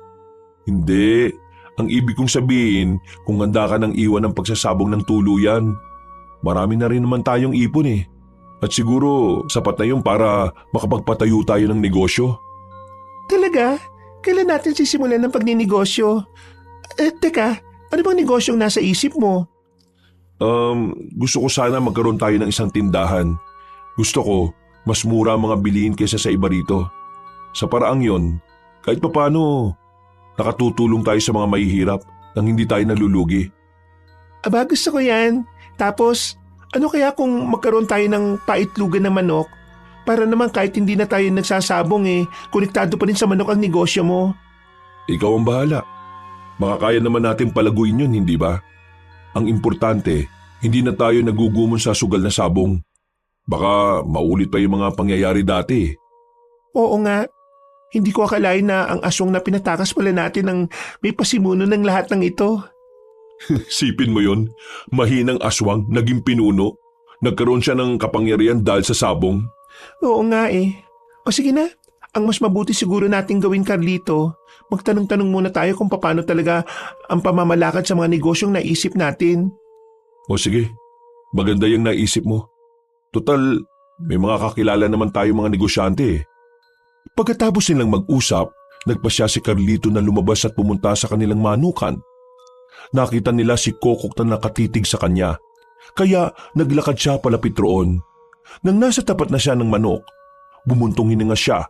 Hindi. Ang ibig kong sabihin, kung handa ka ng iwan ng pagsasabong ng tuluyan. Marami na rin naman tayong ipon eh. At siguro sapat na yun para makapagpatayo tayo ng negosyo. Talaga? Kailan natin sisimulan ng pagninegosyo? Teka, ano bang negosyong nasa isip mo? Gusto ko sana magkaroon tayo ng isang tindahan. Gusto ko, mas mura ang mga bilihin kaysa sa iba rito. Sa paraang yon, kahit papano, nakatutulong tayo sa mga mahihirap nang hindi tayo nalulugi. Aba, gusto ko yan. Tapos, ano kaya kung magkaroon tayo ng paitlugan na manok? Para naman kahit hindi na tayo nagsasabong konektado pa rin sa manok ang negosyo mo. Ikaw ang bahala. Makakaya naman natin palaguin yun, hindi ba? Ang importante, hindi na tayo nagugumon sa sugal na sabong. Baka maulit pa yung mga pangyayari dati. Oo nga. Hindi ko akalain na ang aswang na pinatakas pala natin ang may pasimuno ng lahat ng ito. Sipin mo yun, mahinang aswang, naging pinuno. Nagkaroon siya ng kapangyarihan dahil sa sabong. Oo nga O sige na, ang mas mabuti siguro nating gawin, Carlito, magtanong-tanong muna tayo kung paano talaga ang pamamalakad sa mga negosyong naisip natin. O sige, maganda yung naisip mo. Total, may mga kakilala naman tayo mga negosyante eh. Pagkatapos nilang mag-usap, nagpasya si Carlito na lumabas at pumunta sa kanilang manukan. Nakita nila si Kokok na nakatitig sa kanya, kaya naglakad siya palapit roon. Nang nasa tapat na siya ng manok, bumuntong hininga siya.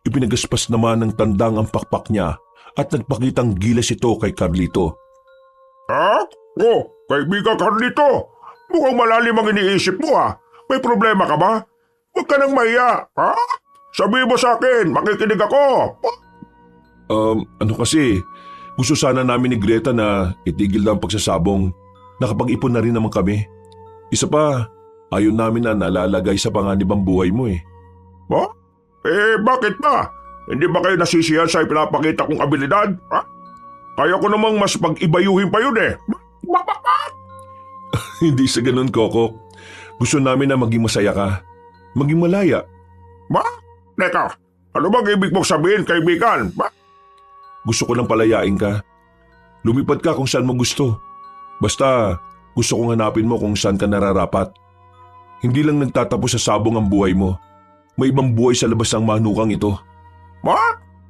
Ipinagaspas naman ng tandang ang pakpak niya at nagpakitang gilas ito kay Carlito. Ha? Oh, kaibigan Carlito, mukhang malalim ang iniisip mo ah. May problema ka ba? Huwag ka nang mahiya, ha? Sabihin mo sa akin, makikinig ako. Ano kasi, gusto sana namin ni Greta na itigil na ang pagsasabong. Nakapag-ipon na rin naman kami. Isa pa, ayaw namin na nalalagay sa panganibang buhay mo eh. Ha? Bakit ba? Hindi ba kayo nasisiyahan sa ipinapakita kong abilidad? Ha? Kaya ko namang mas pag-ibayuhin pa yun eh. Hindi sa ganun, Kokok. Gusto namin na maging masaya ka. Maging malaya. Ma? Teka, ano bang ibig mong sabihin, kaibigan? Gusto ko lang palayain ka. Lumipad ka kung saan mo gusto. Basta gusto kong hanapin mo kung saan ka nararapat. Hindi lang nagtatapos sa sabong ang buhay mo. May ibang buhay sa labas ng manukang ito.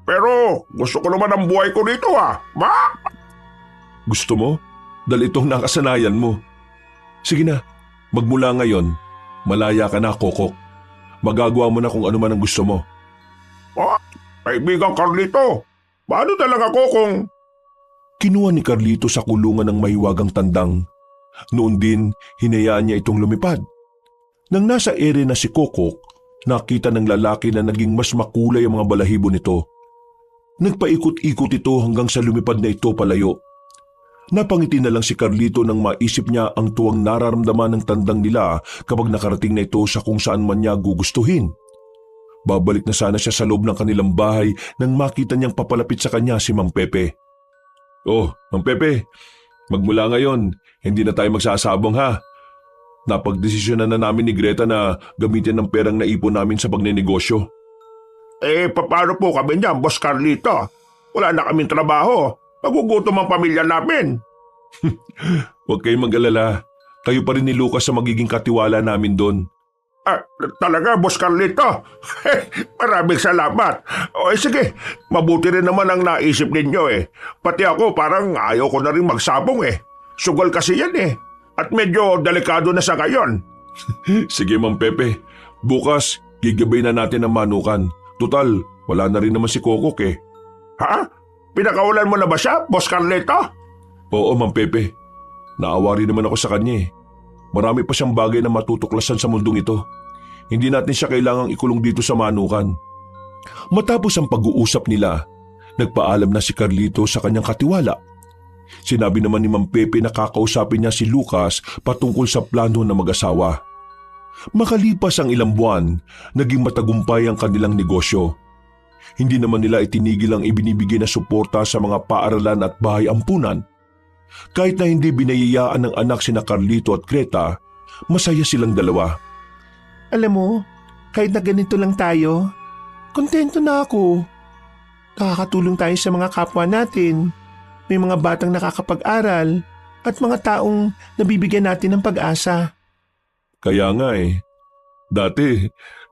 Pero gusto ko naman ang buhay ko dito Gusto mo? Dahil itong nakasanayan mo. Sige na, magmula ngayon, malaya ka na, Kokok. Magagawa mo na kung ano man ang gusto mo. Kaibigan Carlito, paano talaga ako kung... Kinuha ni Carlito sa kulungan ng mahiwagang tandang. Noon din, hinayaan niya itong lumipad. Nang nasa ere na si Kokok, nakita ng lalaki na naging mas makulay ang mga balahibo nito. Nagpaikot-ikot ito hanggang sa lumipad na ito palayo. Napangiti na lang si Carlito nang maisip niya ang tuwang nararamdaman ng tandang nila kapag nakarating na ito sa kung saan man niya gugustuhin. Babalik na sana siya sa loob ng kanilang bahay nang makita niyang papalapit sa kanya si Mang Pepe. Oh, Mang Pepe, magmula ngayon, hindi na tayo magsasabong ha. Napagdesisyonan na namin ni Greta na gamitin ang perang naipon namin sa pagnenegosyo. Paano po kami niyan, Boss Carlito? Wala na kaming trabaho. Magugutom ang pamilya namin. Huwag kayong mag-alala. Kayo pa rin ni Lucas sa magiging katiwala namin doon. Talaga, Boss Carlito? Maraming salamat. Sige, mabuti rin naman ang naisip ninyo Pati ako parang ayaw ko na rin magsabong Sugal kasi yan At medyo delikado na sa ngayon. Sige, Mang Pepe. Bukas, gigabay na natin ang manukan. Tutal, wala na rin naman si Kokok Pinakawalan mo na ba siya, Boss Carlito? Oo, Mang Pepe. Naawa rin naman ako sa kanya Marami pa siyang bagay na matutuklasan sa mundong ito. Hindi natin siya kailangang ikulong dito sa manukan. Matapos ang pag-uusap nila, nagpaalam na si Carlito sa kanyang katiwala. Sinabi naman ni Mang Pepe na kakausapin niya si Lucas patungkol sa plano ng mag-asawa. Makalipas ang ilang buwan, naging matagumpay ang kanilang negosyo. Hindi naman nila itinigil ang ibinibigay na suporta sa mga paaralan at bahay ampunan. Kahit na hindi binayayaan ng anak sina Carlito at Greta, masaya silang dalawa. Alam mo, kahit na ganito lang tayo, kontento na ako. Nakakatulong tayo sa mga kapwa natin. May mga batang nakakapag-aral at mga taong nabibigyan natin ng pag-asa. Kaya nga Dati,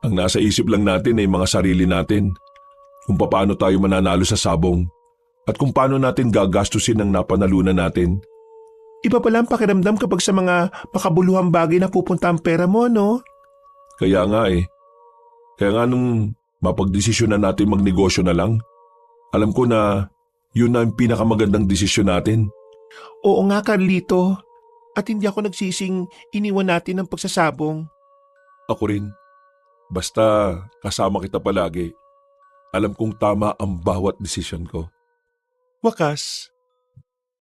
ang nasa isip lang natin ay mga sarili natin. Kung paano tayo mananalo sa sabong at kung paano natin gagastusin ang napanalunan natin. Iba pala ang pakiramdam kapag sa mga makabuluhang bagay na pupunta ang pera mo, no? Kaya nga Kaya nga nung mapagdesisyon na natin magnegosyo na lang, alam ko na yun na ang pinakamagandang desisyon natin. Oo nga, Carlito. At hindi ako nagsising iniwan natin ang pagsasabong. Ako rin. Basta kasama kita palagi. Alam kong tama ang bawat desisyon ko. Wakas,